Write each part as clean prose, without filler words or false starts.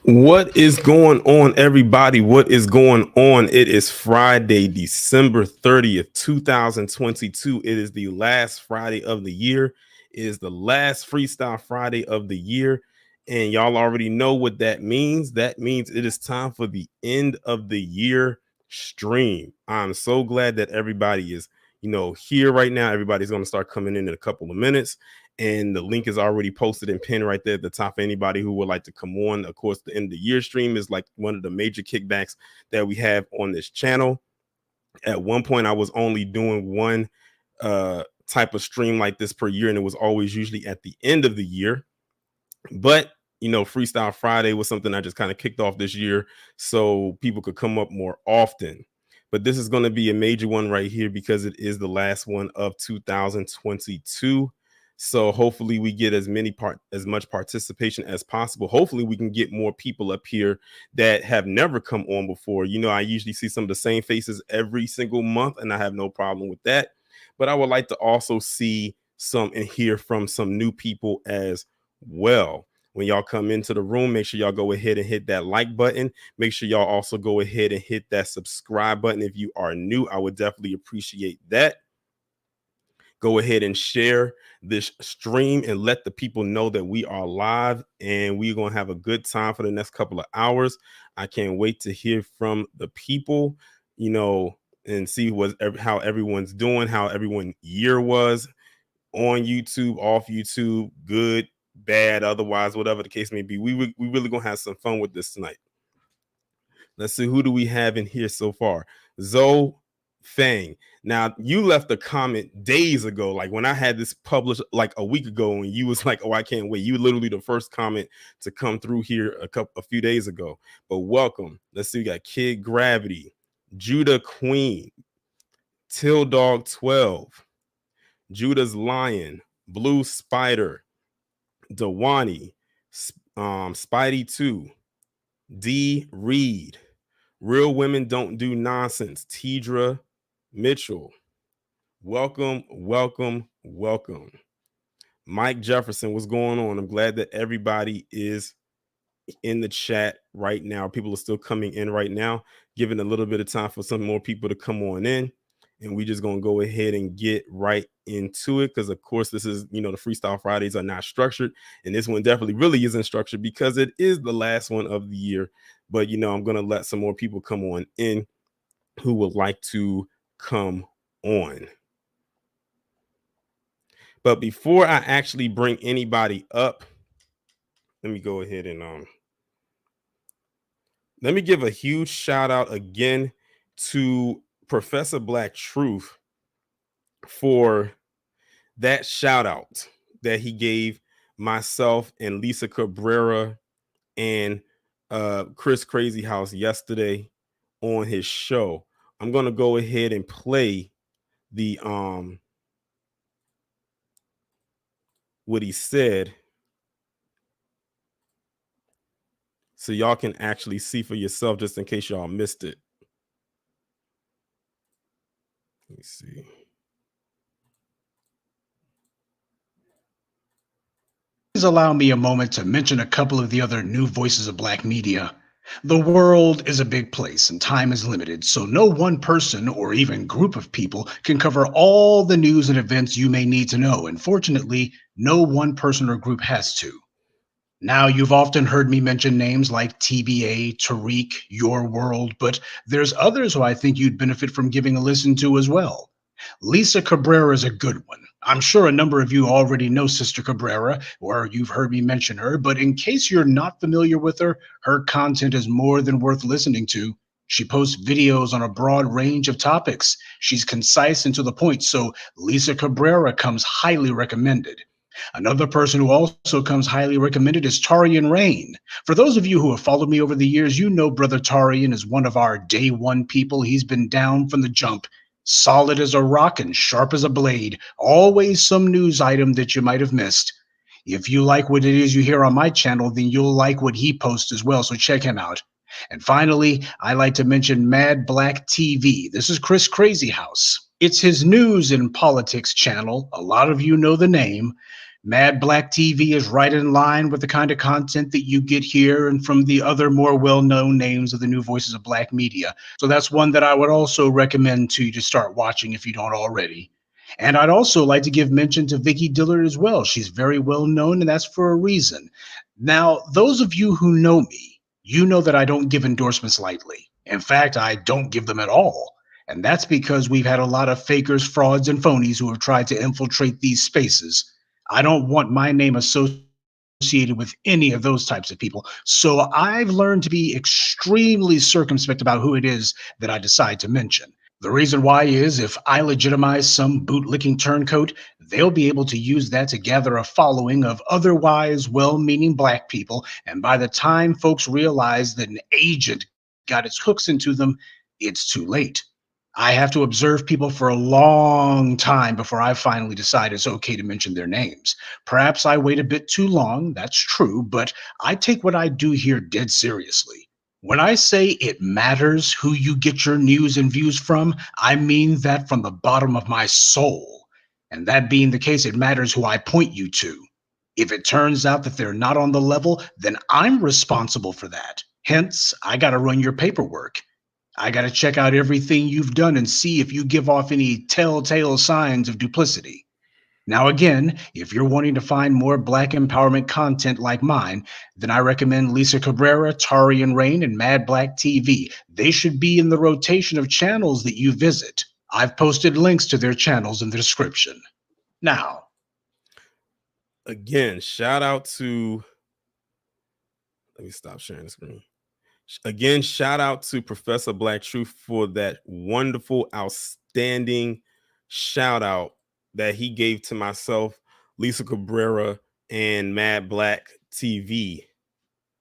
What is going on, everybody? What is going on? It is Friday, December 30th, 2022. It is the last Friday of the year. It is the last Freestyle Friday of the year. And y'all already know what that means. That means it is time for the end of the year stream. I'm so glad that everybody is, here right now. Everybody's going to start coming in a couple of minutes, and the link is already posted and pinned right there at the top for anybody who would like to come on. Of course, the end of the year stream is like one of the major kickbacks that we have on this channel. At one point, I was only doing one type of stream like this per year, and it was always usually at the end of the year. But Freestyle Friday was something I just kind of kicked off this year so people could come up more often. But this is going to be a major one right here because it is the last one of 2022. So hopefully we get as much participation as possible. Hopefully we can get more people up here that have never come on before. I usually see some of the same faces every single month, and I have no problem with that. But I would like to also see some and hear from some new people as well. When y'all come into the room, make sure y'all go ahead and hit that like button. Make sure y'all also go ahead and hit that subscribe button. If you are new, I would definitely appreciate that. Go ahead and share this stream and let the people know that we are live and we're going to have a good time for the next couple of hours. I can't wait to hear from the people, and see how everyone's doing, how everyone's year was on YouTube, off YouTube, good, bad, otherwise, whatever the case may be. We really gonna have some fun with this tonight. Let's see, who do we have in here so far? Zoe Fang. Now, you left a comment days ago, like when I had this published like a week ago, and you was like, "Oh, I can't wait." You were literally the first comment to come through here a few days ago. But welcome. Let's see, we got Kid Gravity, Judah Queen, Till Dog 12, Judah's Lion, Blue Spider, Dewani, Spidey 2, D. Reed, Real Women Don't Do Nonsense, Tidra Mitchell. Welcome, welcome, welcome. Mike Jefferson, what's going on? I'm glad that everybody is in the chat right now. People are still coming in right now, giving a little bit of time for some more people to come on in. And we just going to go ahead and get right into it because, of course, this is, the Freestyle Fridays are not structured. And this one definitely really isn't structured because it is the last one of the year. But, I'm going to let some more people come on in who would like to come on. But before I actually bring anybody up, let me go ahead and let me give a huge shout out again to Professor Black Truth for that shout out that he gave myself and Lisa Cabrera and Chris Crazy House yesterday on his show. I'm going to go ahead and play the what he said so y'all can actually see for yourself, just in case y'all missed it. Let me see. Please allow me a moment to mention a couple of the other new voices of Black media. The world is a big place and time is limited, so no one person or even group of people can cover all the news and events you may need to know, and fortunately, no one person or group has to. Now, you've often heard me mention names like TBA, Tariq, Your World, but there's others who I think you'd benefit from giving a listen to as well. Lisa Cabrera is a good one. I'm sure a number of you already know Sister Cabrera, or you've heard me mention her, but in case you're not familiar with her, her content is more than worth listening to. She posts videos on a broad range of topics. She's concise and to the point, so Lisa Cabrera comes highly recommended. Another person who also comes highly recommended is Tarian Rain. For those of you who have followed me over the years, you know Brother Tarian is one of our day one people. He's been down from the jump. Solid as a rock and sharp as a blade. Always some news item that you might have missed. If you like what it is you hear on my channel, then you'll like what he posts as well, so check him out. And finally, I like to mention Mad Black TV. This is Chris Crazy House. It's his news and politics channel. A lot of you know the name. Mad Black TV is right in line with the kind of content that you get here and from the other more well-known names of the new voices of Black media. So that's one that I would also recommend to you to start watching if you don't already. And I'd also like to give mention to Vicky Dillard as well. She's very well known, and that's for a reason. Now, those of you who know me, you know that I don't give endorsements lightly. In fact, I don't give them at all. And that's because we've had a lot of fakers, frauds, and phonies who have tried to infiltrate these spaces. I don't want my name associated with any of those types of people. So I've learned to be extremely circumspect about who it is that I decide to mention. The reason why is if I legitimize some bootlicking turncoat, they'll be able to use that to gather a following of otherwise well meaning Black people. And by the time folks realize that an agent got its hooks into them, it's too late. I have to observe people for a long time before I finally decide it's okay to mention their names. Perhaps I wait a bit too long, that's true, but I take what I do here dead seriously. When I say it matters who you get your news and views from, I mean that from the bottom of my soul. And that being the case, it matters who I point you to. If it turns out that they're not on the level, then I'm responsible for that. Hence, I got to run your paperwork. I got to check out everything you've done and see if you give off any telltale signs of duplicity. Now, again, if you're wanting to find more Black empowerment content like mine, then I recommend Lisa Cabrera, Tari and Rain, and Mad Black TV. They should be in the rotation of channels that you visit. I've posted links to their channels in the description. Now, Again, shout out to, let me stop sharing the screen. Again, shout out to Professor Black Truth for that wonderful, outstanding shout out that he gave to myself, Lisa Cabrera, and Mad Black TV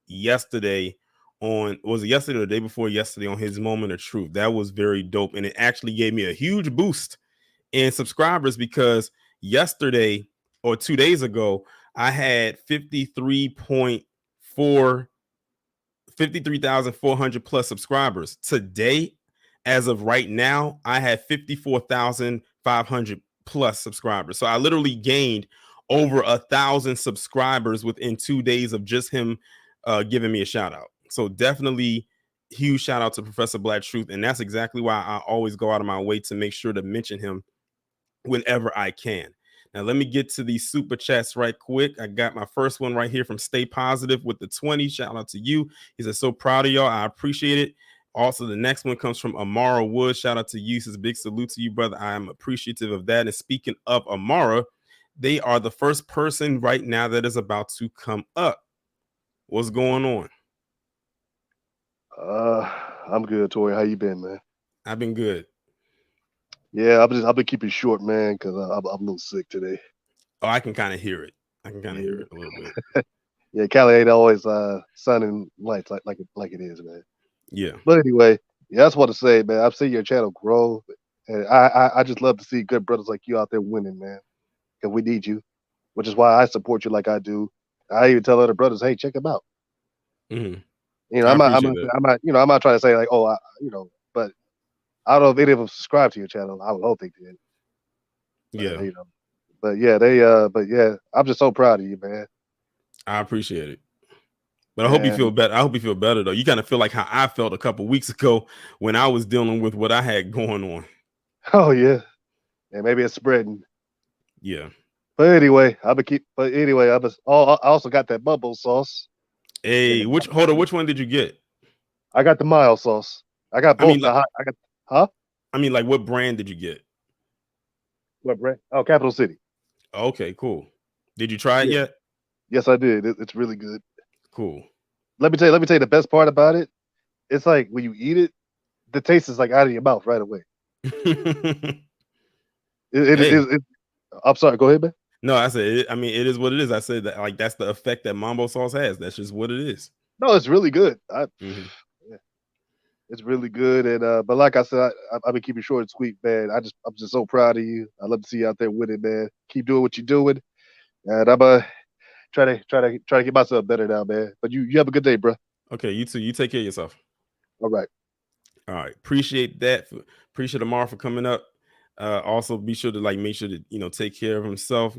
yesterday on, was it yesterday or the day before yesterday, on his Moment of Truth. That was very dope. And it actually gave me a huge boost in subscribers because yesterday or 2 days ago, I had 53,400 plus subscribers. Today, as of right now, I have 54,500 plus subscribers. So I literally gained over 1,000 subscribers within 2 days of just him giving me a shout out. So definitely huge shout out to Professor Black Truth. And that's exactly why I always go out of my way to make sure to mention him whenever I can. Now, let me get to these super chats right quick. I got my first one right here from Stay Positive with the 20. Shout out to you. He says, so proud of y'all. I appreciate it. Also, the next one comes from Amara Wood. Shout out to you. He says, big salute to you, brother. I am appreciative of that. And speaking of Amara, they are the first person right now that is about to come up. What's going on? I'm good, Tori. How you been, man? I've been good. Yeah, I've been keeping short, man, because I'm a little sick today. Oh, I can kind of hear it. I can kind of hear it a little bit. Yeah, Cali ain't always sun and lights like it is, man. Yeah. But anyway, yeah, that's what to say, man. I've seen your channel grow, and I just love to see good brothers like you out there winning, man. Because we need you, which is why I support you like I do. I even tell other brothers, hey, check them out. Mm-hmm. You know, I'm not trying to say like, oh, but I don't know if any of them subscribe to your channel. I would hope they did. Yeah. But yeah, I'm just so proud of you, man. I appreciate it. But I hope you feel better. I hope you feel better though. You kind of feel like how I felt a couple weeks ago when I was dealing with what I had going on. Oh yeah. And maybe it's spreading. Yeah. But anyway, I also got that bubble sauce. Hey, which one did you get? I got the mild sauce. I got both. I mean, like what brand did you get? What brand? Oh, Capital City. Okay, cool. Did you try it yet? Yes, I did. It's really good. Cool. Let me tell you the best part about it. It's like when you eat it, the taste is like out of your mouth right away. I'm sorry. Go ahead, man. No, I said it, it is what it is. I said that like that's the effect that mambo sauce has. That's just what it is. No, it's really good. It's really good, and but like I said, I've been keeping short and sweet, man. I'm just so proud of you. I love to see you out there winning, man. Keep doing what you're doing, and I'm try to get myself better now, man. But you have a good day, bro. Okay, you too. You take care of yourself. All right. Appreciate that. Appreciate Amar for coming up. Also, be sure to make sure to take care of himself.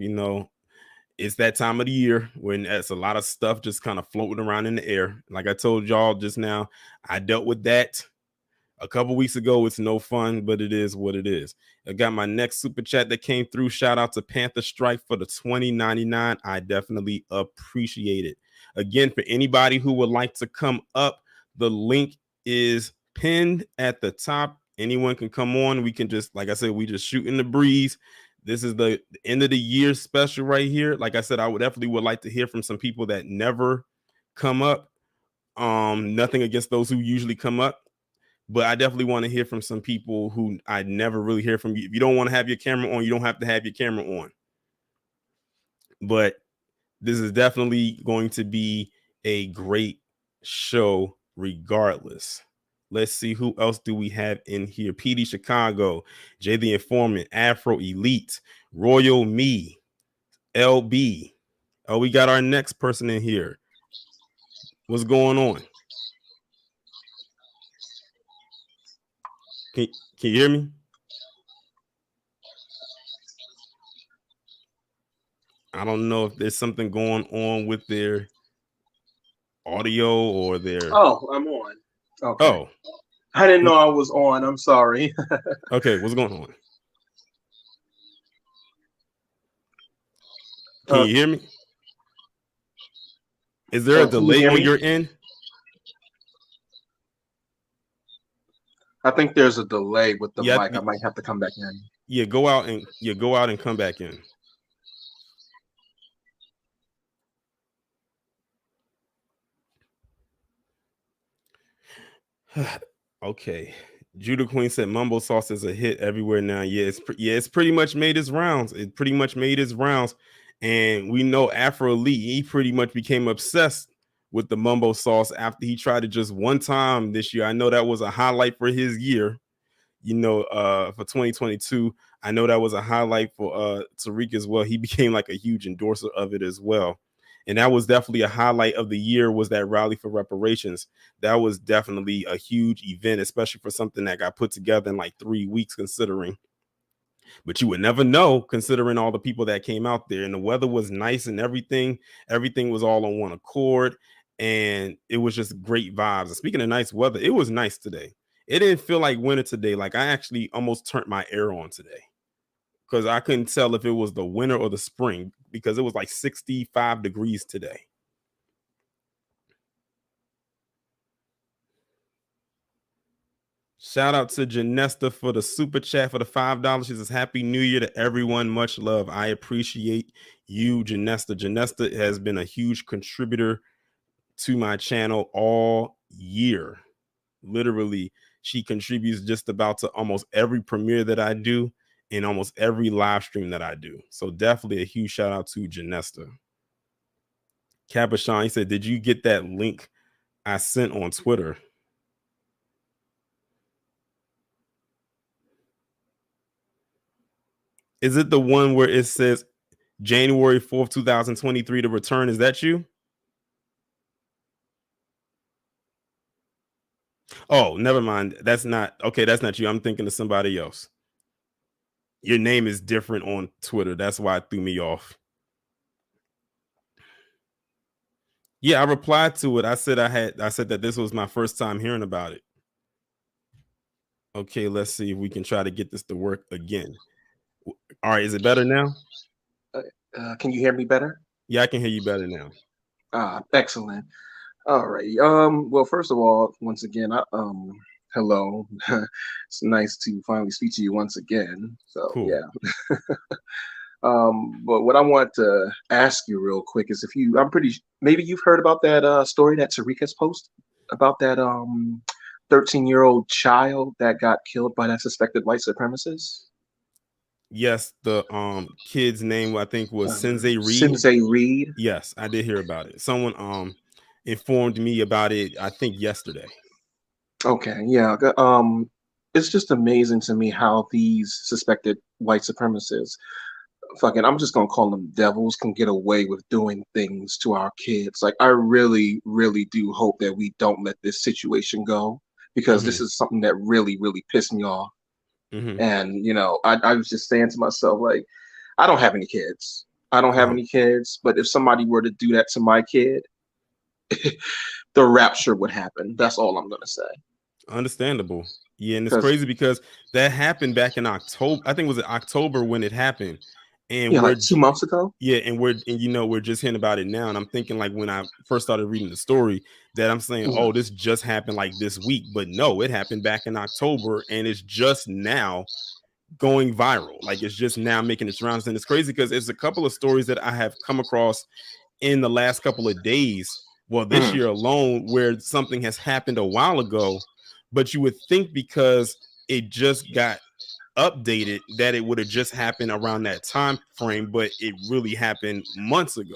it's that time of the year when it's a lot of stuff just kind of floating around in the air. Like I told y'all just now, I dealt with that a couple weeks ago. It's no fun, but it is what it is. I got my next super chat that came through. Shout out to Panther Strike for the $20.99. I definitely appreciate it. Again, for anybody who would like to come up, the link is pinned at the top. Anyone can come on. We can just, like I said, we just shoot in the breeze. This is the end of the year special right here. Like I said, I would definitely like to hear from some people that never come up. Nothing against those who usually come up, but I definitely want to hear from some people who I never really hear from. If you don't want to have your camera on, you don't have to have your camera on. But this is definitely going to be a great show regardless. Let's see, who else do we have in here? PD Chicago, Jay the Informant, Afro Elite, Royal Me, LB. Oh, we got our next person in here. What's going on? Can you hear me? I don't know if there's something going on with their audio or their. Oh, I'm on. Okay. Oh, I didn't know I was on. I'm sorry. Okay, what's going on? Can you hear me? Is there a delay on your end? I think there's a delay with the mic. I might have to come back in. Yeah, go out and come back in. Okay. Judah Queen said Mumbo Sauce is a hit everywhere now. Yeah, it's pretty much made its rounds. It pretty much made its rounds. And we know Afro Elite, he pretty much became obsessed with the Mumbo Sauce after he tried it just one time this year. I know that was a highlight for his year, for 2022. I know that was a highlight for Tariq as well. He became like a huge endorser of it as well. And that was definitely a highlight of the year, was that rally for reparations. That was definitely a huge event, especially for something that got put together in like 3 weeks, considering. But you would never know, considering all the people that came out there, and the weather was nice and everything was all on one accord, and it was just great vibes. And speaking of nice weather, it was nice today. It didn't feel like winter today. Like, I actually almost turned my air on today because I couldn't tell if it was the winter or the spring, because it was like 65 degrees today. Shout out to Janesta for the super chat for the $5. She says, Happy New Year to everyone. Much love. I appreciate you, Janesta. Janesta has been a huge contributor to my channel all year. Literally, she contributes just about to almost every premiere that I do and almost every live stream that I do. So definitely a huge shout out to Janesta. Capuchon, he said, did you get that link I sent on Twitter? Is it the one where it says January 4th, 2023 to return? Is that you? Oh, never mind. That's not okay. That's not you. I'm thinking of somebody else. Your name is different on Twitter. That's why it threw me off. Yeah, I replied to it. I said that this was my first time hearing about it. Okay, let's see if we can try to get this to work again. All right, is it better now? Can you hear me better? Yeah, I can hear you better now. Excellent. All right. Well, first of all, once again, hello. It's nice to finally speak to you once again. So cool. Yeah. But what I want to ask you real quick is maybe you've heard about that story that Tariq has posted about that 13-year-old child that got killed by that suspected white supremacist. Yes, the kid's name I think was Sensei Reed. Sensei Reed. Yes, I did hear about it. Someone informed me about it, I think yesterday. Okay, yeah. It's just amazing to me how these suspected white supremacists, I'm just gonna call them devils, can get away with doing things to our kids. Like, I really, really do hope that we don't let this situation go, because this is something that really, really pissed me off. And I was just saying to myself, like, I don't have any kids. I don't have any kids, but if somebody were to do that to my kid, the rapture would happen. That's all I'm gonna say. Understandable. Yeah, and it's crazy because that happened back in October. I think it was in October when it happened. And like 2 months ago. Yeah, and we're just hearing about it now. And I'm thinking, like, when I first started reading the story, that I'm saying, oh, this just happened like this week. But no, it happened back in October, and it's just now going viral. Like, it's just now making its rounds. And it's crazy because there's a couple of stories that I have come across in the last couple of days, well, this year alone, where something has happened a while ago, but you would think because it just got updated that it would have just happened around that time frame, but it really happened months ago.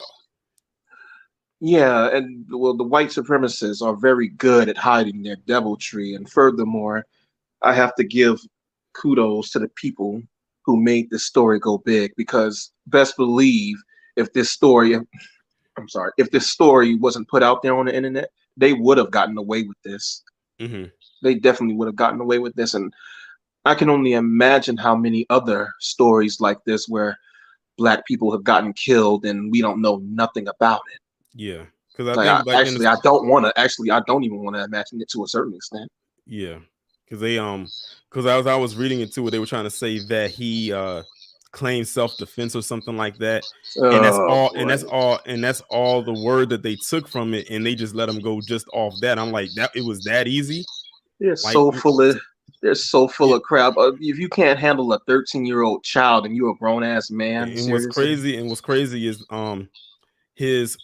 Yeah, and well, the white supremacists are very good at hiding their deviltry, and furthermore, I have to give kudos to the people who made this story go big, because best believe if this story wasn't put out there on the internet, they would have gotten away with this. They definitely would have gotten away with this. And I can only imagine how many other stories like this where Black people have gotten killed and we don't know nothing about it. Yeah, because I think I don't even want to imagine it to a certain extent. Yeah, because I was reading into it, they were trying to say that he claimed self-defense or something like that, and that's all, and that's all the word that they took from it, and they just let him go just off that. I'm like, that it was that easy? They're so full of crap. If you can't handle a 13-year-old child and you're a grown-ass man, and what's crazy is his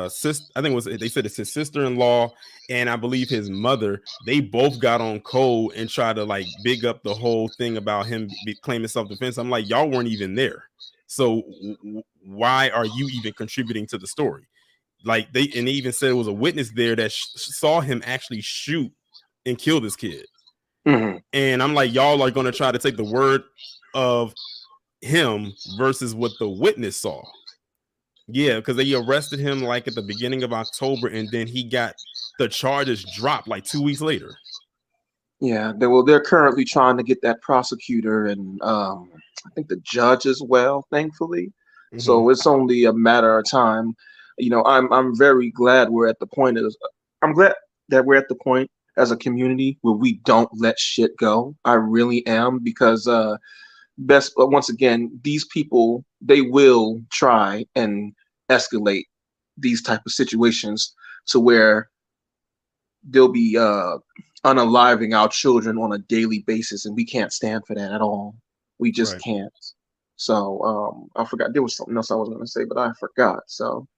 sister, I think they said it's his sister-in-law, and I believe his mother, they both got on Code and tried to like big up the whole thing about him claiming self-defense. I'm like, y'all weren't even there, so why are you even contributing to the story? Like, they even said it was a witness there that saw him actually shoot and kill this kid. And I'm like, y'all are going to try to take the word of him versus what the witness saw. Yeah, because they arrested him like at the beginning of October, and then he got the charges dropped like 2 weeks later. Yeah, they're currently trying to get that prosecutor and I think the judge as well, thankfully. So it's only a matter of time. You know, I'm very glad we're at the point I'm glad that we're at the point as a community where we don't let shit go. I really am, because once again, these people, they will try and escalate these type of situations to where they'll be unaliving our children on a daily basis, and we can't stand for that at all. We just can't. So I forgot, there was something else I was going to say, but I forgot. So,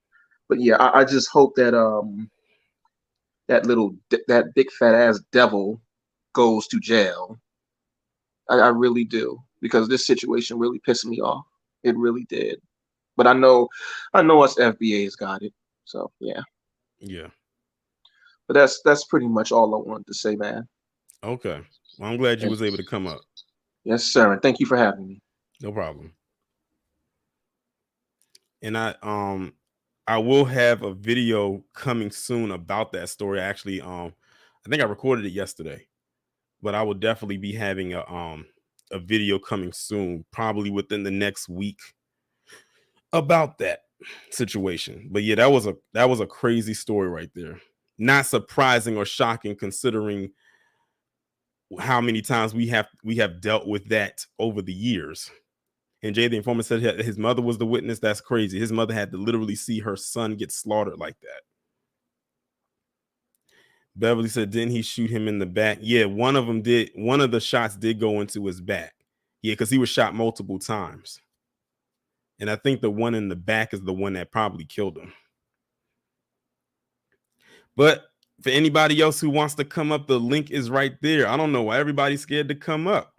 but yeah, I just hope that that big fat ass devil goes to jail. I really do, because this situation really pissed me off. It really did. But I know us FBA's got it. So yeah. Yeah. But that's pretty much all I wanted to say, man. Okay. Well, I'm glad you was able to come up. Yes, sir. And thank you for having me. No problem. And I will have a video coming soon about that story. Actually, I think I recorded it yesterday, but I will definitely be having a video coming soon, probably within the next week, about that situation. But yeah, that was a crazy story right there. Not surprising or shocking, considering how many times we have dealt with that over the years. And Jay the informant said his mother was the witness. That's crazy. His mother had to literally see her son get slaughtered like that. Beverly said, didn't he shoot him in the back? Yeah, one of the shots did go into his back. Yeah, because he was shot multiple times. And I think the one in the back is the one that probably killed him. But for anybody else who wants to come up, the link is right there. I don't know why everybody's scared to come up.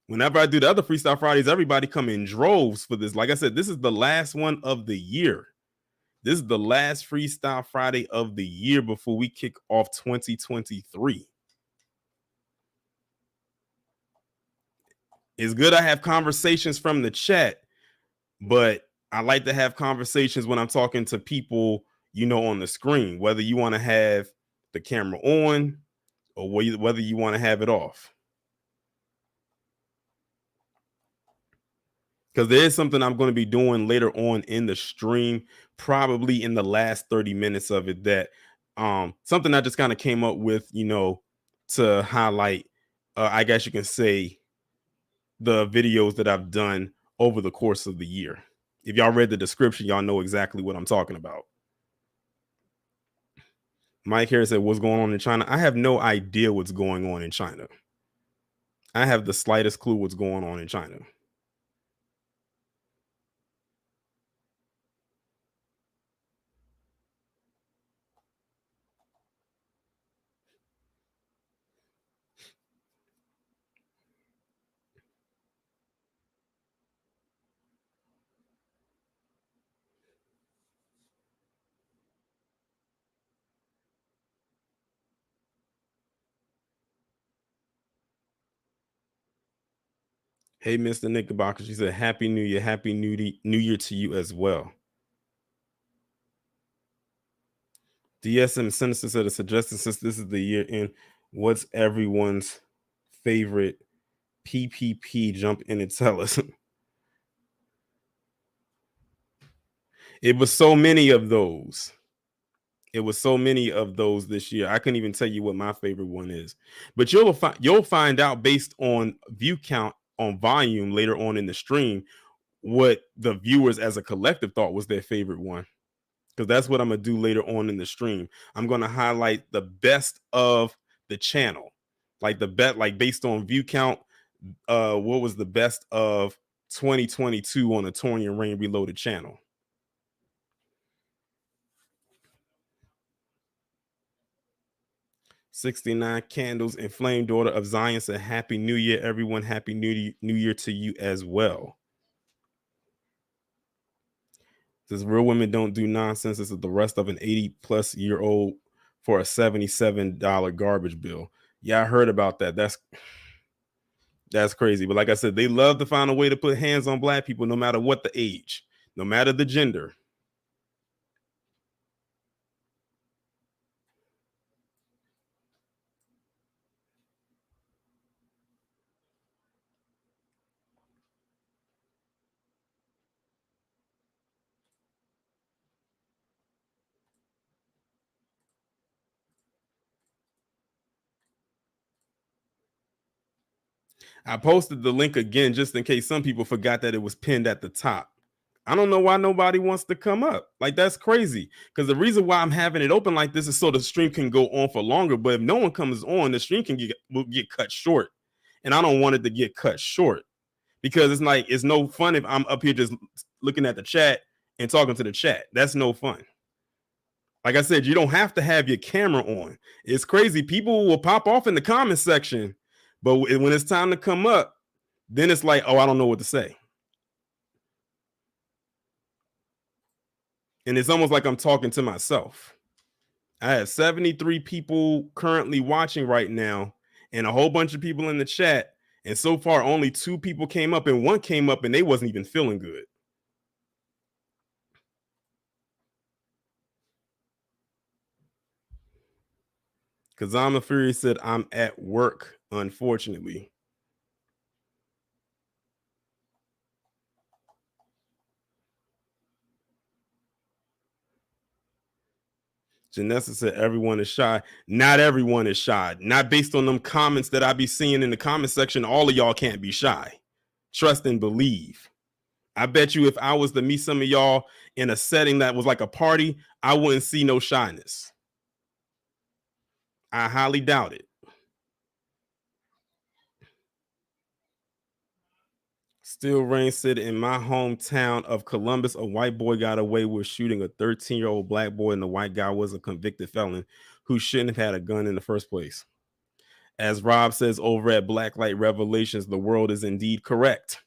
Whenever I do the other Freestyle Fridays, everybody come in droves for this. Like I said, this is the last one of the year. This is the last Freestyle Friday of the year before we kick off 2023. It's good I have conversations from the chat, but I like to have conversations when I'm talking to people, on the screen, whether you want to have the camera on or whether you want to have it off. because there is something I'm going to be doing later on in the stream, probably in the last 30 minutes of it, that something I just kind of came up with, you know, to highlight, I guess you can say, the videos that I've done over the course of the year. If y'all read the description, y'all know exactly what I'm talking about. Mike Harris said, what's going on in China? I have no idea what's going on in China. I have the slightest clue what's going on in China. Hey, Mr. Knickerbocker, she said, Happy New Year. Happy New Year to you as well. DSM Sinister said, a suggestion since this is the year end, what's everyone's favorite PPP? Jump in and tell us. It was so many of those. It was so many of those this year. I couldn't even tell you what my favorite one is. But you'll find out based on view count on volume later on in the stream what the viewers as a collective thought was their favorite one. Because that's what I'm going to do later on in the stream. I'm going to highlight the best of the channel. Like the bet, like based on view count, what was the best of 2022 on the Tony and Rain Reloaded channel. 69 Candles and Flame Daughter of Zion said, Happy New Year, everyone. Happy New Year to you as well. Says, real women don't do nonsense. This is the rest of an 80+ year old for a $77 garbage bill. Yeah, I heard about that. That's crazy. But like I said, they love to find a way to put hands on black people, no matter what the age, no matter the gender. I posted the link again just in case some people forgot that it was pinned at the top. I don't know why nobody wants to come up. Like, that's crazy. Because the reason why I'm having it open like this is so the stream can go on for longer. But if no one comes on, the stream will get cut short. And I don't want it to get cut short. Because it's like, it's no fun if I'm up here just looking at the chat and talking to the chat. That's no fun. Like I said, you don't have to have your camera on. It's crazy. People will pop off in the comment section. But when it's time to come up, then it's like, oh, I don't know what to say. And it's almost like I'm talking to myself. I have 73 people currently watching right now and a whole bunch of people in the chat. And so far, only 2 people came up, and one came up and they wasn't even feeling good. Kazama Fury said, I'm at work, unfortunately. Janessa said, everyone is shy. Not everyone is shy. Not based on them comments that I be seeing in the comment section. All of y'all can't be shy. Trust and believe. I bet you if I was to meet some of y'all in a setting that was like a party, I wouldn't see no shyness. I highly doubt it. Still Rain said, in my hometown of Columbus, a white boy got away with shooting a 13-year-old black boy, and the white guy was a convicted felon who shouldn't have had a gun in the first place. As Rob says over at Blacklight Revelations, the world is indeed correct.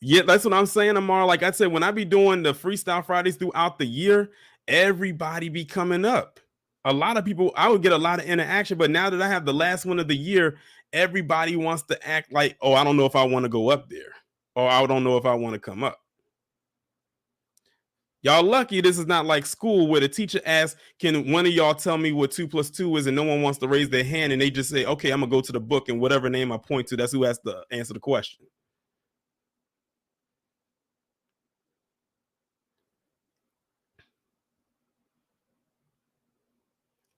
Yeah, that's what I'm saying, Amar. Like I said, when I be doing the Freestyle Fridays throughout the year, everybody be coming up. A lot of people, I would get a lot of interaction, but now that I have the last one of the year, everybody wants to act like, oh, I don't know if I want to go up there, or I don't know if I want to come up. Y'all lucky this is not like school where the teacher asks, can one of y'all tell me what 2 + 2 is, and no one wants to raise their hand, and they just say, okay, I'm gonna go to the book, and whatever name I point to, that's who has to answer the question.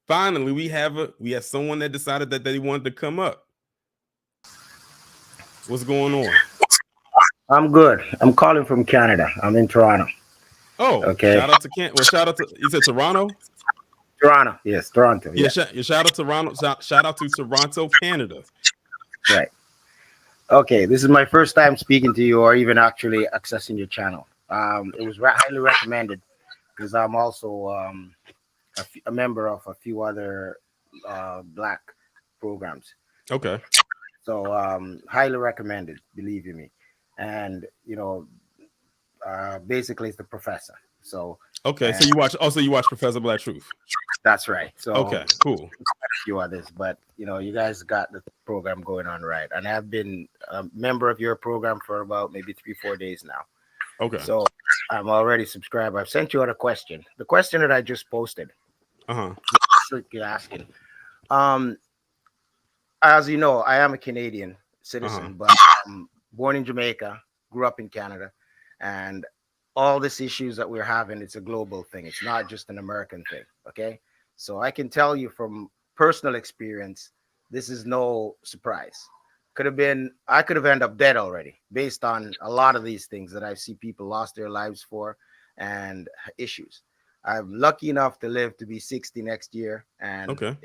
Finally, we have someone that decided that they wanted to come up. What's going on? I'm good. I'm calling from Canada. I'm in Toronto. Oh, okay. Shout out to Well, shout out to, you said Toronto? Toronto, yes, Toronto. Yeah, shout out to Toronto. Shout out to Toronto, Canada. Right. Okay, this is my first time speaking to you or even actually accessing your channel. It was highly recommended because I'm also a member of a few other Black programs. Okay. So highly recommended, believe you me. And you know, basically it's the professor. So okay, so you watch Professor Black Truth. That's right. So okay, cool. A few others, but you know, you guys got the program going on right, and I've been a member of your program for about maybe 3-4 days now. Okay. So I'm already subscribed. I've sent you out a question. The question that I just posted. You're asking. As you know, I am a Canadian citizen, but I'm born in Jamaica, grew up in Canada, and all these issues that we're having, it's a global thing. It's not just an American thing. Okay. So I can tell you from personal experience, this is no surprise. I could have ended up dead already based on a lot of these things that I see people lost their lives for and issues. I'm lucky enough to live to be 60 next year and a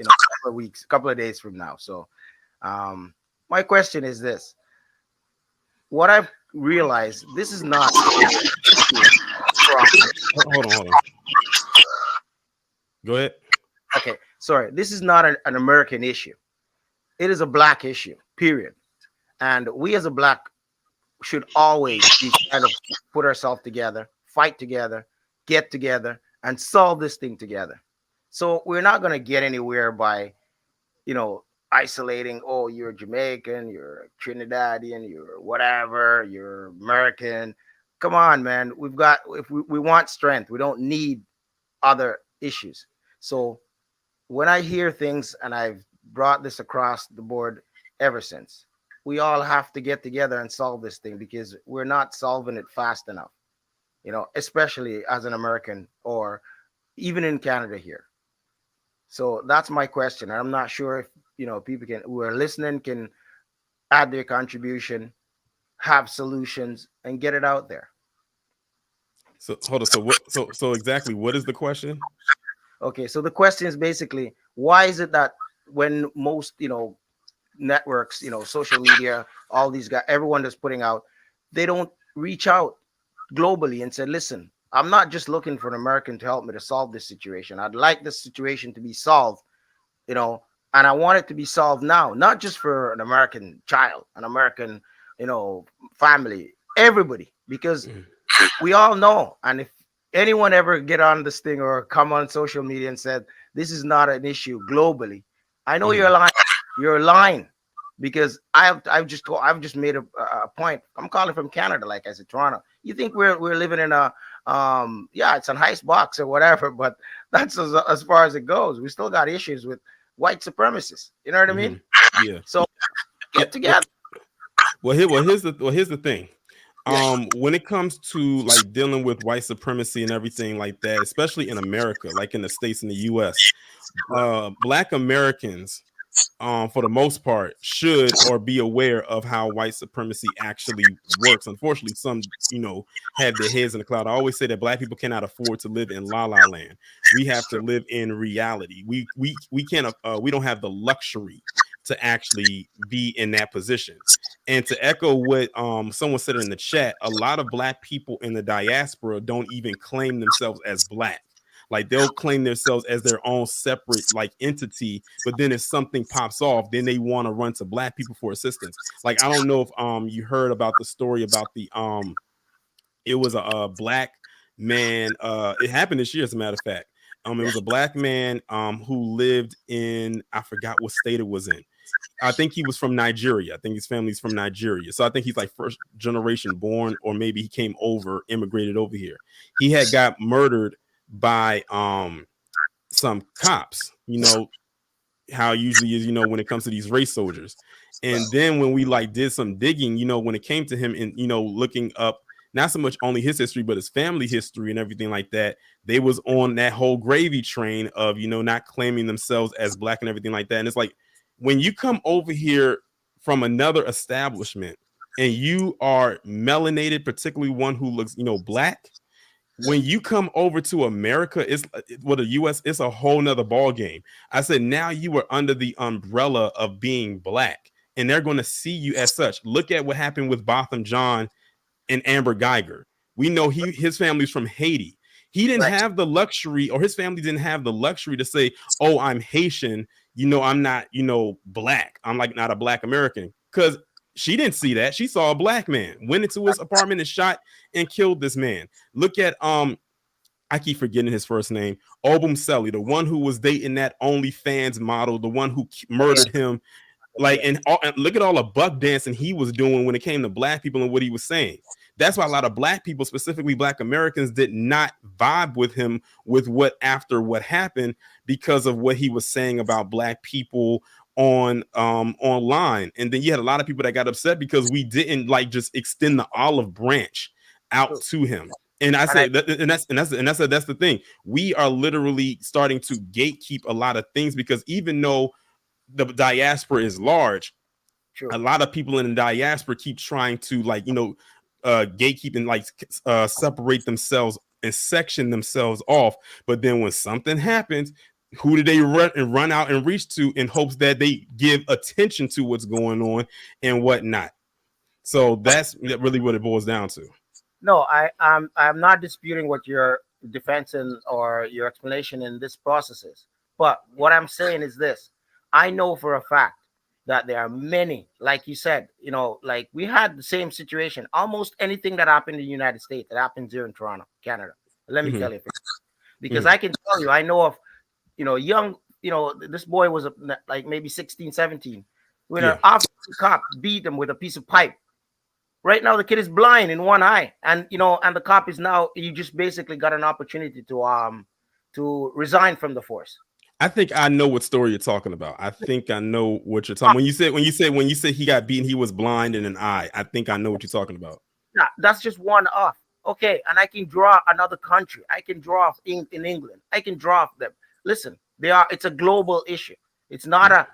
couple of days from now. So my question is this. What I've realized, this is not hold on. Go ahead. Okay, sorry. This is not an American issue. It is a Black issue, period. And we as a Black should always be kind of put ourselves together, fight together, get together, and solve this thing together. So we're not going to get anywhere by, you know, isolating, oh, you're Jamaican, you're Trinidadian, you're whatever, you're American. Come on, man. If we want strength, we don't need other issues. So when I hear things, and I've brought this across the board ever since, we all have to get together and solve this thing because we're not solving it fast enough, you know, especially as an American or even in Canada here. So that's my question. I'm not sure if, you know, people who are listening can add their contribution, have solutions, and get it out there. So hold on. So exactly what is the question? Okay, so the question is basically, why is it that when most, you know, networks, you know, social media, all these guys, everyone that's putting out, they don't reach out globally and say, listen, I'm not just looking for an American to help me to solve this situation. I'd like this situation to be solved, you know, and I want it to be solved now, not just for an American child, an American, you know, family, everybody, because we all know. And if anyone ever get on this thing or come on social media and said, this is not an issue globally, I know you're lying. You're lying because I've just made a point. I'm calling from Canada, like I said, Toronto. You think we're living in a it's an ice box or whatever, but that's as far as it goes. We still got issues with white supremacists. You know what I mean? Yeah. So get together. Well, here's the thing. When it comes to like dealing with white supremacy and everything like that, especially in America, like in the States, in the US, Black Americans, for the most part, should or be aware of how white supremacy actually works. Unfortunately, some, you know, have their heads in the cloud. I always say that Black people cannot afford to live in la la land. We have to live in reality. We can't. We don't have the luxury to actually be in that position. And to echo what someone said in the chat, a lot of Black people in the diaspora don't even claim themselves as Black. Like they'll claim themselves as their own separate like entity, but then if something pops off, then they want to run to Black people for assistance. Like I don't know if you heard about the story about the it was a Black man. It happened this year, as a matter of fact. It was a Black man who lived in, I forgot what state it was in. I think he was from Nigeria. I think his family's from Nigeria. So I think he's like first generation born, or maybe he came over, immigrated over here. He had got murdered by some cops, you know, how it usually is, you know, when it comes to these race soldiers. And then when we like did some digging, you know, when it came to him and, you know, looking up not so much only his history, but his family history and everything like that, they was on that whole gravy train of, you know, not claiming themselves as black and everything like that. And it's like, when you come over here from another establishment and you are melanated, particularly one who looks, you know, black, when you come over to America, it's the US, it's a whole nother ball game. I said, now you are under the umbrella of being black, and they're going to see you as such. Look at what happened with Botham Jean and Amber Geiger. We know his family's from Haiti. He didn't have the luxury, or his family didn't have the luxury to say, oh, I'm Haitian, you know, I'm not, you know, black, I'm like not a black American, because she didn't see that. She saw a black man, went into his apartment and shot and killed this man. Look at I keep forgetting his first name, Obum Selly, the one who was dating that OnlyFans model, the one who murdered him. Like, and look at all the buck dancing he was doing when it came to black people and what he was saying. That's why a lot of black people, specifically black Americans, did not vibe with him with after what happened, because of what he was saying about black people on online. And then you had a lot of people that got upset because we didn't like just extend the olive branch out to him. And I say that's the thing. We are literally starting to gatekeep a lot of things, because even though the diaspora is large, a lot of people in the diaspora keep trying to, like, you know, gatekeep and like separate themselves and section themselves off. But then when something happens, who do they run out and reach to in hopes that they give attention to what's going on and whatnot? So that's really what it boils down to. No, I'm not disputing what your defense or your explanation in this process is. But what I'm saying is this: I know for a fact that there are many, like you said, you know, like we had the same situation. Almost anything that happened in the United States that happens here in Toronto, Canada. Let me tell you, because I can tell you, I know of, you know, young, you know, this boy was like maybe 16, 17, when an officer cop beat him with a piece of pipe. Right now, the kid is blind in one eye, and you know, and the cop is now, you just basically got an opportunity to resign from the force. I think I know what story you're talking about. I think I know what you're talking. When you said he got beaten, he was blind in an eye. I think I know what you're talking about. Yeah, that's just one off. Okay, and I can draw another country. I can draw in England. I can draw them. Listen, it's a global issue. It's not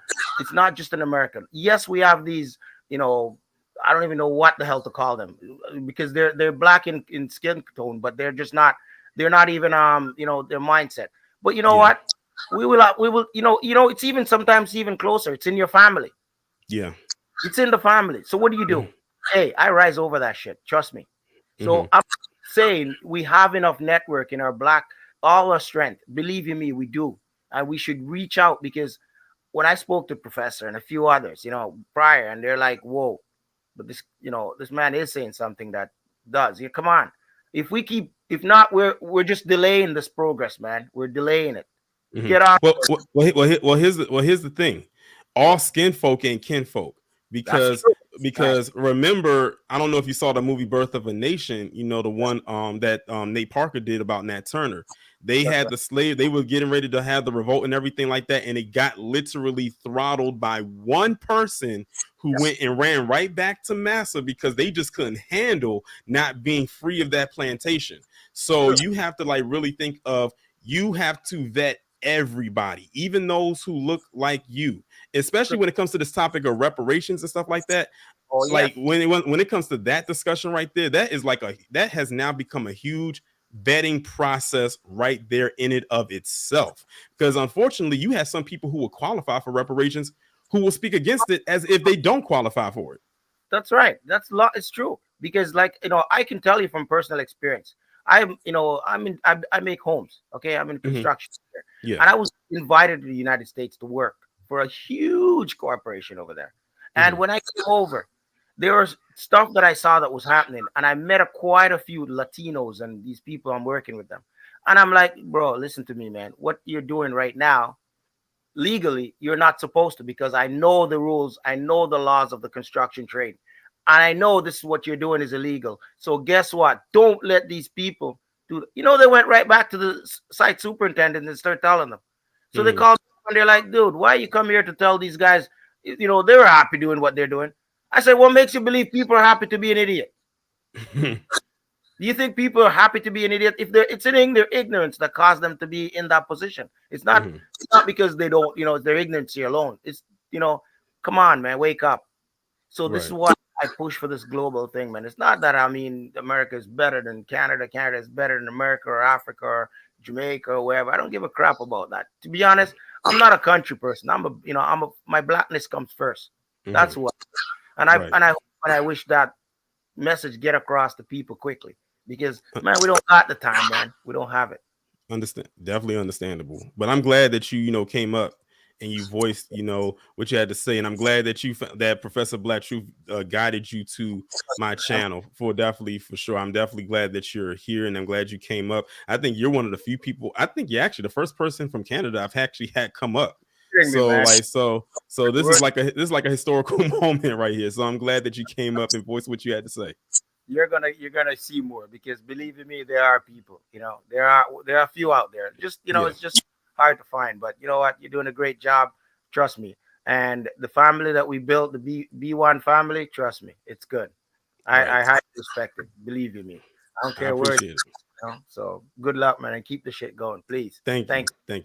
just an American. Yes, we have these, you know, I don't even know what the hell to call them, because they're black in skin tone, but they're not even you know, their mindset. But you know what? We will, you know, it's even sometimes even closer. It's in your family. Yeah. It's in the family. So what do you do? Hey, I rise over that shit. Trust me. So I'm saying we have enough network in our all our strength. Believe you me, we do. And we should reach out, because when I spoke to Professor and a few others, you know, prior, and they're like, whoa, but this, you know, this man is saying something that does. Yeah, come on. If not, we're just delaying this progress, man. We're delaying it. Get off. Well, here's the thing. All skin folk ain't kin folk, because remember, I don't know if you saw the movie Birth of a Nation, you know, the one that Nate Parker did about Nat Turner. They had the slave, they were getting ready to have the revolt and everything like that, and it got literally throttled by one person who went and ran right back to Massa, because they just couldn't handle not being free of that plantation. So you have to like really think of, you have to vet everybody, even those who look like you, especially when it comes to this topic of reparations and stuff like that. Like when it comes to that discussion right there, that is like that has now become a huge vetting process right there in it of itself, because unfortunately you have some people who will qualify for reparations who will speak against it as if they don't qualify for it. That's right. It's true, because like, you know, I can tell you from personal experience. I make homes. Okay, I'm in construction. And I was invited to the United States to work for a huge corporation over there. And when I came over, there was stuff that I saw that was happening, and I met quite a few Latinos and these people I'm working with them. And I'm like, bro, listen to me, man. What you're doing right now legally, you're not supposed to, because I know the rules, I know the laws of the construction trade, and I know this is what you're doing is illegal. So guess what? Don't let these people do. They went right back to the site superintendent and start telling them. So they called and they're like, dude, why you come here to tell these guys? They're happy doing what they're doing. I said, what makes you believe people are happy to be an idiot? Do you think people are happy to be an idiot? If it's in their ignorance that caused them to be in that position. It's not because they don't, it's their ignorance alone. It's, come on, man, wake up. So this is what I push for, this global thing, man. It's not that America is better than Canada. Canada is better than America or Africa or Jamaica or wherever. I don't give a crap about that. To be honest, I'm not a country person. My blackness comes first. That's what. And I wish that message get across to people quickly, because man, we don't got the time, man. We don't have it. Definitely understandable. But I'm glad that you came up and you voiced what you had to say, and I'm glad that Professor Black Truth guided you to my channel for sure. I'm definitely glad that you're here, and I'm glad you came up. I think you're one of the few people. I think you're actually the first person from Canada I've actually had come up. So this is like a historical moment right here. So I'm glad that you came up and voiced what you had to say. You're gonna see more, because believe me, there are people. There are a few out there. Just it's just hard to find. But you know what? You're doing a great job. Trust me. And the family that we built, the B1 family, trust me, it's good. I highly respect it. Believe you me. I don't care where it is. So good luck, man, and keep the shit going, please. Thank you.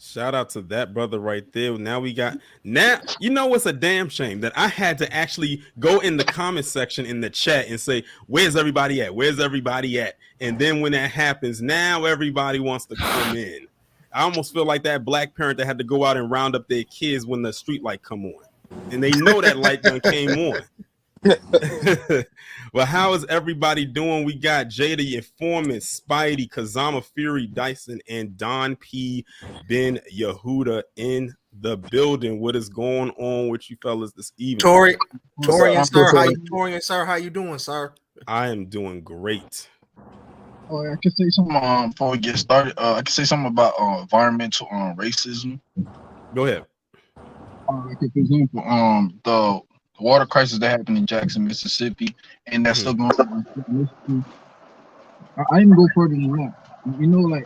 Shout out to that brother right there. Now it's a damn shame that I had to actually go in the comment section in the chat and say, where's everybody at? Where's everybody at? And then when that happens, now everybody wants to come in. I almost feel like that black parent that had to go out and round up their kids when the street light come on. And they know that light gun came on. Well, how is everybody doing? We got Jada Informant, Spidey, Kazama Fury, Dyson, and Don P. Ben Yehuda in the building. What is going on with you fellas this evening? Torian, sir, how you doing, sir? I am doing great. Oh, I can say something before we get started. I can say something about environmental racism. Go ahead. Like, for example, the water crisis that happened in Jackson, Mississippi, and that's still going on. I even go further than that. Like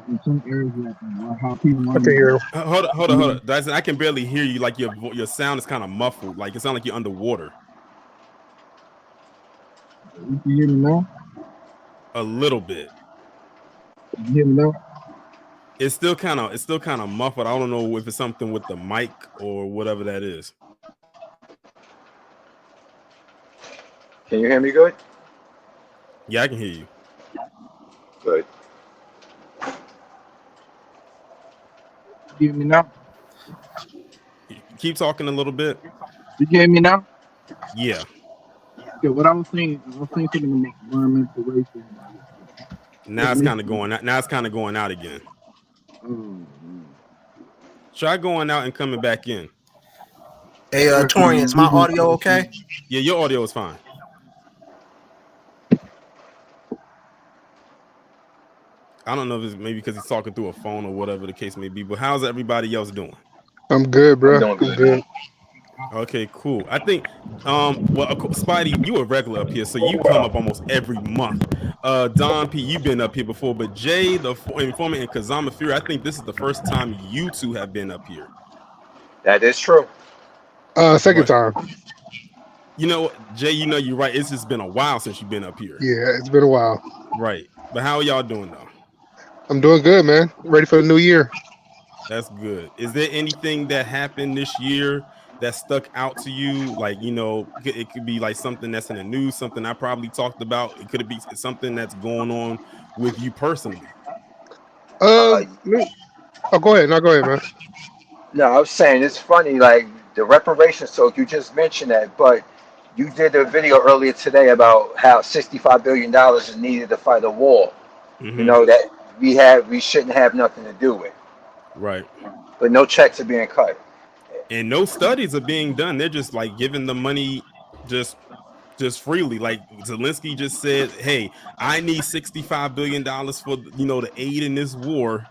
in some areas, like how people want to. Hold on. Dyson, I can barely hear you. Like your sound is kind of muffled. Like it sounds like you're underwater. You can hear me now? A little bit. You hear me now? It's still kind of muffled. I don't know if it's something with the mic or whatever that is. Can you hear me good? Yeah, I can hear you. Good. You hear me now? Keep talking a little bit. You hear me now? Yeah. Okay, what I was saying something about environmental racism. Now it's kind of going out. Now it's kind of going out again. Try going out and coming back in. Hey, Torian, is my audio okay? Yeah, your audio is fine. I don't know if it's maybe because he's talking through a phone or whatever the case may be, but how's everybody else doing? I'm good, bro. I'm good. Okay, cool. I think, Spidey, you a regular up here, so you come up almost every month. Don P, you've been up here before, but Jay, the Informant, and Kazama Fury, I think this is the first time you two have been up here. That is true. Second time. Jay, you're right. It's just been a while since you've been up here. Yeah, it's been a while. Right. But how are y'all doing though? I'm doing good, man. Ready for the new year. That's good. Is there anything that happened this year that stuck out to you? Like, it could be like something that's in the news, something I probably talked about. It could be something that's going on with you personally. Go ahead. No, go ahead, man. No, I was saying it's funny, like the reparations talk, you just mentioned that, but you did a video earlier today about how $65 billion is needed to fight a war. Mm-hmm. That we shouldn't have nothing to do with. Right. But no checks are being cut. And no studies are being done. They're just like giving the money just just freely. Like Zelensky just said, hey, I need $65 billion for, the aid in this war.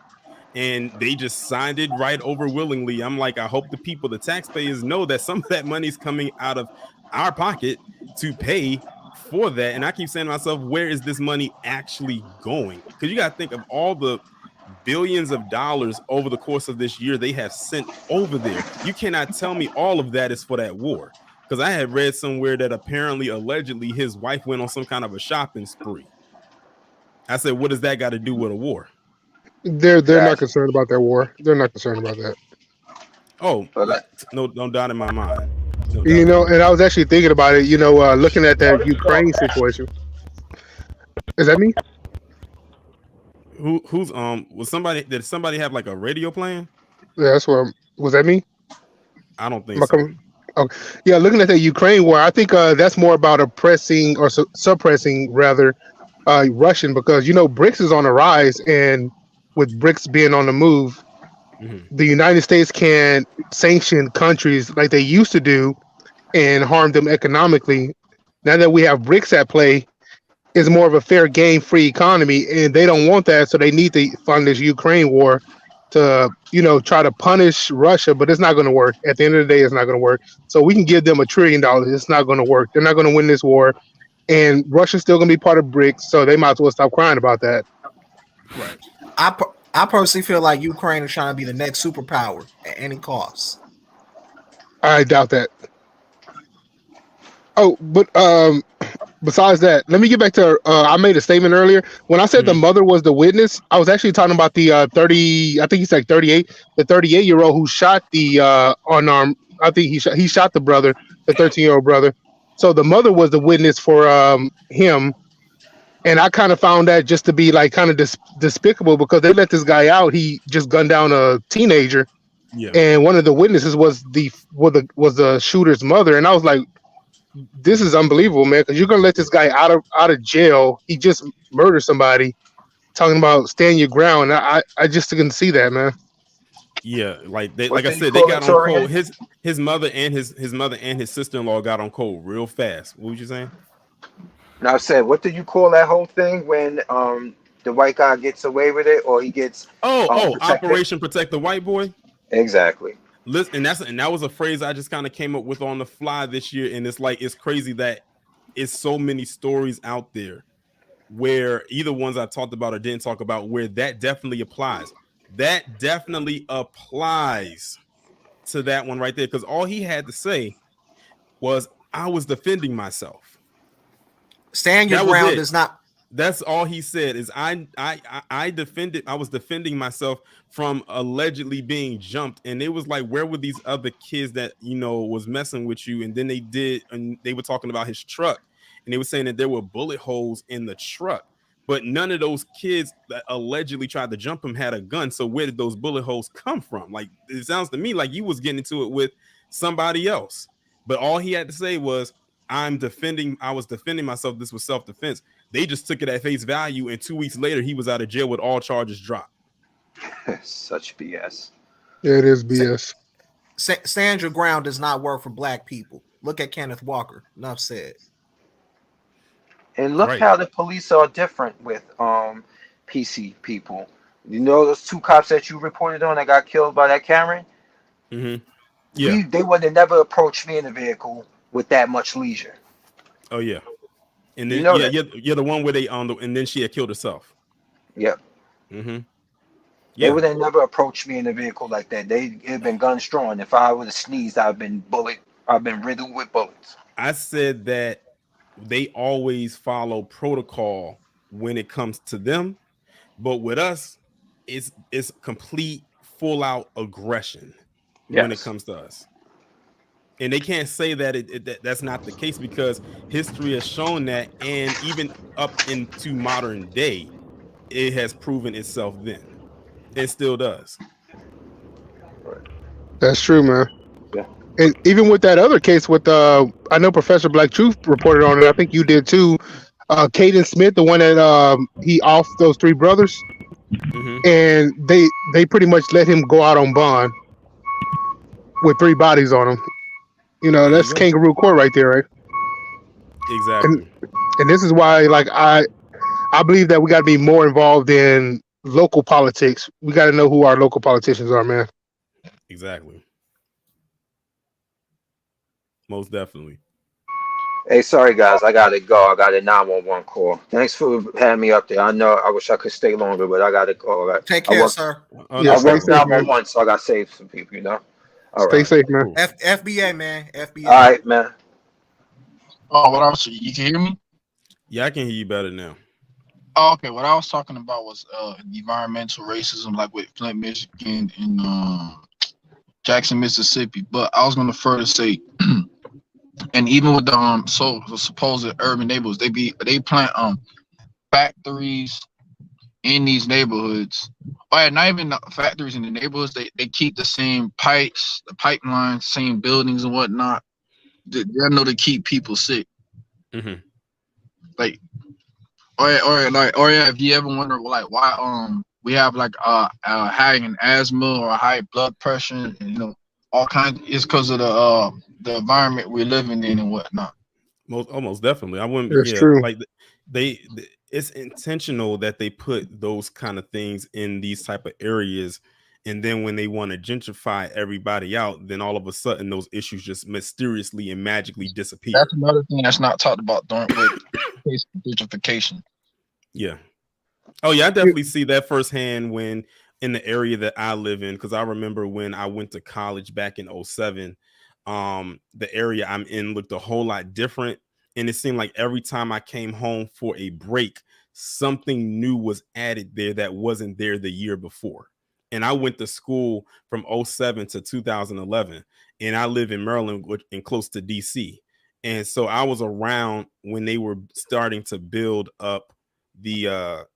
And they just signed it right over willingly. I'm like, I hope the people, the taxpayers, know that some of that money is coming out of our pocket to pay for that. And I keep saying to myself, where is this money actually going? Because you got to think of all the billions of dollars over the course of this year they have sent over there. You cannot tell me all of that is for that war. Because I had read somewhere that apparently, allegedly, his wife went on some kind of a shopping spree. I said, what does that got to do with a war? They're not concerned about that war. They're not concerned about that. Oh, no doubt in my mind. And I was actually thinking about it. Looking at that Ukraine situation. Is that me? Who's did somebody have like a radio playing? Yeah, that's what. Was that me? I don't think so. Okay. Yeah, looking at the Ukraine war, I think that's more about oppressing or suppressing rather Russian, because BRICS is on the rise, and with BRICS being on the move, the United States can sanction countries like they used to do and harm them economically. Now that we have BRICS at play, it's more of a fair game, free economy, and they don't want that, so they need to fund this Ukraine war to, try to punish Russia, but it's not going to work. At the end of the day, it's not going to work. So we can give them $1 trillion. It's not going to work. They're not going to win this war, and Russia's still going to be part of BRICS, so they might as well stop crying about that. Right. I personally feel like Ukraine is trying to be the next superpower at any cost. I doubt that. Oh, but besides that, let me get back to I made a statement earlier. When I said the mother was the witness, I was actually talking about the 30, I think he's like 38, the 38-year-old who shot the unarmed, I think he shot the brother, the 13-year-old brother. So the mother was the witness for him. And I kind of found that just to be like kind of despicable, because they let this guy out. He just gunned down a teenager. Yeah. And one of the witnesses was the shooter's mother. And I was like, this is unbelievable, man, because you're gonna let this guy out of jail. He just murdered somebody, talking about stand your ground. I just couldn't see that, man. Yeah, like I said, they got on cold. His mother and his mother and his sister-in-law got on cold real fast. What was you saying? Now, I said, what do you call that whole thing when the white guy gets away with it, or he gets Operation Protect the White Boy? Exactly. Listen, and that was a phrase I just kind of came up with on the fly this year, and it's crazy that it's so many stories out there where either ones I talked about or didn't talk about where that definitely applies. That definitely applies to that one right there, because all he had to say was, "I was defending myself." Stand your ground is not. That's all he said is I was defending myself from allegedly being jumped. And it was like, where were these other kids that was messing with you? And then they were talking about his truck, and they were saying that there were bullet holes in the truck, but none of those kids that allegedly tried to jump him had a gun. So where did those bullet holes come from? Like, it sounds to me like you was getting into it with somebody else, but all he had to say was, I was defending myself. This was self-defense. They just took it at face value, and 2 weeks later, he was out of jail with all charges dropped. Such BS. Yeah, it is BS. Stand your ground does not work for black people. Look at Kenneth Walker. Enough said. And look how the police are different with PC people. Those two cops that you reported on that got killed by that Karen? Mm-hmm. Yeah. They would have never approached me in a vehicle with that much leisure. Oh yeah, and then you're the one where they and then she had killed herself. Yep. Mm-hmm. They would have never approached me in a vehicle like that. They had been guns drawn. If I would have sneezed, I've been riddled with bullets. I said that they always follow protocol when it comes to them, but with us, it's complete full out aggression when it comes to us. And they can't say that that's not the case, because history has shown that, and even up into modern day, it has proven itself then. It still does. That's true, man. Yeah. And even with that other case with I know Professor Black Truth reported on it. I think you did too. Caden Smith, the one that he offed those three brothers, and they pretty much let him go out on bond with 3 bodies on him. That's kangaroo court right there, right? Exactly. And this is why, like, I believe that we got to be more involved in local politics. We got to know who our local politicians are, man. Exactly. Most definitely. Hey, sorry guys, I gotta go. I got a 911 call. Thanks for having me up there. I know I wish I could stay longer, but I gotta go. Take care, sir. Yeah, I stay worked safe, man. 911, so I got to save some people. You know. All Stay right. safe, man. Cool. FBA, man. FBA. All right, man. Oh, what else? You can hear me? Yeah, I can hear you better now. Oh, okay. What I was talking about was environmental racism, like with Flint, Michigan, and Jackson, Mississippi. But I was gonna further say, and even with the supposed urban neighborhoods, they plant factories in these neighborhoods. Or not even factories in the neighborhoods. They keep the same pipes, the pipelines, same buildings and whatnot. They know to keep people sick. Mm-hmm. Like, or yeah, if you ever wonder like why we have like having asthma or high blood pressure, and, you know, all kinds, it's because of the environment we're living in and whatnot. Almost definitely. I wouldn't. That's Yeah, true. like it's intentional that they put those kind of things in these type of areas, and then when they want to gentrify everybody out, then all of a sudden those issues just mysteriously and magically disappear. That's another thing that's not talked about during with gentrification. Yeah. Oh yeah, I definitely see that firsthand when in the area that I live in, because I remember when I went to college back in 07, the area I'm in looked a whole lot different. And it seemed like every time I came home for a break, something new was added there that wasn't there the year before. And I went to school from 07 to 2011, and I live in Maryland and close to DC. And so I was around when they were starting to build up the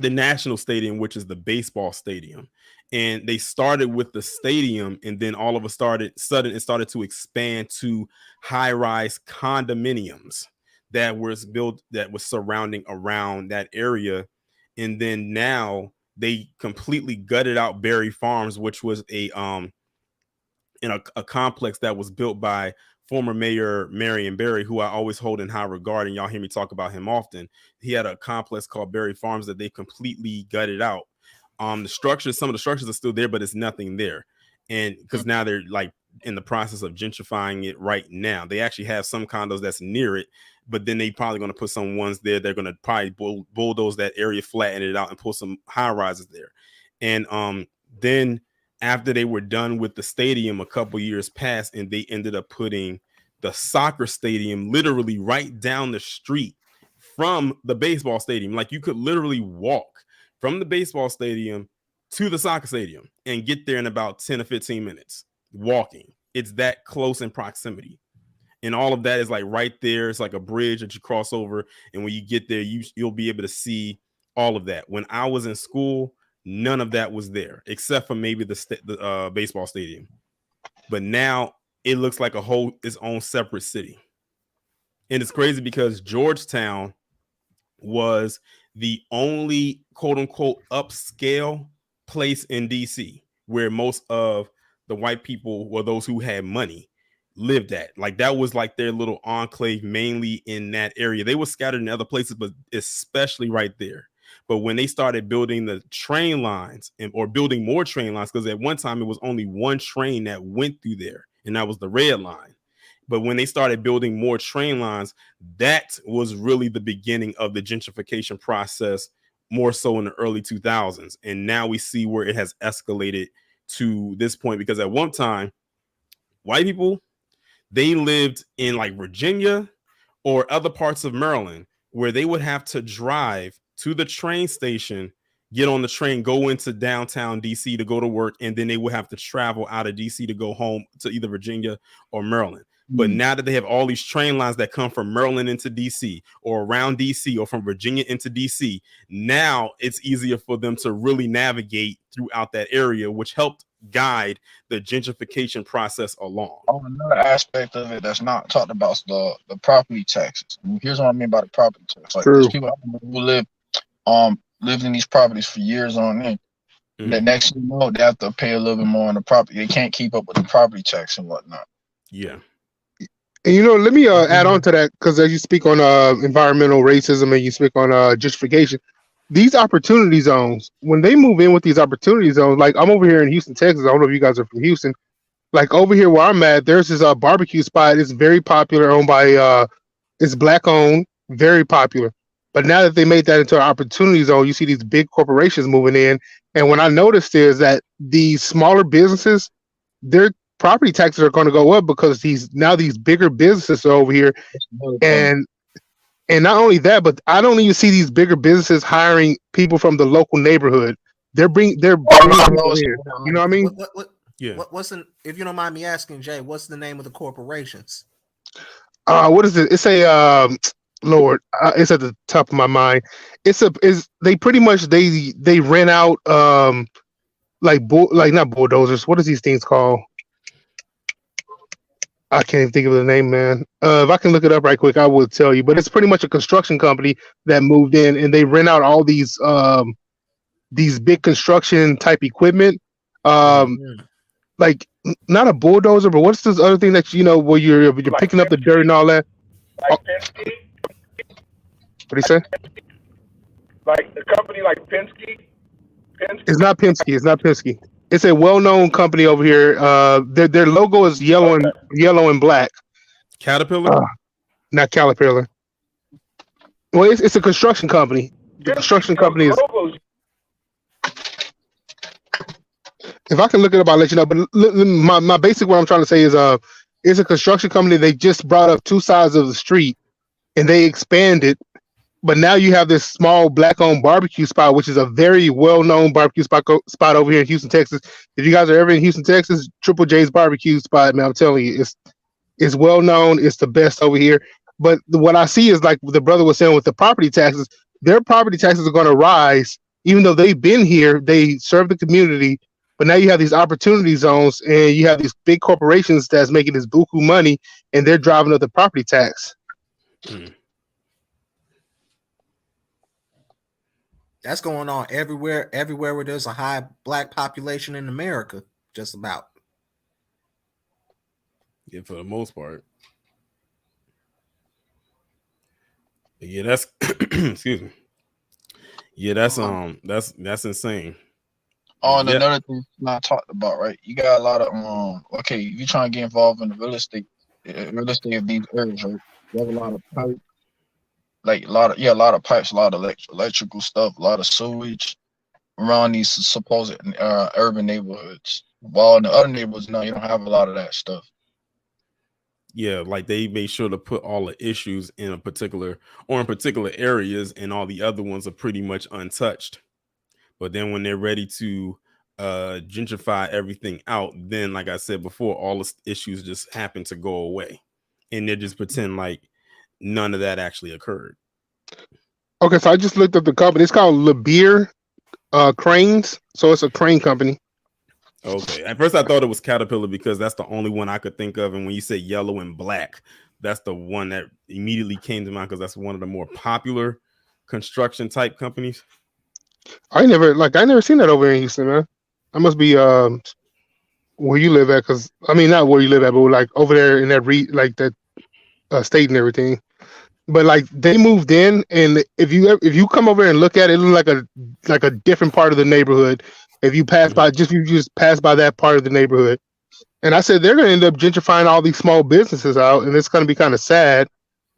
National Stadium, which is the baseball stadium. And they started with the stadium, and then all of a sudden it started to expand to high-rise condominiums that was built, that was surrounding around that area. And then now they completely gutted out Berry Farms, which was a complex that was built by former Mayor Marion Barry, who I always hold in high regard, and y'all hear me talk about him often. He had a complex called Berry Farms that they completely gutted out. Some of the structures are still there, but it's nothing there. And because now they're like in the process of gentrifying it right now. They actually have some condos that's near it, but then they probably going to put some ones there. They're going to probably bulldoze that area, flatten it out, and put some high rises there. And then after they were done with the stadium, a couple years passed, and they ended up putting the soccer stadium literally right down the street from the baseball stadium. Like you could literally walk from the baseball stadium to the soccer stadium and get there in about 10 or 15 minutes walking. It's that close in proximity. And all of that is like right there. It's like a bridge that you cross over. And when you get there, you'll be able to see all of that. When I was in school, none of that was there except for maybe the baseball stadium. But now it looks like its own separate city. And it's crazy because Georgetown was the only quote unquote upscale place in DC where most of the white people, or those who had money, lived at. Like that was like their little enclave, mainly in that area. They were scattered in other places, but especially right there. But when they started building the train lines or building more train lines, because at one time it was only one train that went through there, and that was the red line. But when they started building more train lines, that was really the beginning of the gentrification process, more so in the early 2000s. And now we see where it has escalated to this point, because at one time, white people, they lived in like Virginia or other parts of Maryland where they would have to drive to the train station, get on the train, go into downtown DC to go to work, and then they would have to travel out of DC to go home to either Virginia or Maryland. But now that they have all these train lines that come from Maryland into DC or around DC or from Virginia into DC, now it's easier for them to really navigate throughout that area, which helped guide the gentrification process along. Another aspect of it that's not talked about is the property taxes. And here's what I mean by the property tax. Like there's people who lived in these properties for years on end. Mm-hmm. The next thing you know, they have to pay a little bit more on the property. They can't keep up with the property tax and whatnot. Yeah. And let me add on to that, because as you speak on environmental racism and you speak on gentrification, these opportunity zones, when they move in with these opportunity zones, like I'm over here in Houston, Texas. I don't know if you guys are from Houston. Like over here where I'm at, there's this barbecue spot. It's very popular, owned by it's black owned, very popular. But now that they made that into an opportunity zone, you see these big corporations moving in. And what I noticed is that these smaller businesses, their property taxes are going to go up because these bigger businesses are over here. And not only that, but I don't even see these bigger businesses hiring people from the local neighborhood. They're bringing people here. You know what I mean? Yeah. What's if you don't mind me asking, Jay, what's the name of the corporations? What is it? It's a Lord, it's at the top of my mind. They pretty much they rent out like not bulldozers. What is these things called? I can't even think of the name, man. If I can look it up right quick, I will tell you. But it's pretty much a construction company that moved in, and they rent out all these big construction type equipment. Like not a bulldozer, but what's this other thing that where you're like picking up the dirt and all that? Like Penske. What do you say? Like the company like Penske. It's not Penske. It's not Penske. It's a well-known company over here. Their logo is yellow and black. Caterpillar? Not Caterpillar. Well, it's a construction company. The construction company is. If I can look it up, I'll let you know. But my basic what I'm trying to say is it's a construction company. They just brought up two sides of the street, and they expanded. But now you have this small black-owned barbecue spot, which is a very well-known barbecue spot over here in Houston, Texas. If you guys are ever in Houston, Texas, Triple J's barbecue spot, man, I'm telling you, it's well-known. It's the best over here. But what I see is like the brother was saying with the property taxes, their property taxes are going to rise, even though they've been here. They serve the community. But now you have these opportunity zones, and you have these big corporations that's making this buku money, and they're driving up the property tax. That's going on everywhere where there's a high black population in America, just about. Yeah, for the most part. Yeah, that's excuse me. Yeah, that's insane. Oh, and another thing not talked about, right? You got a lot of okay, you trying to get involved in the real estate of these areas, right? You have a lot of pipe, like a lot of pipes, a lot of electrical stuff, a lot of sewage around these supposed urban neighborhoods. While in the other neighborhoods, no, you don't have a lot of that stuff. Yeah, like they made sure to put all the issues in particular areas, and all the other ones are pretty much untouched. But then when they're ready to gentrify everything out, then like I said before, all the issues just happen to go away, and they just pretend like none of that actually occurred. Okay, so I just looked up the company. It's called LeBeer Cranes. So it's a crane company. Okay. At first I thought it was Caterpillar because that's the only one I could think of. And when you say yellow and black, that's the one that immediately came to mind because that's one of the more popular construction type companies. I never seen that over in Houston, man. I must be where you live at, because I mean not where you live at, but like over there in that that state and everything. But like they moved in, and if you come over and look at it, it looks like a different part of the neighborhood. If you pass by, you just pass by that part of the neighborhood. And I said they're going to end up gentrifying all these small businesses out, and it's going to be kind of sad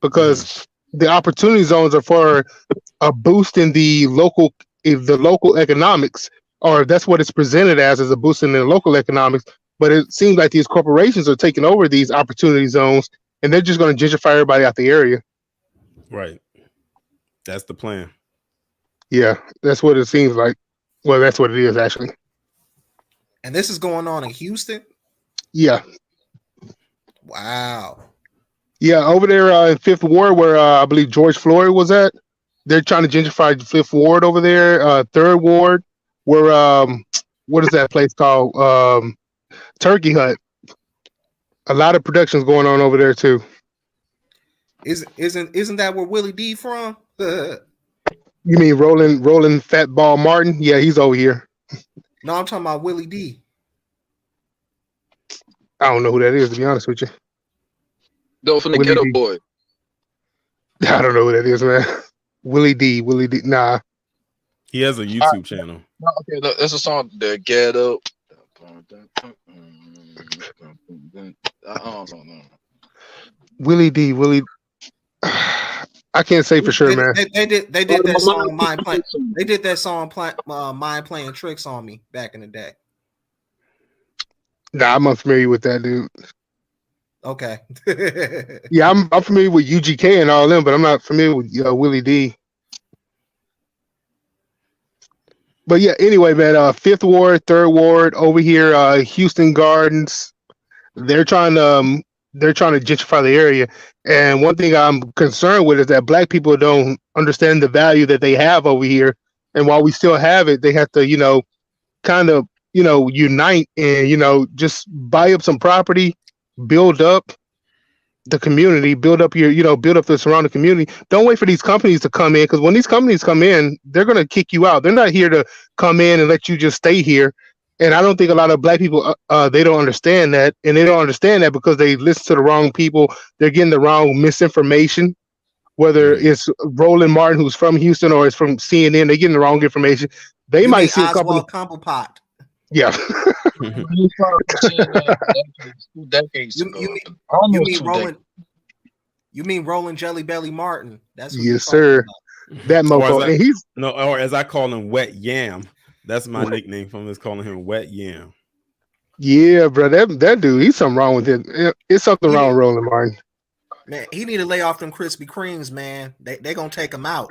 because the opportunity zones are for a boost in the local economics, or that's what it's presented as a boost in the local economics. But it seems like these corporations are taking over these opportunity zones, and they're just going to gentrify everybody out the area. Right. That's the plan. Yeah, that's what it seems like. Well, that's what it is, actually. And this is going on in Houston? Yeah. Wow. Yeah, over there in Fifth Ward, where I believe George Floyd was at, they're trying to gentrify Fifth Ward over there. Third Ward, where what is that place called? Turkey Hut. A lot of productions going on over there too. Isn't that where Willie D from? You mean Rolling Fat Ball Martin? Yeah, he's over here. No, I'm talking about Willie D. I don't know who that is, to be honest with you. Though from the Willie Ghetto D. Boy. I don't know who that is, man. Willie D. Nah. He has a YouTube channel. No, okay, look, that's a song. The Ghetto. Willie D. I can't say for sure, man. They did that song Mind Playing. They did that song Mind Playing Tricks on Me back in the day. Nah, I'm unfamiliar with that, dude. Okay. Yeah, I'm familiar with UGK and all them, but I'm not familiar with Willie D. But yeah, anyway, man, Fifth Ward, Third Ward over here, Houston Gardens. They're trying to gentrify the area. And one thing I'm concerned with is that black people don't understand the value that they have over here. And while we still have it, they have to, kind of, unite and, just buy up some property, build up the community, build up the surrounding community. Don't wait for these companies to come in, because when these companies come in, they're going to kick you out. They're not here to come in and let you just stay here. And I don't think a lot of black people, they don't understand that. And they don't understand that because they listen to the wrong people. They're getting the wrong misinformation, whether it's Roland Martin, who's from Houston, or it's from CNN. They're getting the wrong information. They might see a couple of Cobblepot. Yeah. You mean Roland Jelly Belly Martin? That's what yes, sir. That mofo. And he's or as I call him, Wet Yam. That's my nickname from this, calling him Wet Yam. Yeah, bro. That dude, he's something wrong with it. It's something wrong with Roland Martin. Man, he need to lay off them Krispy Kremes, man. They gonna take him out.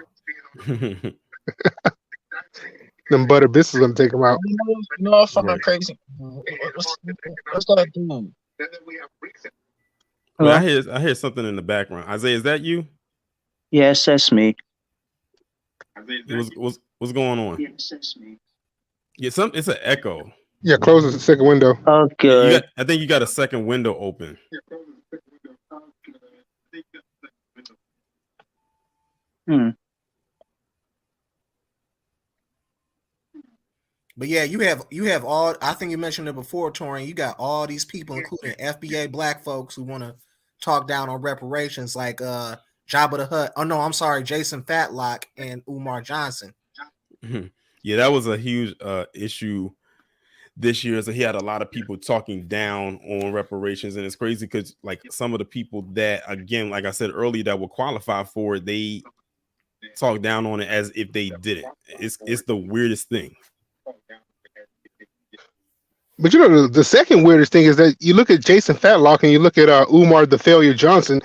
Them butter biscuits gonna take him out. I find crazy. What's that doing? Well, I hear something in the background. Isaiah, is that you? Yes, that's me. What's going on? Yes, that's me. Yeah, it's an echo. Yeah, close the second window. Oh, good. I think you got a second window open. But yeah, you have all. I think you mentioned it before, Torian. You got all these people, including FBA black folks, who want to talk down on reparations, like Jabba the Hutt. Oh no, I'm sorry, Jason Fatlock and Umar Johnson. Yeah, that was a huge issue this year. So he had a lot of people talking down on reparations, and it's crazy because like some of the people that, again, like I said earlier, that would qualify for it, they talk down on it as if they didn't. It's the weirdest thing. But the second weirdest thing is that you look at Jason Fatlock and you look at Umar the Failure Johnson.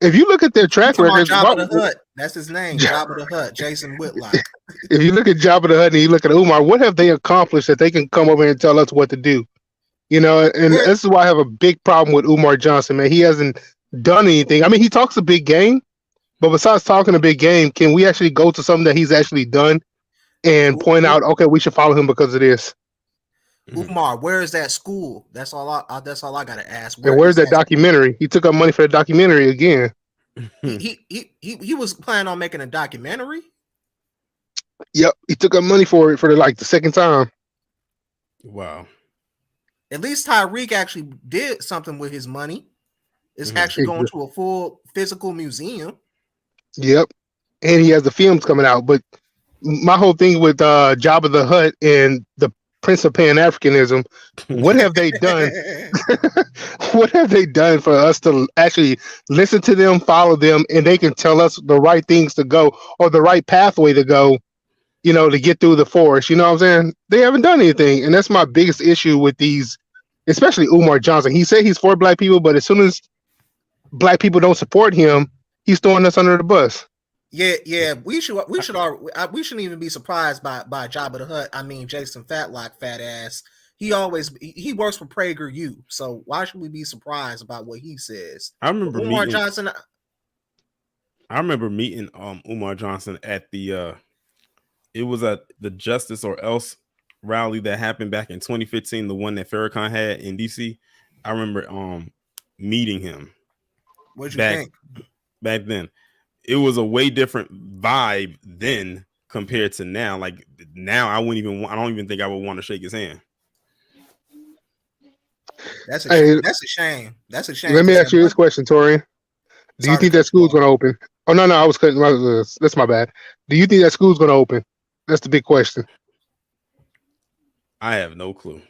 If you look at their track record, Jabba the Hutt, that's his name, Jabba the Hutt, Jason Whitlock. If you look at Jabba the Hutt and you look at Umar, what have they accomplished that they can come over and tell us what to do? And this is why I have a big problem with Umar Johnson, man. He hasn't done anything. I mean, he talks a big game, but besides talking a big game, can we actually go to something that he's actually done and point out, okay, we should follow him because of this? Umar, where is that school? That's all I gotta ask. And where's that documentary? He took up money for the documentary again. He was planning on making a documentary. Yep, he took up money for it for the second time. Wow. At least Tyreek actually did something with his money. It's actually going to a full physical museum. Yep, and he has the films coming out. But my whole thing with Jabba the Hutt and the Prince of Pan-Africanism, what have they done? What have they done for us to actually listen to them, follow them, and they can tell us the right things to go or the right pathway to go, to get through the forest? You know what I'm saying? They haven't done anything. And that's my biggest issue with these, especially Umar Johnson. He said he's for black people, but as soon as black people don't support him, he's throwing us under the bus. Yeah. We shouldn't even be surprised by Jabba the Hutt. I mean, Jason Fatlock, fat ass. He works for PragerU. So why should we be surprised about what he says? I remember Umar Johnson. I remember meeting Umar Johnson at the it was at the Justice or Else rally that happened back in 2015, the one that Farrakhan had in DC. I remember meeting him. What'd you think? Back then? It was a way different vibe then compared to now. Like now, I don't even think I would want to shake his hand. That's a shame. That's a shame. Let me ask you this question, Torian. Do you think that school's going to open? Oh no, I was cutting. That's my bad. Do you think that school's going to open? That's the big question. I have no clue.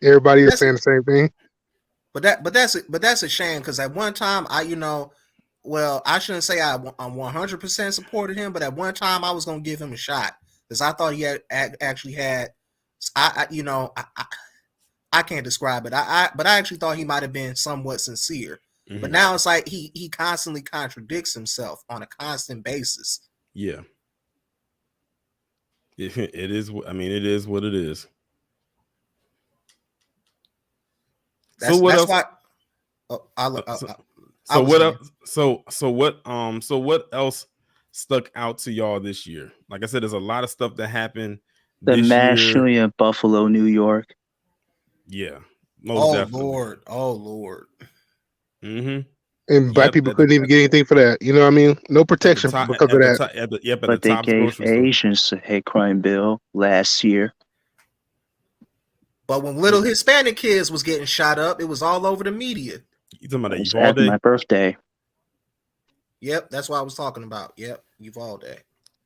Everybody is saying the same thing. But that's a shame because at one time I shouldn't say I'm 100% supported him, but at one time I was gonna give him a shot because I thought he actually had. I can't describe it. But I actually thought he might have been somewhat sincere. Mm-hmm. But now it's like he constantly contradicts himself on a constant basis. Yeah. It is. I mean, it is what it is. So what else? So what else stuck out to y'all this year? Like I said, there's a lot of stuff that happened. The mass shooting in Buffalo, New York. Yeah. Lord. Mm-hmm. And black people couldn't even get anything for that. You know what I mean? No protection because of that. But they gave Asians a hate crime bill last year. But when little Hispanic kids was getting shot up, it was all over the media. You talking about Uvalde? My birthday. Yep, that's what I was talking about. Yep, Uvalde.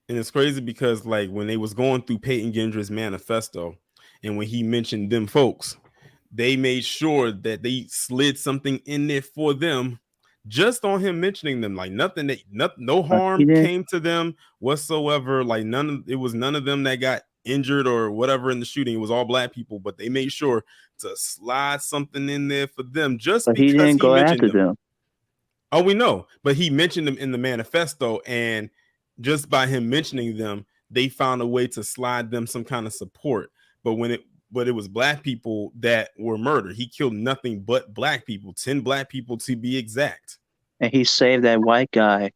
And it's crazy because like when they was going through Peyton Gendry's manifesto, and when he mentioned them folks, they made sure that they slid something in there for them. Just on him mentioning them, like no harm came to them whatsoever. Like it was none of them that got injured or whatever in the shooting. It was all black people, but they made sure to slide something in there for them just because he didn't go after them. Oh, we know, but he mentioned them in the manifesto, and just by him mentioning them, they found a way to slide them some kind of support. But it was black people that were murdered. He killed nothing but black people, 10 black people to be exact. And he saved that white guy.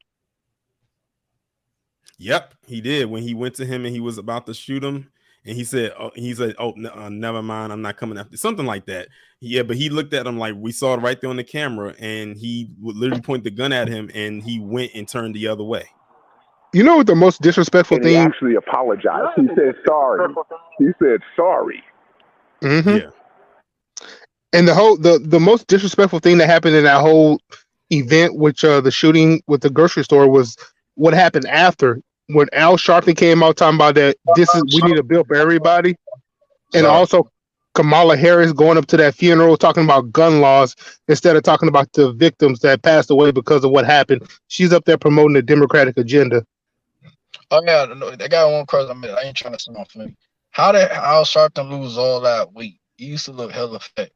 Yep, he did. When he went to him and he was about to shoot him, and he said, never mind, I'm not coming after something like that. Yeah, but he looked at him like we saw it right there on the camera, and he would literally point the gun at him, and he went and turned the other way. You know what the most disrespectful thing? He actually apologized. He said sorry. Mm-hmm. Yeah. And the most disrespectful thing that happened in that whole event, which the shooting with the grocery store, was what happened after, when Al Sharpton came out talking about that we need a bill for everybody, and also Kamala Harris going up to that funeral talking about gun laws instead of talking about the victims that passed away because of what happened. She's up there promoting the Democratic agenda. Oh yeah, no, I got one question. I ain't trying to sound funny. How did Al Sharpton lose all that weight? He used to look hella fat.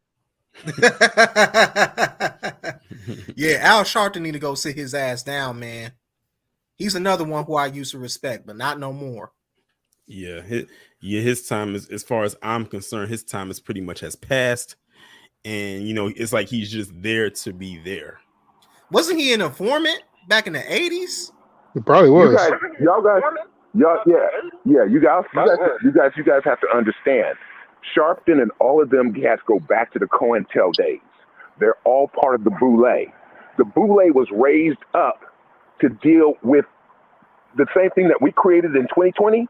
Yeah, Al Sharpton need to go sit his ass down, man. He's another one who I used to respect, but not no more. Yeah, his time is, as far as I'm concerned, his time is pretty much has passed, and it's like he's just there to be there. Wasn't he an informant back in the 80s? He probably was. You guys have to understand. Sharpton and all of them guys go back to the COINTEL days. They're all part of the Boule. The Boule was raised up to deal with the same thing that we created in 2020.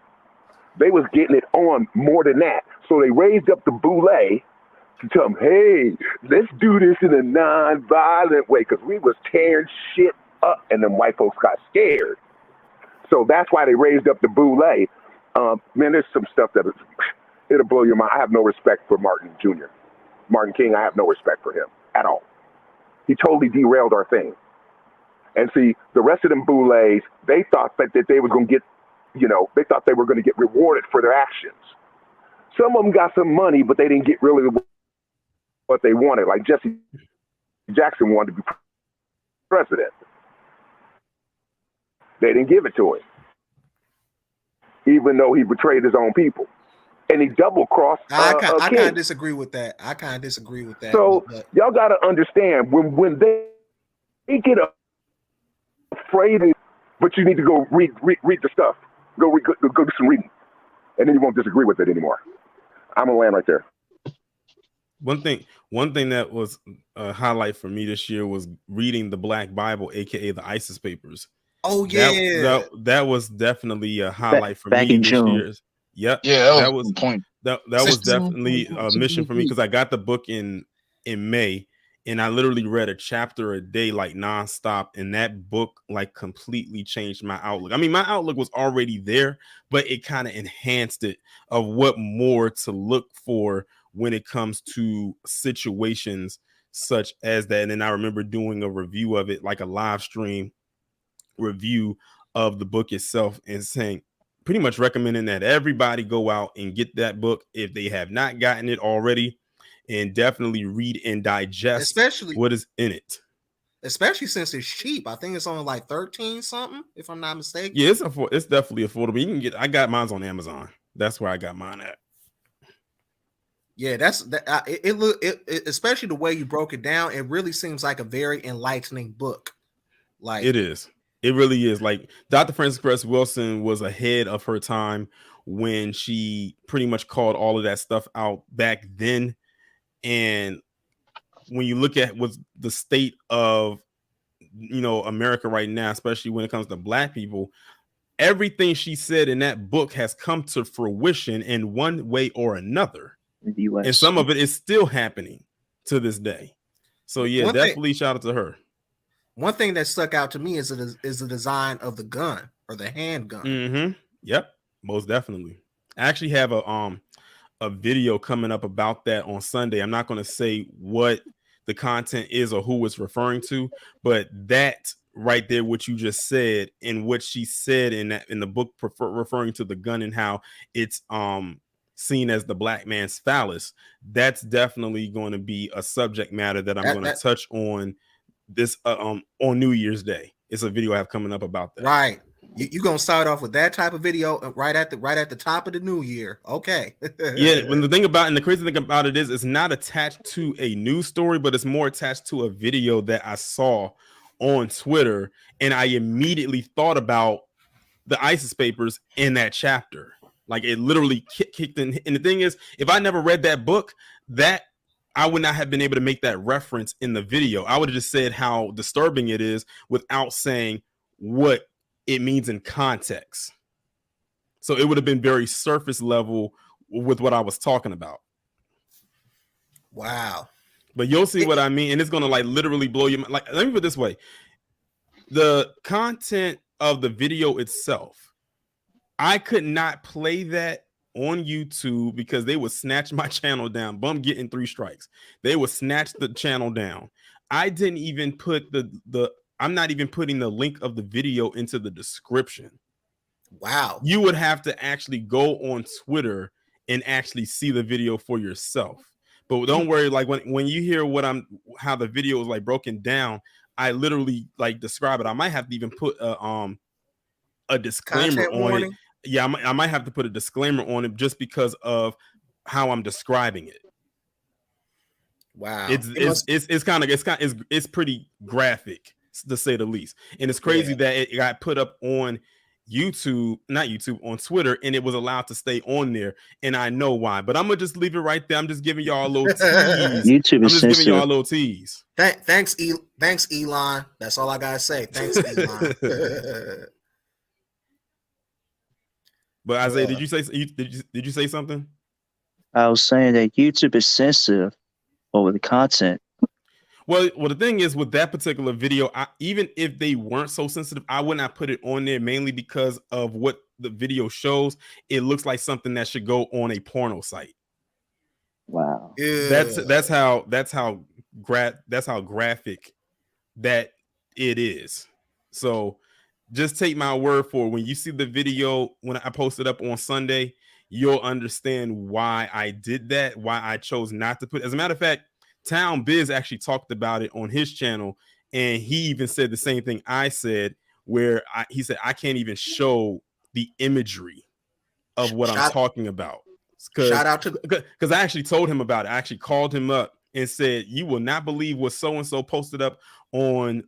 They was getting it on more than that. So they raised up the Boule to tell them, hey, let's do this in a non-violent way, because we was tearing shit up and them white folks got scared. So that's why they raised up the Boule. Man, there's some stuff that it'll blow your mind. I have no respect for Martin Jr. Martin King, I have no respect for him at all. He totally derailed our thing. And see, the rest of them Boules, they thought that they was going to get, they thought they were going to get rewarded for their actions. Some of them got some money, but they didn't get really what they wanted. Like Jesse Jackson wanted to be president. They didn't give it to him, even though he betrayed his own people. And he double-crossed I kind of disagree with that. So y'all got to understand, when they get afraid, but you need to go read the stuff. Go do some reading, and then you won't disagree with it anymore. I'm gonna land right there. One thing that was a highlight for me this year was reading the Black Bible, aka the ISIS papers. Oh yeah, that was definitely a highlight for me this June. year. Yep. Yeah, that was the point. That was definitely a mission for me, because I got the book in May, and I literally read a chapter a day, like nonstop. And that book like completely changed my outlook. I mean, my outlook was already there, but it kind of enhanced it of what more to look for when it comes to situations such as that. And then I remember doing a review of it, like a live stream review of the book itself, and saying, pretty much recommending that everybody go out and get that book if they have not gotten it already, and definitely read and digest especially what is in it. Especially since it's cheap. I think it's only like 13 something, if I'm not mistaken. Yeah, it's definitely affordable. You can get, I got mine on Amazon. That's where I got mine at. Yeah, especially the way you broke it down, it really seems like a very enlightening book. Like it is. It really is. Like Dr. Frances Cress Wilson was ahead of her time when she pretty much called all of that stuff out back then. And when you look at what's the state of, you know, America right now, especially when it comes to Black people, everything she said in that book has come to fruition in one way or another. In the US. And some of it is still happening to this day. So yeah, definitely shout out to her. One thing that stuck out to me is the design of the gun, or the handgun. Mm-hmm. Yep, most definitely. I actually have a video coming up about that on Sunday. I'm not going to say what the content is or who it's referring to, but that right there, what you just said and what she said in the book, referring to the gun and how it's seen as the Black man's phallus, that's definitely going to be a subject matter that I'm going to touch on this on New Year's Day. It's a video I have coming up about that. Right. You're gonna start off with that type of video right at the top of the new year. Okay. Yeah, when the thing about, and the crazy thing about it is, it's not attached to a news story, but it's more attached to a video that I saw on Twitter, and I immediately thought about the ISIS papers in that chapter. Like it literally kicked in. And the thing is, if I never read that book, that I would not have been able to make that reference in the video. I would have just said how disturbing it is without saying what it means in context. So it would have been very surface level with what I was talking about. Wow. But you'll see what I mean. And it's going to like literally blow your mind. Like, let me put it this way. The content of the video itself, I could not play that on YouTube because they would snatch my channel down. Bum getting 3 strikes. They would snatch the channel down. I didn't even put I'm not even putting the link of the video into the description. Wow. You would have to actually go on Twitter and actually see the video for yourself. But don't worry, like when you hear how the video is like broken down, I literally like describe it. I might have to even put a disclaimer on it. Yeah, I might have to put a disclaimer on it just because of how I'm describing it. Wow, it's pretty graphic, to say the least, and it's crazy that it got put up on on Twitter, and it was allowed to stay on there, and I know why. But I'm gonna just leave it right there. I'm just giving y'all a little tease. YouTube is giving y'all a little tease. Thanks, Elon. That's all I gotta say. Thanks, Elon. But Isaiah, did you say something? I was saying that YouTube is sensitive over the content. Well, the thing is with that particular video, even if they weren't so sensitive, I would not put it on there mainly because of what the video shows. It looks like something that should go on a porno site. Wow. That's how graphic that it is. So just take my word for it. When you see the video, when I posted up on Sunday, you'll understand why I did that, why I chose not to put. As a matter of fact, Town Biz actually talked about it on his channel, and he even said the same thing I said, where he said, I can't even show the imagery of what I'm talking about. Shout out to, because I actually told him about it. I actually called him up and said, you will not believe what so-and-so posted up on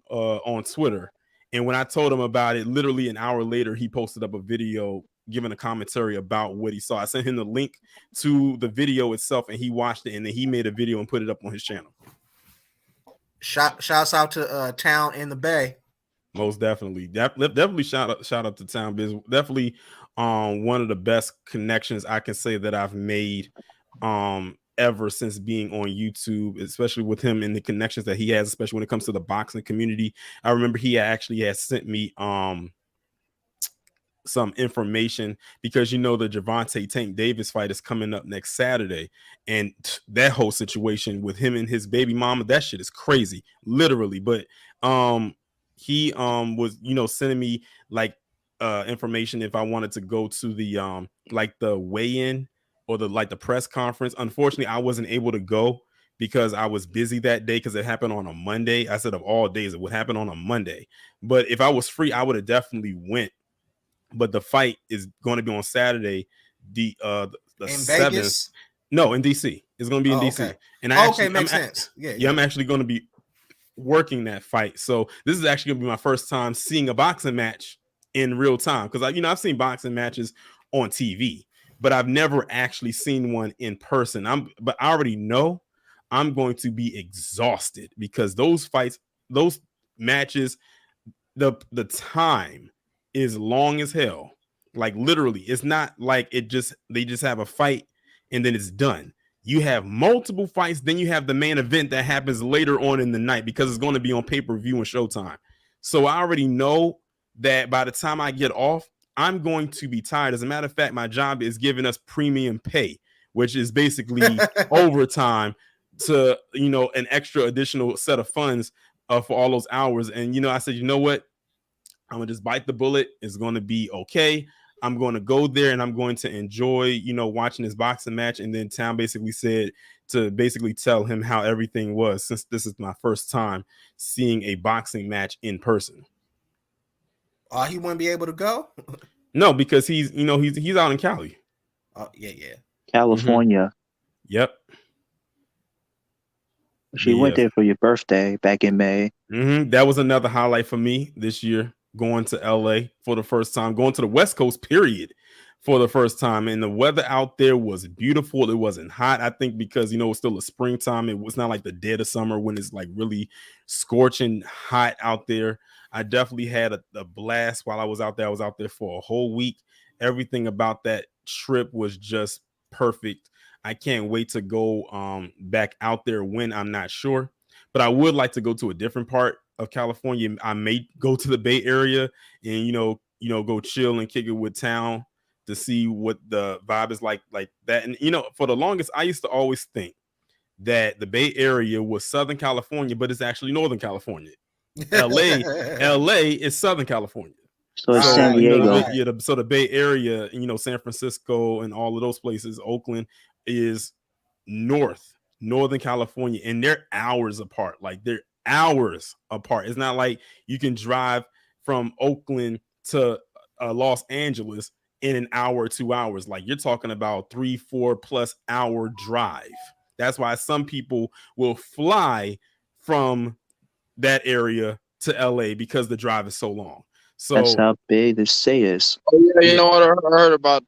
Twitter. And when I told him about it, literally an hour later, he posted up a video giving a commentary about what he saw. I sent him the link to the video itself, and he watched it, and then he made a video and put it up on his channel. Shouts out to Town in the Bay. Most definitely. Definitely shout out to Town Biz. Definitely one of the best connections I can say that I've made ever since being on YouTube, especially with him and the connections that he has, especially when it comes to the boxing community. I remember he actually had sent me some information because the Gervonta Tank Davis fight is coming up next Saturday, and that whole situation with him and his baby mama, that shit is crazy, literally. But he was sending me like information if I wanted to go to the like the weigh-in or the press conference. Unfortunately, I wasn't able to go because I was busy that day because it happened on a Monday. I said of all days it would happen on a Monday, but if I was free, I would have definitely went. But the fight is going to be on Saturday, the 7th. Vegas? No, in DC. It's going to be in DC. Okay. And Makes sense. Yeah, I'm actually going to be working that fight. So this is actually going to be my first time seeing a boxing match in real time, because I've seen boxing matches on TV, but I've never actually seen one in person. But I already know I'm going to be exhausted because those fights, those matches, the time is long as hell. Like literally, it's not like they just have a fight and then it's done. You have multiple fights, then you have the main event that happens later on in the night because it's going to be on pay-per-view and Showtime. So I already know that by the time I get off, I'm going to be tired. As a matter of fact, my job is giving us premium pay, which is basically overtime to an extra additional set of funds for all those hours. And I said, you know what? I'm gonna just bite the bullet. It's gonna be okay. I'm going to go there and I'm going to enjoy, watching this boxing match. And then Town basically said to basically tell him how everything was, since this is my first time seeing a boxing match in person. He wouldn't be able to go? No, because he's out in Cali. Oh, yeah. California. Mm-hmm. Yep. She went there for your birthday back in May. Mm-hmm. That was another highlight for me this year, going to LA for the first time, going to the West Coast period for the first time. And the weather out there was beautiful. It wasn't hot, I think, because it was still a springtime. It was not like the dead of summer when it's like really scorching hot out there. I definitely had a blast while I was out there. I was out there for a whole week. Everything about that trip was just perfect. I can't wait to go back out there when, I'm not sure, but I would like to go to a different part of California. I may go to the Bay Area and go chill and kick it with Town to see what the vibe is like that. And for the longest, I used to always think that the Bay Area was Southern California, but it's actually Northern California. LA is Southern California. So it's San Diego. So the Bay Area, San Francisco and all of those places, Oakland, is Northern California, and they're hours apart. Like they're hours apart. It's not like you can drive from Oakland to Los Angeles in an hour or 2 hours. Like you're talking about 3-4+ hour drive. That's why some people will fly from that area to LA because the drive is so long. So that's how big the city is. Oh yeah, you know what I heard about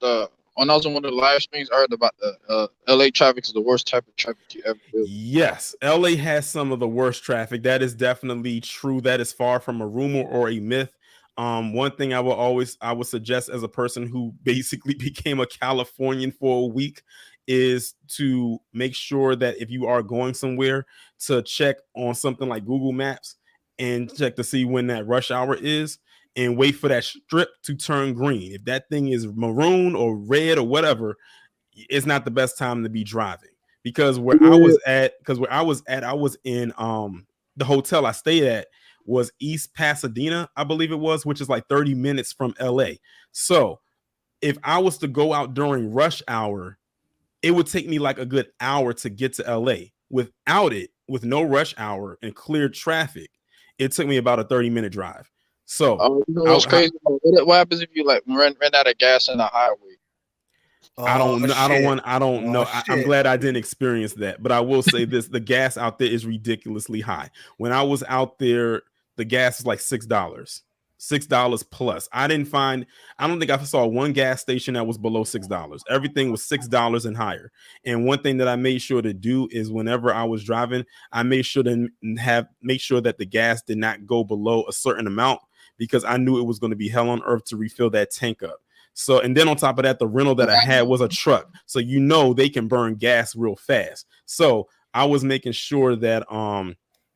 when I was on one of the live streams, I heard about the LA traffic is the worst type of traffic you ever do. Yes, LA has some of the worst traffic. That is definitely true. That is far from a rumor or a myth. One thing I would suggest as a person who basically became a Californian for a week is to make sure that if you are going somewhere, to check on something like Google Maps and check to see when that rush hour is, and wait for that strip to turn green. If that thing is maroon or red or whatever, it's not the best time to be driving. Because where I was at, I was in the hotel I stayed at was East Pasadena, I believe it was, which is like 30 minutes from LA. So if I was to go out during rush hour, it would take me like a good hour to get to LA. Without it, with no rush hour and clear traffic, it took me about a 30-minute drive. So what's crazy? What happens if you like run out of gas on the highway? I don't know. I'm glad I didn't experience that, but I will say this: the gas out there is ridiculously high. When I was out there, the gas is like $6 plus. I don't think I saw one gas station that was below $6. Everything was $6 and higher. And one thing that I made sure to do is whenever I was driving, I made sure to make sure that the gas did not go below a certain amount, because I knew it was going to be hell on earth to refill that tank up. So, and then on top of that, the rental that I had was a truck. So, you know, they can burn gas real fast. So I was making sure that,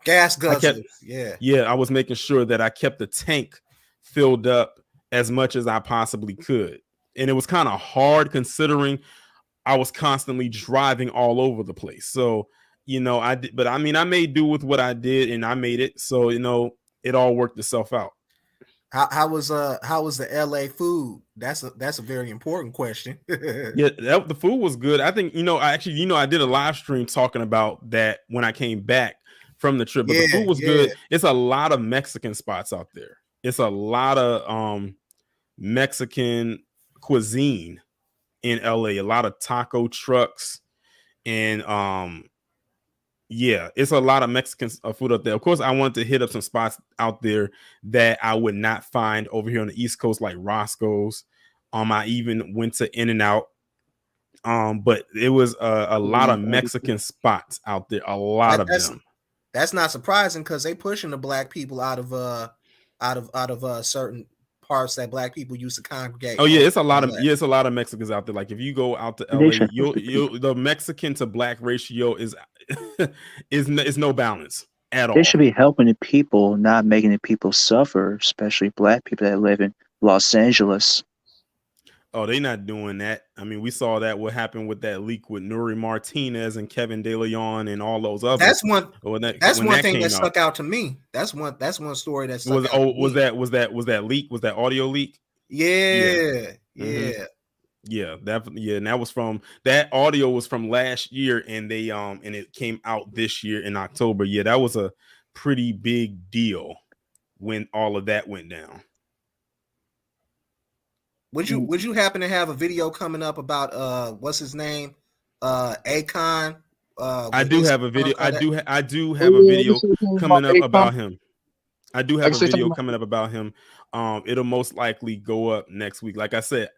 gas guzzlers. I was making sure that I kept the tank filled up as much as I possibly could. And it was kind of hard considering I was constantly driving all over the place. So, you know, I did, but I mean, I made do with what I did and I made it. So, you know, it all worked itself out. How was the LA food? That's a very important question. The food was good. I think, you know, I did a live stream talking about that when I came back from the trip, but the food was good. It's a lot of Mexican spots out there. It's a lot of Mexican cuisine in LA, a lot of taco trucks, and it's a lot of Mexican food up there. Of course, I wanted to hit up some spots out there that I would not find over here on the East Coast, like Roscoe's. I even went to In-N-Out. But it was a lot of Mexican spots out there, a lot of them. That's not surprising because they pushing the black people out of certain parts that black people used to congregate. Oh yeah, it's a lot of Mexicans out there. Like if you go out to LA, you'll the Mexican to black ratio is no balance at all. They should be helping the people, not making the people suffer, especially black people that live in Los Angeles. Oh, they not doing that. I mean, we saw that what happened with that leak with Nuri Martinez and Kevin De Leon and all those others. That's one thing that stuck out to me. That's one story that stuck out. Was that leak? Was that audio leak? Yeah. Yeah, definitely. Yeah, and that audio was from last year, and they and it came out this year in October. Yeah, that was a pretty big deal when all of that went down. Would you happen to have a video coming up about what's his name? Akon? I do have a video. I do have a video coming up about him. I do have a video coming up about him. It'll most likely go up next week. Like I said,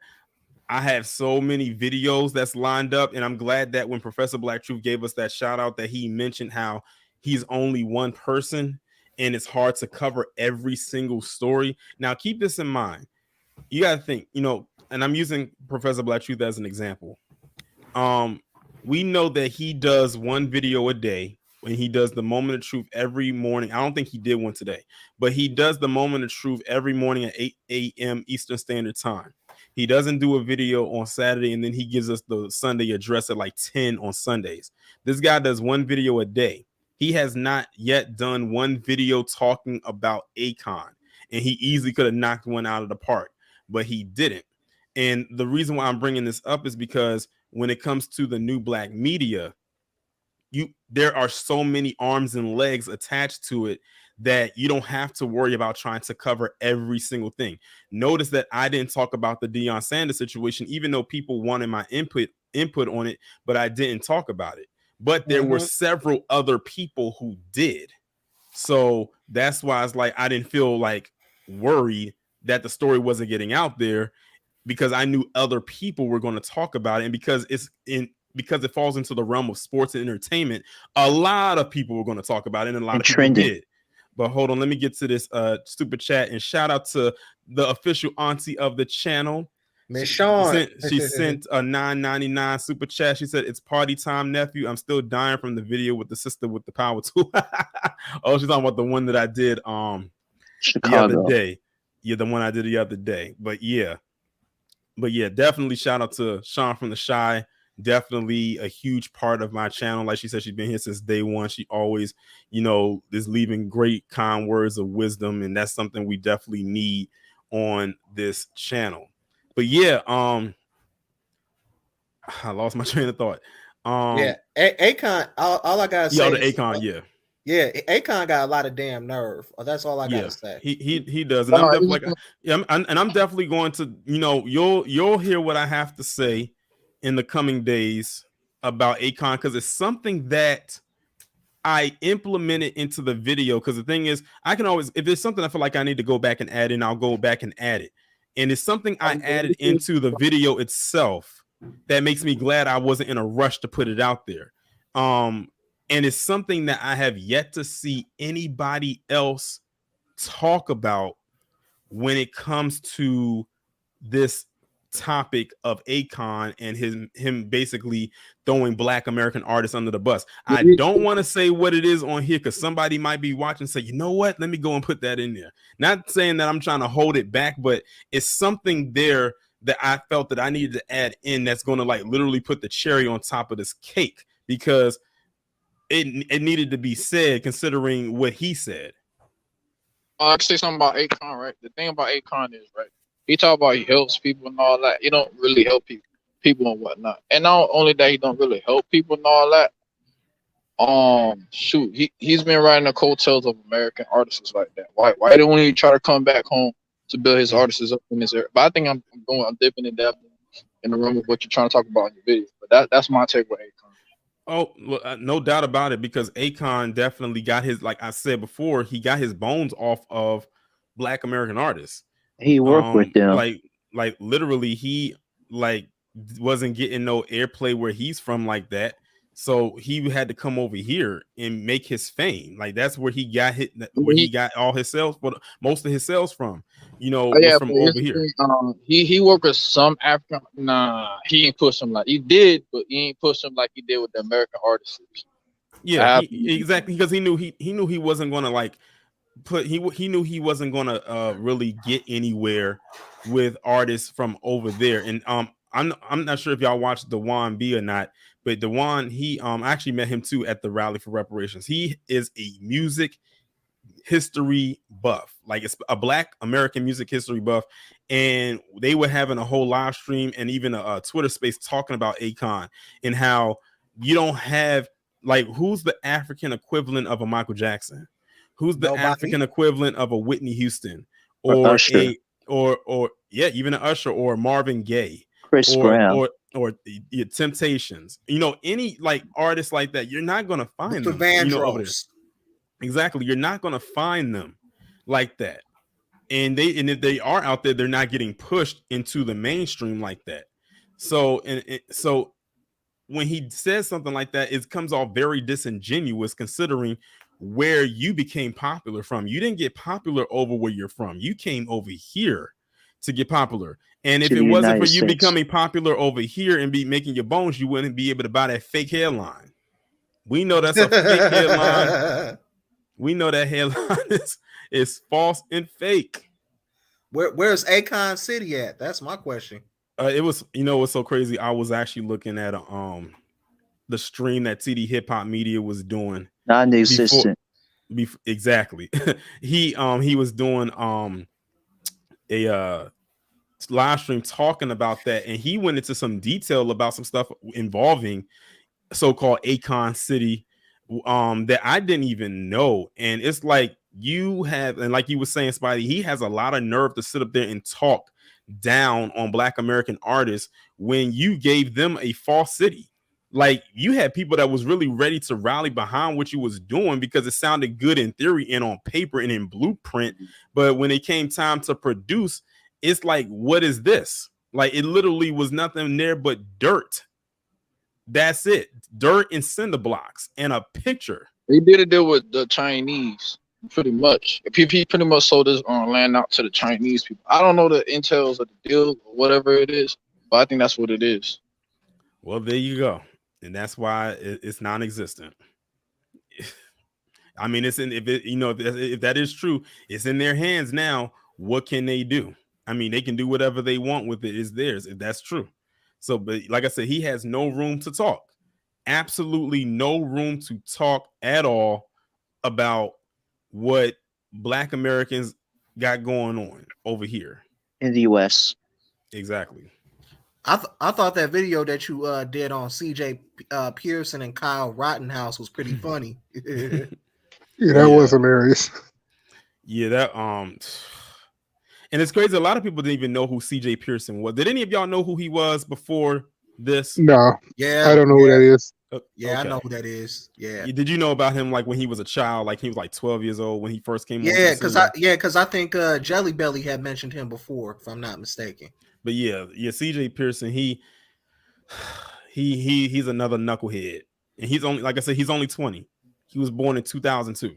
I have so many videos that's lined up, and I'm glad that when Professor Black Truth gave us that shout out, that he mentioned how he's only one person and it's hard to cover every single story. Now, keep this in mind. You got to think, you know, and I'm using Professor Black Truth as an example. We know that he does one video a day when he does the Moment of Truth every morning. I don't think he did one today, but he does the Moment of Truth every morning at 8 a.m. Eastern Standard Time. He doesn't do a video on Saturday, and then he gives us the Sunday address at like 10 on Sundays. This guy does one video a day. He has not yet done one video talking about Akon, and he easily could have knocked one out of the park, but he didn't. And the reason why I'm bringing this up is because when it comes to the new black media, there are so many arms and legs attached to it that you don't have to worry about trying to cover every single thing. Notice that I didn't talk about the Deion Sanders situation, even though people wanted my input on it, but I didn't talk about it. But there were several other people who did. So that's why it's like I didn't feel like worried that the story wasn't getting out there, because I knew other people were going to talk about it, and because it falls into the realm of sports and entertainment, a lot of people were going to talk about it, and a lot of people did. But hold on, let me get to this stupid chat, and shout out to the official auntie of the channel, Miss Sean. She sent a $9.99 super chat. She said, "It's party time, nephew. I'm still dying from the video with the sister with the power tool." Oh, she's talking about the one that I did the other day. Yeah, the one I did the other day. But yeah, definitely shout out to Sean from the Shy. Definitely a huge part of my channel. Like she said, she's been here since day one. She always, is leaving great kind words of wisdom, and that's something we definitely need on this channel. But yeah, I lost my train of thought. Akon. All I gotta say, the Akon, Akon got a lot of damn nerve. That's all I gotta say. He does, and I'm definitely going to, you'll hear what I have to say in the coming days about Akon, because it's something that I implemented into the video. Because the thing is, I can always, if there's something I feel like I need to go back and add in, I'll go back and add it. And it's something I added into the video itself that makes me glad I wasn't in a rush to put it out there. And it's something that I have yet to see anybody else talk about when it comes to this topic of Akon and him basically throwing Black American artists under the bus. I don't want to say what it is on here because somebody might be watching and say, you know what, let me go and put that in there. Not saying that I'm trying to hold it back, but it's something there that I felt that I needed to add in that's going to like literally put the cherry on top of this cake, because it needed to be said considering what he said. I can say something about Akon, right? The thing about Akon is, right, he talk about he helps people and all that. He don't really help people and whatnot. And not only that, he don't really help people and all that. He's been riding the coattails of American artists like that. Why don't he try to come back home to build his artists up in this area? But I think I'm dipping in depth in the room of what you're trying to talk about in your video. But that's my take with Akon. Oh, well, no doubt about it, because Akon definitely got his, like I said before, he got his bones off of Black American artists. He worked with them. Like literally, he like wasn't getting no airplay where he's from like that. So he had to come over here and make his fame. Like that's where he got where he got all his sales, but most of his sales from, was from over here. He worked with some African. Nah, he ain't push him like he did, but he ain't push him like he did with the American artists. Yeah, exactly, because he knew he wasn't going to like he knew he wasn't going to really get anywhere with artists from over there. And I'm not sure if y'all watched Dewan B or not, but Dewan, he I actually met him too at the Rally for Reparations. He is a music history buff, like it's a Black American music history buff, and they were having a whole live stream and even a Twitter space talking about Akon and how you don't have, like, who's the African equivalent of a Michael Jackson? Who's the African equivalent of a Whitney Houston or even an Usher or Marvin Gaye, Chris Brown, or the Temptations? Any like artists like that, you're not gonna find them. Over there. Exactly, you're not gonna find them like that. And if they are out there, they're not getting pushed into the mainstream like that. So when he says something like that, it comes off very disingenuous considering where you became popular from. You didn't get popular over where you're from. You came over here to get popular. And if it wasn't for you becoming popular over here and be making your bones, you wouldn't be able to buy that fake hairline. We know that's a fake hairline. We know that hairline is false and fake. Where's Akon City at? That's my question. It was, what's so crazy? I was actually looking at the stream that TD Hip Hop Media was doing. Non-existent. Exactly. He was doing a live stream talking about that, and he went into some detail about some stuff involving so-called Akon City that I didn't even know. And it's like and like you were saying, Spidey, he has a lot of nerve to sit up there and talk down on Black American artists when you gave them a false city. Like, you had people that was really ready to rally behind what you was doing because it sounded good in theory and on paper and in blueprint. But when it came time to produce, it's like, what is this? Like, it literally was nothing there but dirt. That's it. Dirt and cinder blocks and a picture. He did a deal with the Chinese, pretty much. He pretty much sold his land out to the Chinese people. I don't know the intels of the deal or whatever it is, but I think that's what it is. Well, there you go. And that's why it's non-existent. I mean, if that is true, it's in their hands now. What can they do? I mean, they can do whatever they want with it. It's theirs if that's true. So, but like I said, he has no room to talk. Absolutely no room to talk at all about what Black Americans got going on over here in the U.S. Exactly. I thought that video that you did on CJ Pearson and Kyle Rittenhouse was pretty funny. Yeah, that was hilarious. Yeah, that and it's crazy. A lot of people didn't even know who CJ Pearson was. Did any of y'all know who he was before this? No. Yeah, I don't know who that is. Yeah, okay. I know who that is. Yeah. Did you know about him like when he was a child? Like he was like 12 years old when he first came. Yeah, because I think Jelly Belly had mentioned him before, if I'm not mistaken. But yeah, CJ Pearson, he's another knucklehead, and he's only, like I said, he's only 20. He was born in 2002.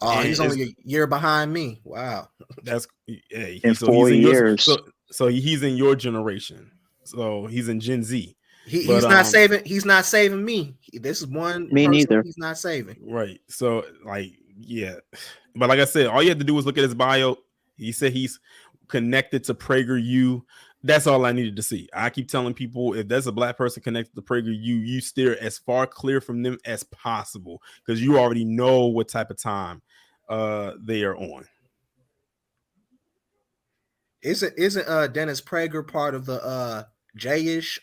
Oh, he's only a year behind me. Wow, in 4 years. So he's in your generation. So he's in Gen Z. He's not saving. He's not saving me. This is one. Me person neither. He's not saving. Right. So like, yeah. But like I said, all you have to do is look at his bio. He said he's connected to PragerU. That's all I needed to see. I keep telling people, if there's a black person connected to PragerU, you steer as far clear from them as possible, because you already know what type of time they are on. Isn't Dennis Prager part of the J-ish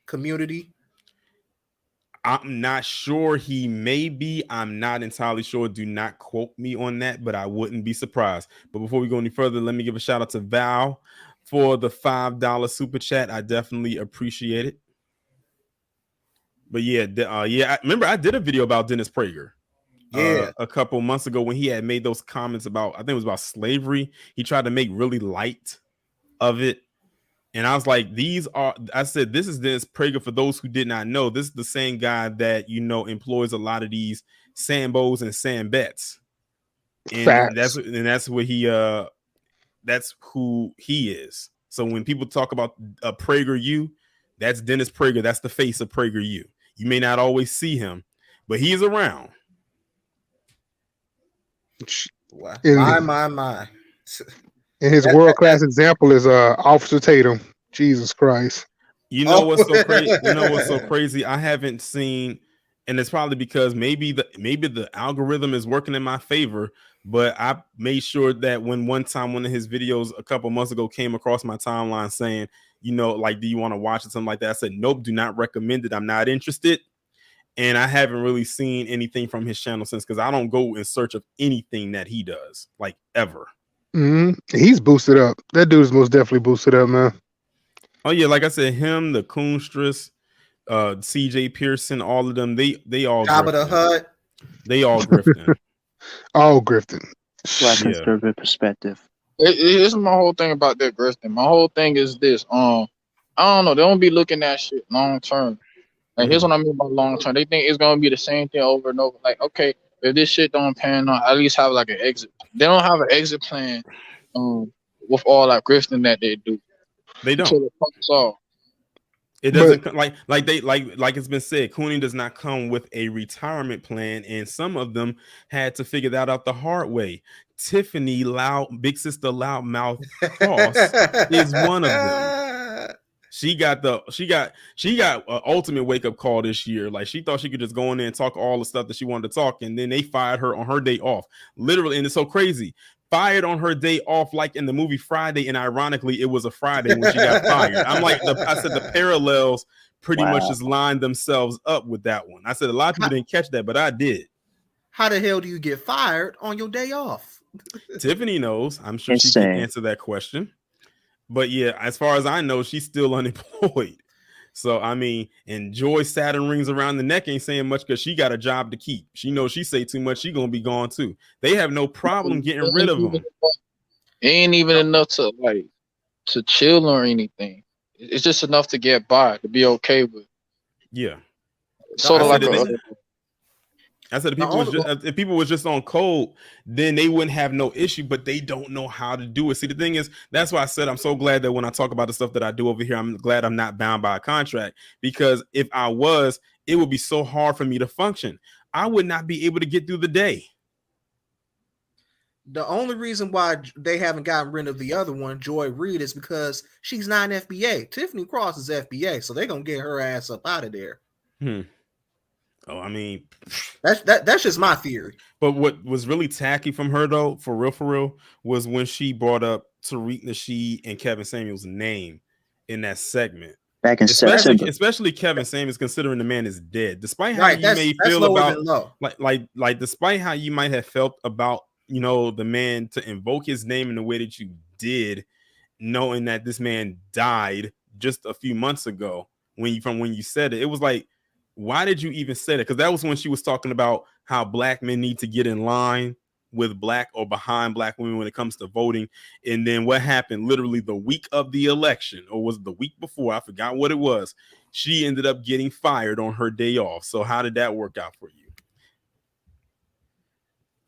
community? I'm not sure. He may be. I'm not entirely sure. Do not quote me on that, but I wouldn't be surprised. But before we go any further, let me give a shout out to Val for the $5 super chat. I definitely appreciate it. But yeah, I remember I did a video about Dennis Prager. A couple months ago when he had made those comments about, I think it was about slavery. He tried to make really light of it. And I was like, I said, this is Dennis Prager. For those who did not know, this is the same guy that, employs a lot of these Sambos and Sambets. And that's what that's who he is. So when people talk about PragerU, that's Dennis Prager. That's the face of PragerU. You may not always see him, but he's around. My. And his world-class example is Officer Tatum. Jesus Christ. What's so crazy? What's so crazy? I haven't seen, and it's probably because maybe the algorithm is working in my favor, but I made sure that when one time one of his videos a couple months ago came across my timeline saying, do you want to watch it, something like that? I said, nope, do not recommend it. I'm not interested. And I haven't really seen anything from his channel since, because I don't go in search of anything that he does, like, ever. He's boosted up. That dude is most definitely boosted up, man. Oh yeah, like I said, him, the Coonstress, CJ Pearson, all of them, they all Jabba the Hutt. They all grifting. All grifting. Black conservative perspective. This is my whole thing about that grifting. My whole thing is this. I don't know. They don't be looking at shit long term. Like, here's what I mean by long term. They think it's gonna be the same thing over and over. Like, okay, if this shit don't pan out, at least have like an exit. They don't have an exit plan with all that grifting that they do. They don't. Until it comes off. It doesn't like it's been said. Cooney does not come with a retirement plan, and some of them had to figure that out the hard way. Tiffany Big Sister Loudmouth Cross is one of them. She got an ultimate wake up call this year. Like, she thought she could just go in there and talk all the stuff that she wanted to talk, and then they fired her on her day off. Literally, and it's so crazy. Fired on her day off, like in the movie Friday, and ironically, it was a Friday when she got fired. I'm like, I said the parallels pretty much just lined themselves up with that one. I said a lot of people didn't catch that, but I did. How the hell do you get fired on your day off? Tiffany knows. I'm sure she can answer that question. But yeah, as far as I know, she's still unemployed. So, I mean, and Joy Saturn rings around the neck ain't saying much because she got a job to keep. She knows she say too much, she gonna be gone too. They have no problem getting rid of them. It ain't even enough to chill or anything. It's just enough to get by, to be okay with. Yeah. Sort of like I said if people was just on code, then they wouldn't have no issue, but they don't know how to do it. See, the thing is, that's why I said I'm so glad that when I talk about the stuff that I do over here, I'm glad I'm not bound by a contract, because if I was, it would be so hard for me to function. I would not be able to get through the day. The only reason why they haven't gotten rid of the other one, Joy Reid, is because she's not an FBA. Tiffany Cross is FBA, so they're gonna get her ass up out of there. Oh, I mean, that's just my theory. But what was really tacky from her, though, for real, was when she brought up Tariq Nasheed and Kevin Samuels' name in that segment. Back in especially Kevin Samuels, considering the man is dead. Despite how you may feel about, like, despite how you might have felt about, the man, to invoke his name in the way that you did, knowing that this man died just a few months ago, when you said it, it was like, why did you even say that? Because that was when she was talking about how black men need to get in line with black or behind black women when it comes to voting. And then what happened literally the week of the election, or was it the week before? I forgot what it was. She ended up getting fired on her day off. So how did that work out for you?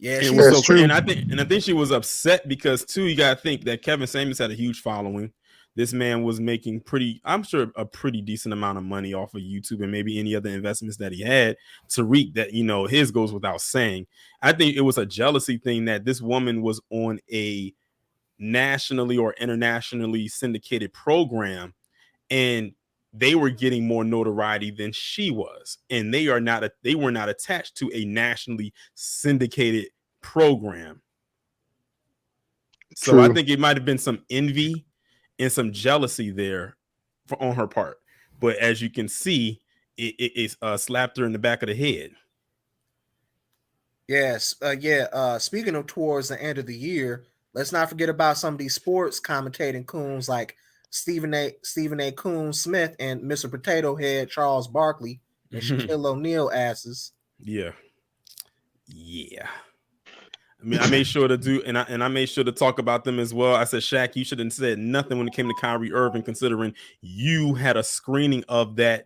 Yeah, it was so crazy. And I think she was upset because too, you gotta think that Kevin Samuels had a huge following. This man was making I'm sure a pretty decent amount of money off of YouTube and maybe any other investments that he had. Tariq, that his goes without saying. I think it was a jealousy thing that this woman was on a nationally or internationally syndicated program, and they were getting more notoriety than she was, and they were not attached to a nationally syndicated program. So I think it might have been some envy and some jealousy there on her part, but as you can see, it slapped her in the back of the head. Yes, speaking of towards the end of the year, let's not forget about some of these sports commentating coons like Stephen A. Coon Smith and Mr. Potato Head Charles Barkley and Shaquille O'Neal asses. Yeah. I mean, I made sure to do, and I made sure to talk about them as well. I said, Shaq, you shouldn't have said nothing when it came to Kyrie Irving, considering you had a screening of that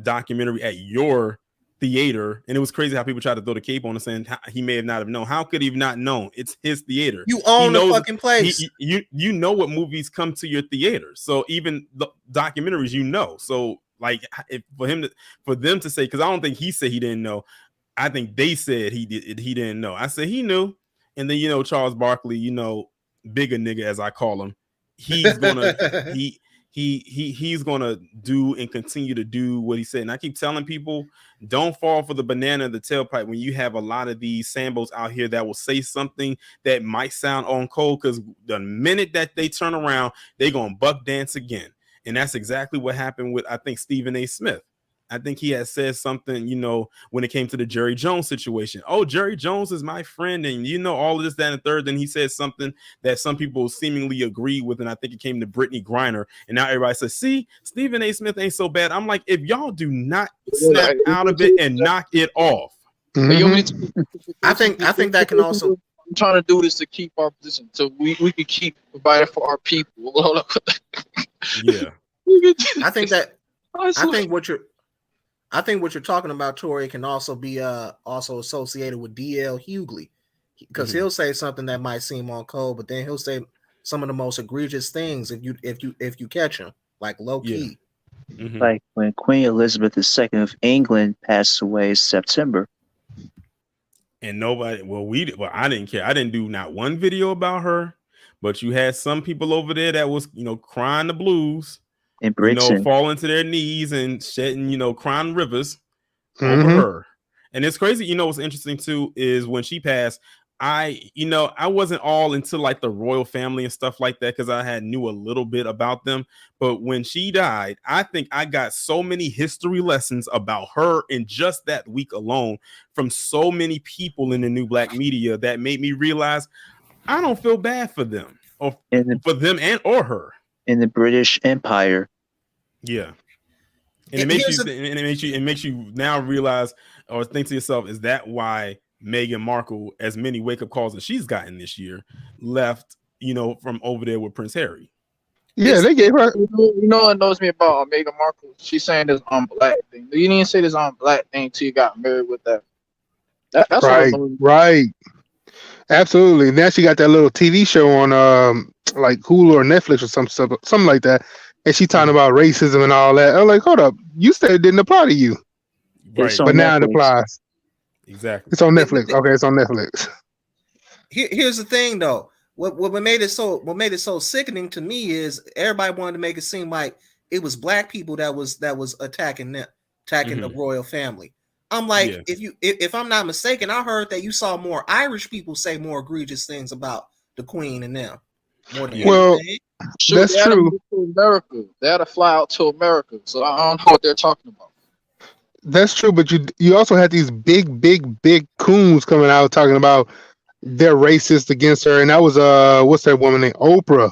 documentary at your theater, and it was crazy how people tried to throw the cape on us saying he may have not have known. How could he have not known? It's his theater. You own the fucking place. You know what movies come to your theater, so even the documentaries, so like for them to say, because I don't think he said he didn't know. I think they said he didn't know. I said he knew, and then Charles Barkley, bigger nigga as I call him, he's gonna he's gonna do and continue to do what he said. And I keep telling people, don't fall for the banana in the tailpipe when you have a lot of these Sambos out here that will say something that might sound on cold, because the minute that they turn around, they're gonna buck dance again. And that's exactly what happened with, I think, Stephen A. Smith. I think he had said something, when it came to the Jerry Jones situation. Oh, Jerry Jones is my friend, and all of this, that, and the third. Then he said something that some people seemingly agree with, and I think it came to Brittany Griner. And now everybody says, see, Stephen A. Smith ain't so bad. I'm like, if y'all do not snap out of it and knock it off. Mm-hmm. I think that can also. I'm trying to do this to keep our position, so we can keep providing for our people. Yeah. I think what you're talking about, Tori, can also be also associated with DL Hughley, because he'll say something that might seem on cold, but then he'll say some of the most egregious things if you catch him, like low key. Yeah. Mm-hmm. Like when Queen Elizabeth II of England passed away in September. And nobody, I didn't care. I didn't do not one video about her, but you had some people over there that was, crying the blues. In Britain, falling to their knees and shedding, crying rivers over her. And it's crazy. What's interesting too is when she passed, I wasn't all into like the royal family and stuff like that, because I knew a little bit about them. But when she died, I think I got so many history lessons about her in just that week alone from so many people in the new black media that made me realize I don't feel bad for them or for them or her. In the British Empire. Yeah. And it makes you now realize or think to yourself, is that why Meghan Markle, as many wake-up calls as she's gotten this year, left, from over there with Prince Harry? Yeah, they gave her. What knows me about Meghan Markle? She's saying this on black thing. You didn't say this on black thing till you got married with that. That's right. Absolutely. Now she got that little TV show on like Hulu or Netflix or something like that. And she talking about racism and all that. I'm like, hold up. You said it didn't apply to you. Right. But now it applies. Exactly. It's on Netflix. Okay, it's on Netflix. Here's the thing though. What made it so sickening to me is everybody wanted to make it seem like it was black people that was attacking the royal family. I'm like, if I'm not mistaken, I heard that you saw more Irish people say more egregious things about the Queen and them. More than anything. That's true. America, they had to fly out to America, so I don't know what they're talking about. That's true, but you also had these big coons coming out talking about they're racist against her, and that was what's that woman named Oprah?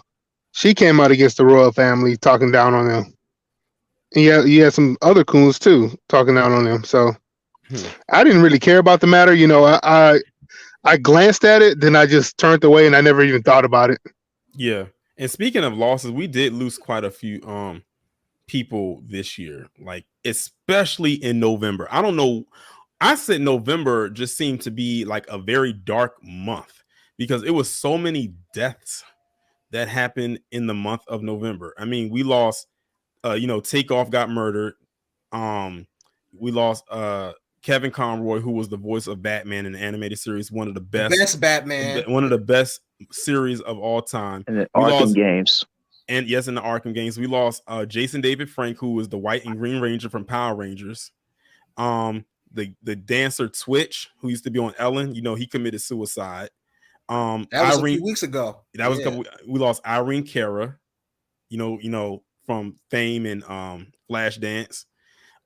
She came out against the royal family, talking down on them. And you had some other coons too talking down on them. So I didn't really care about the matter. I glanced at it, then I just turned away, and I never even thought about it. Yeah. And speaking of losses, we did lose quite a few people this year, like especially in November. I don't know I said November just seemed to be like a very dark month because it was so many deaths that happened in the month of November. I mean, we lost, Takeoff got murdered. We lost Kevin Conroy, who was the voice of Batman in the animated series, one of the best Batman, one of the best series of all time. And the Arkham games. And yes, in the Arkham games, we lost Jason David Frank, who was the White and Green Ranger from Power Rangers. The dancer Twitch, who used to be on Ellen, he committed suicide. That was Irene, a few weeks ago. That was a couple. We lost Irene Cara, from Fame and Flashdance.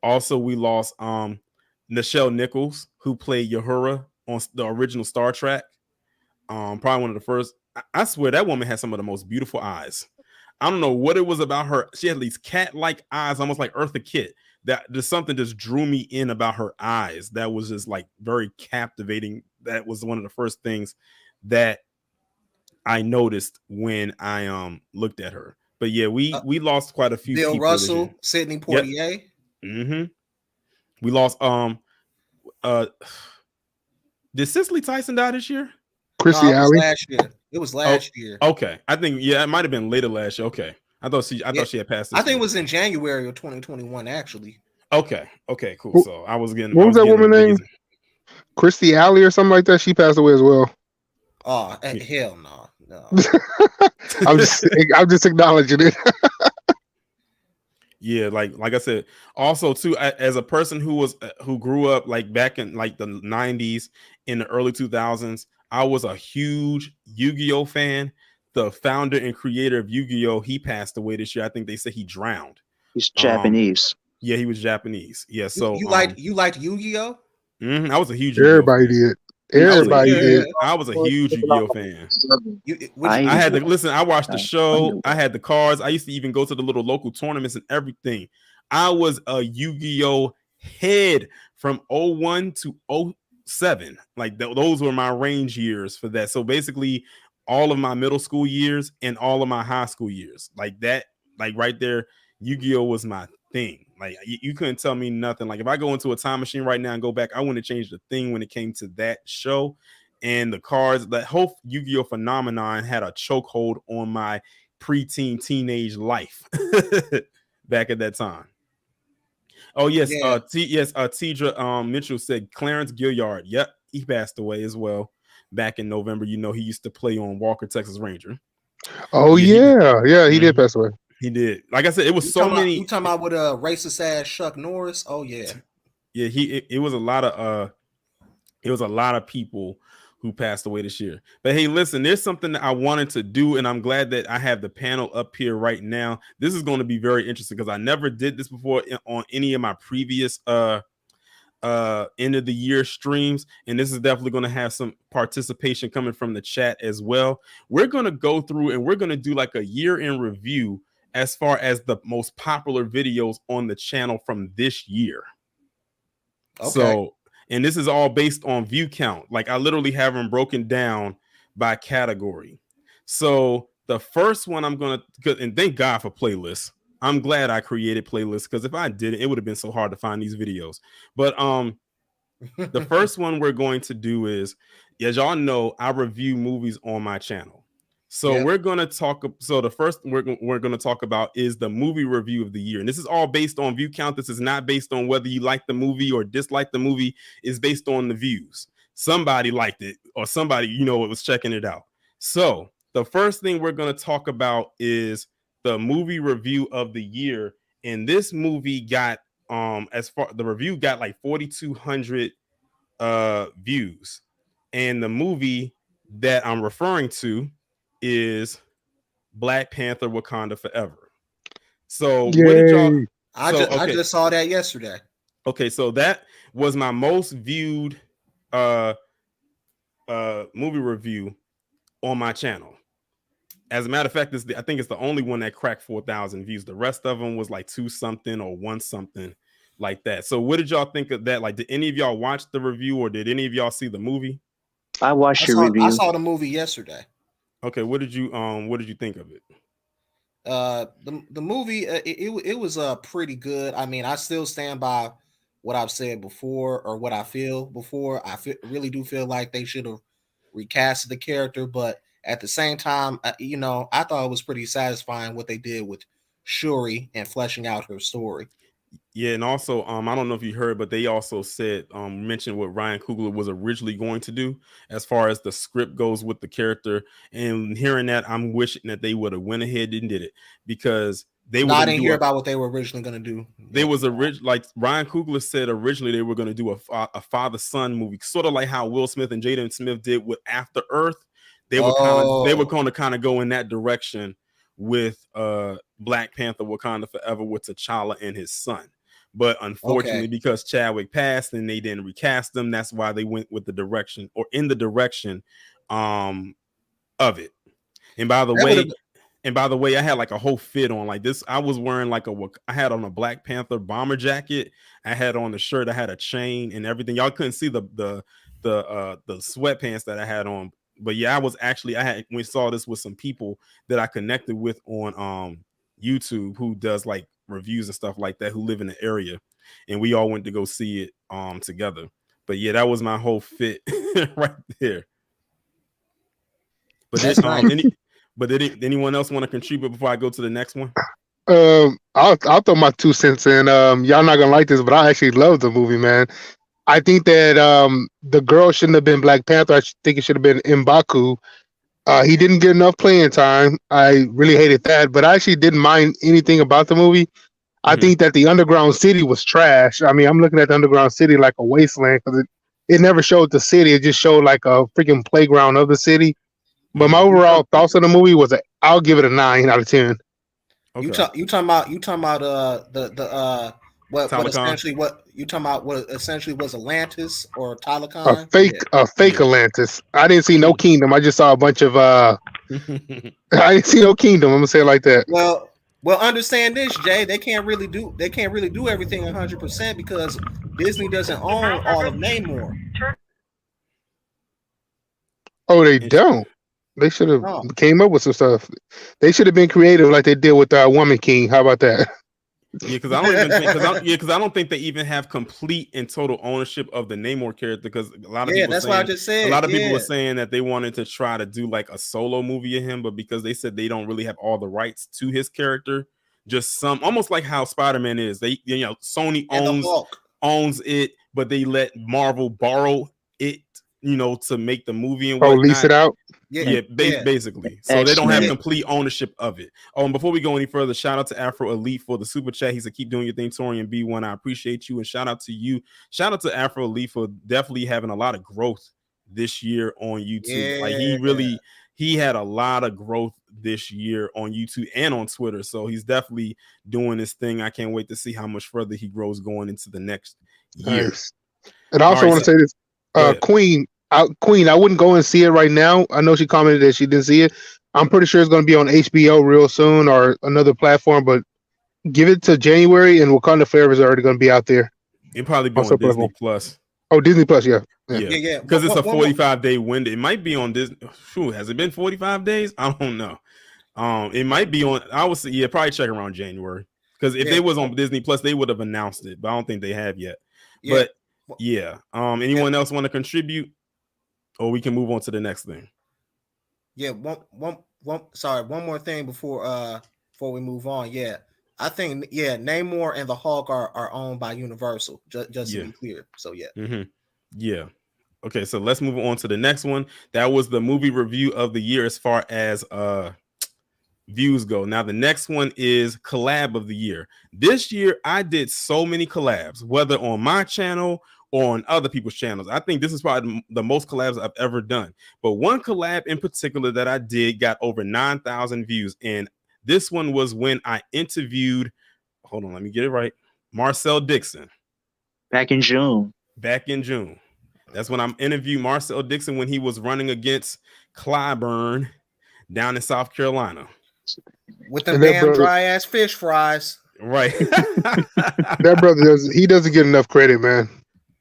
Also, we lost Nichelle Nichols, who played Uhura on the original Star Trek. Probably one of the first. I swear that woman had some of the most beautiful eyes. I don't know what it was about her. She had these cat-like eyes, almost like Eartha Kitt. That there's something just drew me in about her eyes. That was just like very captivating. That was one of the first things that I noticed when I looked at her. But yeah, we lost quite a few. Bill Russell, Sidney Poitier. Yep. We lost. Did Cicely Tyson die this year? Chrissy Alley. Last year. It was last year. Okay, I think it might have been later last year. Okay, I thought she had passed. I think it was in January of 2021. Actually. Okay, cool. So I was getting. What was that woman's name? Christy Alley or something like that. She passed away as well. Oh hell no. I'm just acknowledging it. Yeah, like I said, also too, as a person who grew up like back in like the 90s, in the early 2000s, I was a huge Yu-Gi-Oh fan. The founder and creator of Yu-Gi-Oh, he passed away this year. I think they said he drowned. He's Japanese. Yeah, he was Japanese. Yeah, so you liked Yu-Gi-Oh? I was a huge Everybody did. Everybody did. I was a huge Yu-Gi-Oh fan. I had to listen. I watched the show. I had the cards. I used to even go to the little local tournaments and everything. I was a Yu-Gi-Oh head from 01 to 07. Like those were my range years for that. So basically, all of my middle school years and all of my high school years, like that, like right there, Yu-Gi-Oh was my thing. Like you couldn't tell me nothing. Like if I go into a time machine right now and go back, I wouldn't change the thing when it came to that show. And the cards, that whole Yu-Gi-Oh phenomenon had a chokehold on my preteen teenage life back at that time. Oh yes, Yeah. Tidra Mitchell said Clarence Gilliard. Yep, he passed away as well back in November. He used to play on Walker, Texas Ranger. Oh yeah, he did pass away. He did. Like I said, it was so many. You talking about with a racist ass Chuck Norris? Oh yeah. Yeah, it was a lot of people who passed away this year. But hey, listen, there's something that I wanted to do, and I'm glad that I have the panel up here right now. This is going to be very interesting because I never did this before on any of my previous end of the year streams, and this is definitely going to have some participation coming from the chat as well. We're going to go through and we're going to do like a year in review as far as the most popular videos on the channel from this year. Okay. So, and this is all based on view count. Like I literally have them broken down by category. So the first one I'm going to, and thank God for playlists. I'm glad I created playlists because if I didn't, it would have been so hard to find these videos. But the first one we're going to do is, as y'all know, I review movies on my channel. So we're going to talk. So the first we're going to talk about is the movie review of the year. And this is all based on view count. This is not based on whether you like the movie or dislike the movie. It's based on the views. Somebody liked it or somebody, it was checking it out. So the first thing we're going to talk about is the movie review of the year. And this movie got the review got like 4,200 views. And the movie that I'm referring to is Black Panther Wakanda Forever. So what did y'all? I just saw that yesterday. Okay, so that was my most viewed movie review on my channel. As a matter of fact, I think it's the only one that cracked 4,000 views. The rest of them was like 2 something or 1 something like that. So what did y'all think of that? Like, did any of y'all watch the review or did any of y'all see the movie? I watched your review. I saw the movie yesterday. Okay, what did you think of it? The movie it was pretty good. I mean, I still stand by what I've said before or what I feel before. Really do feel like they should have recasted the character, but at the same time, I thought it was pretty satisfying what they did with Shuri and fleshing out her story. Yeah, and also, I don't know if you heard, but they also said, mentioned what Ryan Coogler was originally going to do as far as the script goes with the character. And hearing that, I'm wishing that they would have went ahead and did it, because they were. I didn't hear about what they were originally going to do. They was like Ryan Coogler said originally they were going to do a father-son movie, sort of like how Will Smith and Jaden Smith did with After Earth. They were kind of go in that direction with Black Panther: Wakanda Forever with T'Challa and his son. But unfortunately, because Chadwick passed and they didn't recast them, that's why they went with the direction of it. And by the way, I had like a whole fit on like this. I was wearing I had on a Black Panther bomber jacket. I had on the shirt. I had a chain and everything. Y'all couldn't see the sweatpants that I had on. But yeah, we saw this with some people that I connected with on YouTube who does like reviews and stuff like that, who live in the area, and we all went to go see it together. But yeah, that was my whole fit right there. But did anyone else want to contribute before I go to the next one? I'll throw my 2 cents in. Y'all not gonna like this, but I actually love the movie, man. I think that the girl shouldn't have been Black Panther. I think it should have been M'Baku. He didn't get enough playing time. I really hated that, but I actually didn't mind anything about the movie. I think that the underground city was trash. I mean, I'm looking at the underground city like a wasteland, because it never showed the city. It just showed like a freaking playground of the city. But my overall thoughts on the movie was I'll give it a 9 out of 10. Okay. You talking about what essentially was Atlantis or Talokan? A fake Atlantis. I didn't see no kingdom. I just saw a bunch of I didn't see no kingdom. I'm gonna say it like that. Well, understand this, Jay. They can't really do everything 100% because Disney doesn't own all of Namor. Oh, they don't. They should have came up with some stuff. They should have been creative like they did with Woman King. How about that? Yeah, because I don't think they even have complete and total ownership of the Namor character. Because a lot of people were saying that they wanted to try to do like a solo movie of him, but because they said they don't really have all the rights to his character, just some almost like how Spider-Man is. They Sony owns it, but they let Marvel borrow it, to make the movie and whatnot. Lease it out. Basically. So they don't have complete ownership of it. And before we go any further, shout out to Afro Elite for the super chat. He said, "Keep doing your thing, Torian B1. I appreciate you." And shout out to you. Shout out to Afro Elite for definitely having a lot of growth this year on YouTube. Like he had a lot of growth this year on YouTube and on Twitter. So he's definitely doing this thing. I can't wait to see how much further he grows going into the next year. Nice. And I also want to say this, Queen, I wouldn't go and see it right now. I know she commented that she didn't see it. I'm pretty sure it's going to be on HBO real soon or another platform, but give it to January and Wakanda Forever is already going to be out there. It'll probably be on Disney Plus. Oh, Disney Plus, yeah. Because it's a 45-day window. It might be on Disney. Has it been 45 days? I don't know. It might be on. I would say, probably check around January. Because if they was on Disney Plus, they would have announced it, but I don't think they have yet. But anyone else want to contribute? Or we can move on to the next thing. Yeah, one more thing before we move on. Yeah, I think Namor and the Hulk are owned by Universal. Just to be clear. So yeah. Okay, so let's move on to the next one. That was the movie review of the year as far as views go. Now the next one is collab of the year. This year I did so many collabs, whether on my channel or on other people's channels. I think this is probably the most collabs I've ever done. But one collab in particular that I did got over 9,000 views. And this one was when I interviewed, hold on, let me get it right, Marcel Dixon. Back in June. That's when I interviewed Marcel Dixon when he was running against Clyburn down in South Carolina. With them damn dry ass fish fries. Right. That brother doesn't get enough credit, man.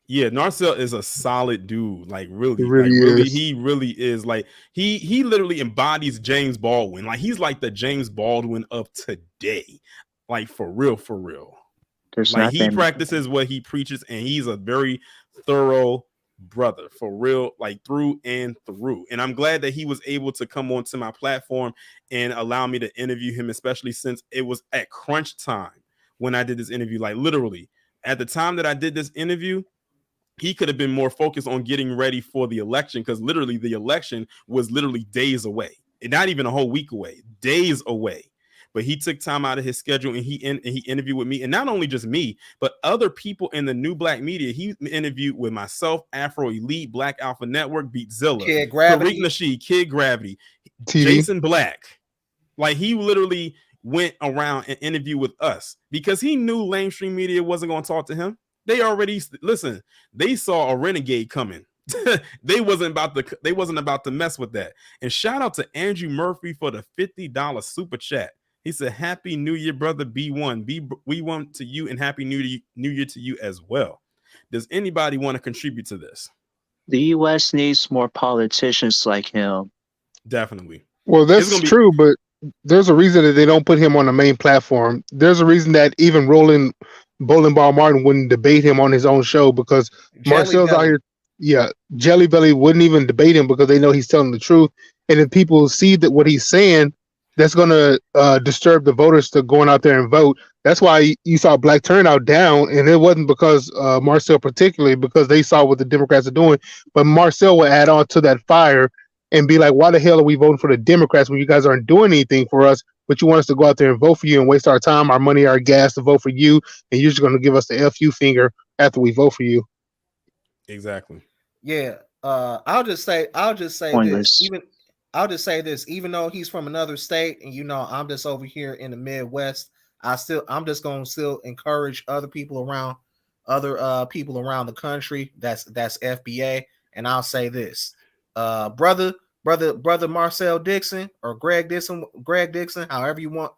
Yeah, Marcel is a solid dude. Like really, he really is. Like he literally embodies James Baldwin. Like he's like the James Baldwin of today. Like for real. Like he practices what he preaches, and he's a very thorough brother for real, like through and through. And I'm glad that he was able to come onto my platform and allow me to interview him, especially since it was at crunch time when I did this interview. Like literally at the time that I did this interview, he could have been more focused on getting ready for the election, because literally the election was literally days away, and not even a whole week away, days away. But he took time out of his schedule, and he interviewed with me, and not only just me, but other people in the new black media. He interviewed with myself, Afro Elite, Black Alpha Network, Beatzilla, Kid Gravity, Tariq Nasheed, Kid Gravity, TV. Jason Black. Like he literally went around and interviewed with us because he knew mainstream media wasn't going to talk to him. They already listen. They saw a renegade coming. they wasn't about to mess with that. And shout out to Andrew Murphy for the $50 super chat. He said, "Happy New Year, brother B1. We want to you, and Happy New Year to you as well." Does anybody want to contribute to this? The U.S. needs more politicians like him. Definitely. Well, that's true, but there's a reason that they don't put him on the main platform. There's a reason that even Roland Bowling Ball Martin wouldn't debate him on his own show, because Marcel's out here. Yeah, Jelly Belly wouldn't even debate him because they know he's telling the truth. And if people see that what he's saying, that's going to disturb the voters to going out there and vote. That's why you saw black turnout down, and it wasn't because Marcel particularly, because they saw what the Democrats are doing. But Marcel will add on to that fire and be like, why the hell are we voting for the Democrats when you guys aren't doing anything for us, but you want us to go out there and vote for you and waste our time, our money, our gas to vote for you, and you're just going to give us the FU finger after we vote for you. Exactly. Yeah. I'll just say Pointless. this. Even though he's from another state, and I'm just over here in the Midwest, I'm just going to still encourage other people around the country that's FBA, and I'll say this. Brother Marcel Dixon or Greg Dixon, however you want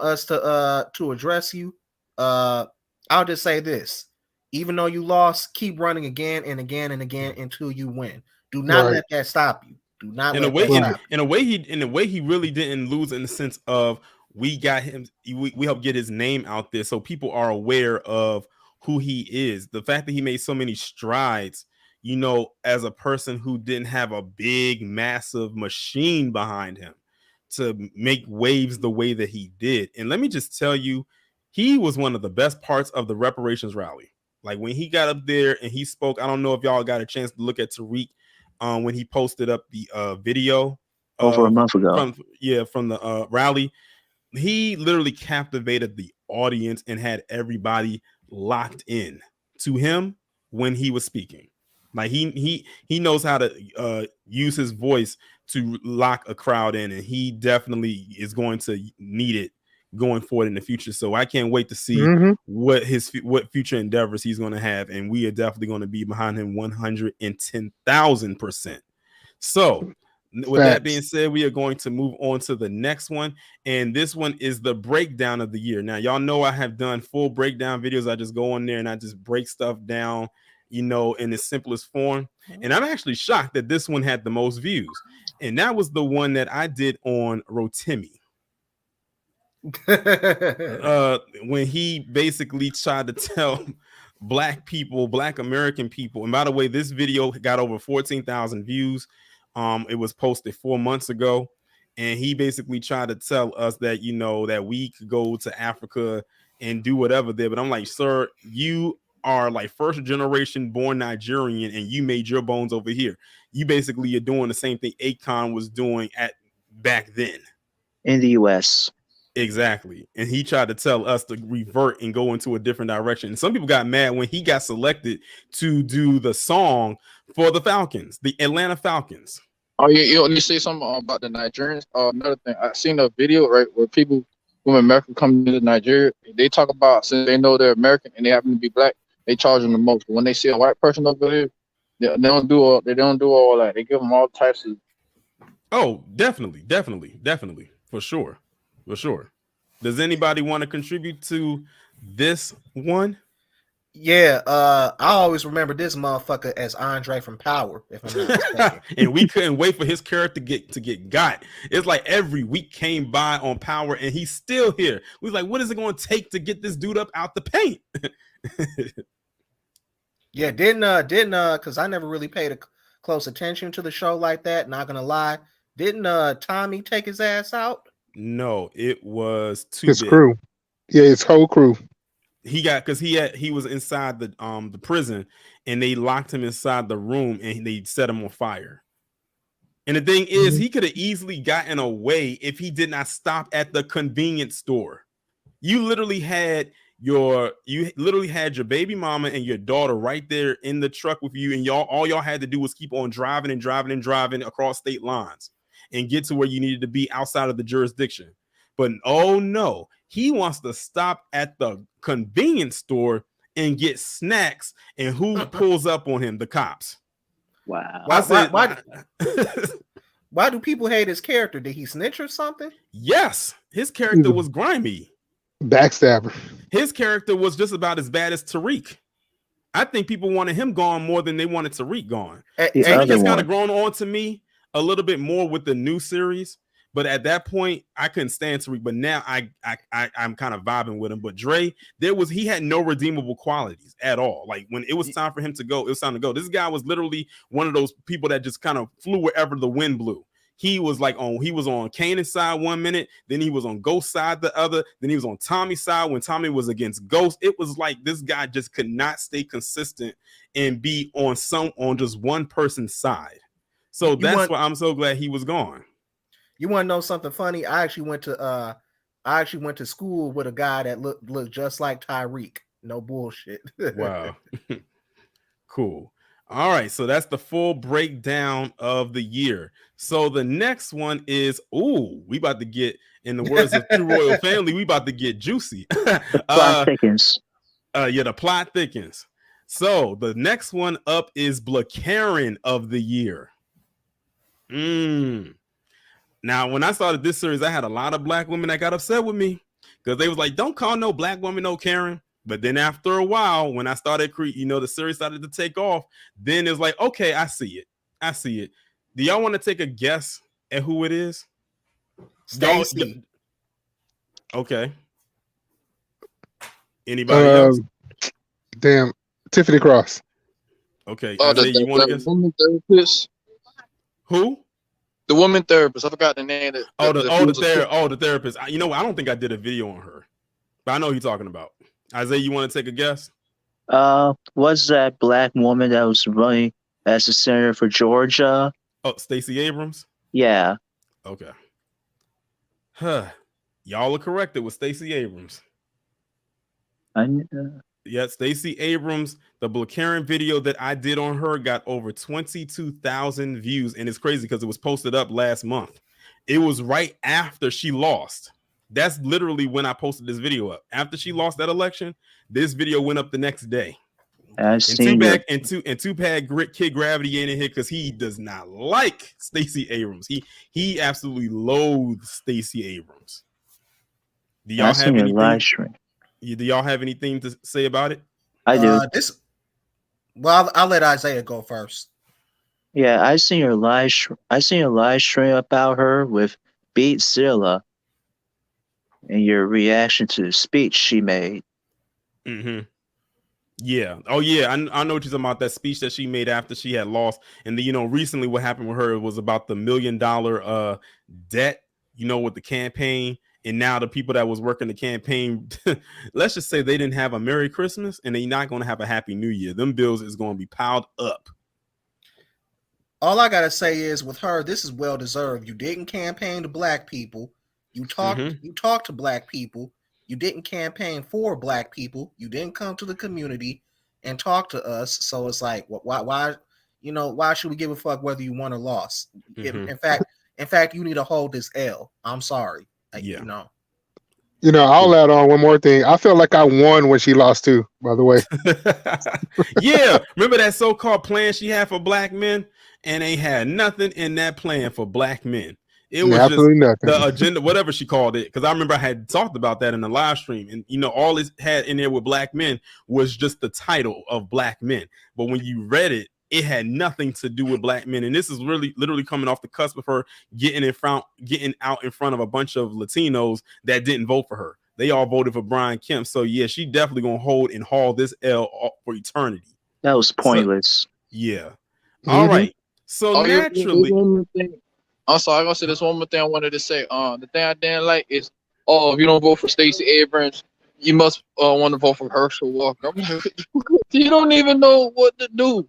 us to address you. I'll just say this: even though you lost, keep running again and again and again until you win. Do not let that stop you. Do not in let a way. that stop you. In a way, he really didn't lose, in the sense of we got him. We helped get his name out there, so people are aware of who he is. The fact that he made so many strides, as a person who didn't have a big, massive machine behind him to make waves the way that he did. And let me just tell you, he was one of the best parts of the reparations rally. Like when he got up there and he spoke, I don't know if y'all got a chance to look at Tariq when he posted up the video over a month ago. From the rally. He literally captivated the audience and had everybody locked in to him when he was speaking. Like he knows how to use his voice to lock a crowd in, and he definitely is going to need it going forward in the future. So I can't wait to see what future endeavors he's going to have, and we are definitely going to be behind him 110,000%. So with that being said, we are going to move on to the next one, and this one is the breakdown of the year. Now, y'all know I have done full breakdown videos. I just go on there and I just break stuff down, in its simplest form. And I'm actually shocked that this one had the most views, and that was the one that I did on Rotimi. When he basically tried to tell black American people, and by the way, this video got over 14,000 views. It was posted 4 months ago, and he basically tried to tell us that that we could go to Africa and do whatever there. But I'm like, sir, you are like first generation born Nigerian, and you made your bones over here. You basically are doing the same thing Akon was doing back then in the US. Exactly. And he tried to tell us to revert and go into a different direction. And some people got mad when he got selected to do the song for the Falcons, the Atlanta Falcons. Oh, yeah, let me say something about the Nigerians. Another thing, I seen a video, right, where people from America come to Nigeria. They talk about, since they know they're American and they happen to be black, they charge them the most. But when they see a white person over there, they don't do all that. They give them all types of. Oh, definitely, for sure. Does anybody want to contribute to this one? Yeah, I always remember this motherfucker as Andre from Power, if I'm not mistaken. And we couldn't wait for his character to get got. It's like every week came by on Power, and he's still here. We was like, what is it going to take to get this dude up out the paint? Yeah, because I never really paid close attention to the show like that. Not gonna lie, didn't Tommy take his ass out? No, it was his crew. Yeah, his whole crew. He got because he was inside the prison, and they locked him inside the room, and they set him on fire. And the thing is, he could have easily gotten away if he did not stop at the convenience store. You literally had your baby mama and your daughter right there in the truck with you, and all y'all had to do was keep on driving and driving and driving across state lines and get to where you needed to be outside of the jurisdiction. But oh no, he wants to stop at the convenience store and get snacks, and who pulls up on him? The cops. Wow. Why do people hate his character? Did he snitch or something? Yes, his character was grimy. Backstabber. His character was just about as bad as Tariq. I think people wanted him gone more than they wanted Tariq gone. Tariq has kind of grown on to me a little bit more with the new series, but at that point I couldn't stand Tariq. But now I'm kind of vibing with him. But Dre, he had no redeemable qualities at all. Like when it was time for him to go, it was time to go. This guy was literally one of those people that just kind of flew wherever the wind blew. He was on Kanan's side 1 minute, then he was on Ghost's side the other, then he was on Tommy's side when Tommy was against Ghost. It was like this guy just could not stay consistent and be on just one person's side. So that's why I'm so glad he was gone. You want to know something funny? I actually went to school with a guy that looked just like Tyreek. No bullshit. Wow. Cool. All right, so that's the full breakdown of the year. So the next one is, we about to get, in the words of True Royal Family, we about to get juicy. Plot thickens. Yeah, the plot thickens. So the next one up is BlacKKKaren of the year. Now, when I started this series, I had a lot of black women that got upset with me because they was like, don't call no black woman no Karen. But then after a while, when I started, the series started to take off, then it's like, okay, I see it. Do y'all want to take a guess at who it is? Stacey. Okay. Anybody else? Damn, Tiffany Cross. Okay. You want to guess? Woman therapist. Who? The woman therapist. I forgot the name. The therapist. I don't think I did a video on her, but I know who you're talking about. Isaiah, you want to take a guess? Was that black woman that was running as the senator for Georgia? Oh, Stacey Abrams? Yeah. Okay. Y'all are correct. It was Stacey Abrams. Yeah, Stacey Abrams. The BlacKKKaren video that I did on her got over 22,000 views, and it's crazy because it was posted up last month. It was right after she lost. That's literally when I posted this video up. After she lost that election, this video went up the next day. And Tupac Kid Gravity ain't in here because he does not like Stacey Abrams. He absolutely loathes Stacey Abrams. Do y'all have anything? Do y'all have anything to say about it? I do. I'll let Isaiah go first. Yeah, I seen your live stream about her with Beat Zilla. And your reaction to the speech she made. Mm-hmm. Yeah. Oh, yeah. I know what you're talking about. That speech that she made after she had lost. And recently what happened with her was about the $1 million debt, with the campaign. And now the people that was working the campaign, let's just say they didn't have a Merry Christmas and they're not going to have a Happy New Year. Them bills is going to be piled up. All I got to say is with her, this is well deserved. You didn't campaign to black people. You talked to black people. You didn't campaign for black people. You didn't come to the community and talk to us. So it's like, why should we give a fuck whether you won or lost? Mm-hmm. In fact, you need to hold this L. I'm sorry. I'll add on one more thing. I felt like I won when she lost too, by the way. Yeah. Remember that so-called plan she had for black men? And they had nothing in that plan for black men. It was absolutely just nothing. the agenda, whatever she called it. Because I remember I had talked about that in the live stream, and all it had in there with black men was just the title of black men. But when you read it, it had nothing to do with black men. And this is really literally coming off the cusp of her getting out in front of a bunch of Latinos that didn't vote for her. They all voted for Brian Kemp. So yeah, she definitely gonna hold and haul this L for eternity. That was pointless. So, yeah. All right. So naturally. Also, I'm gonna say this one more thing I wanted to say. The thing I didn't like is, if you don't vote for Stacey Abrams, you must want to vote for Herschel Walker. I'm like, you don't even know what to do.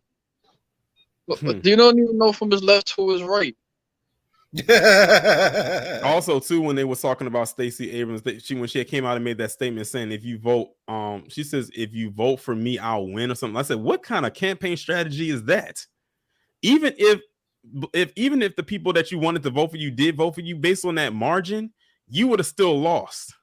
You don't even know from his left to his right. Also, too, when they were talking about Stacey Abrams, when she came out and made that statement saying, "If you vote," she says, "If you vote for me, I'll win," or something. I said, "What kind of campaign strategy is that?" Even if the people that you wanted to vote for you did vote for you based on that margin, you would have still lost.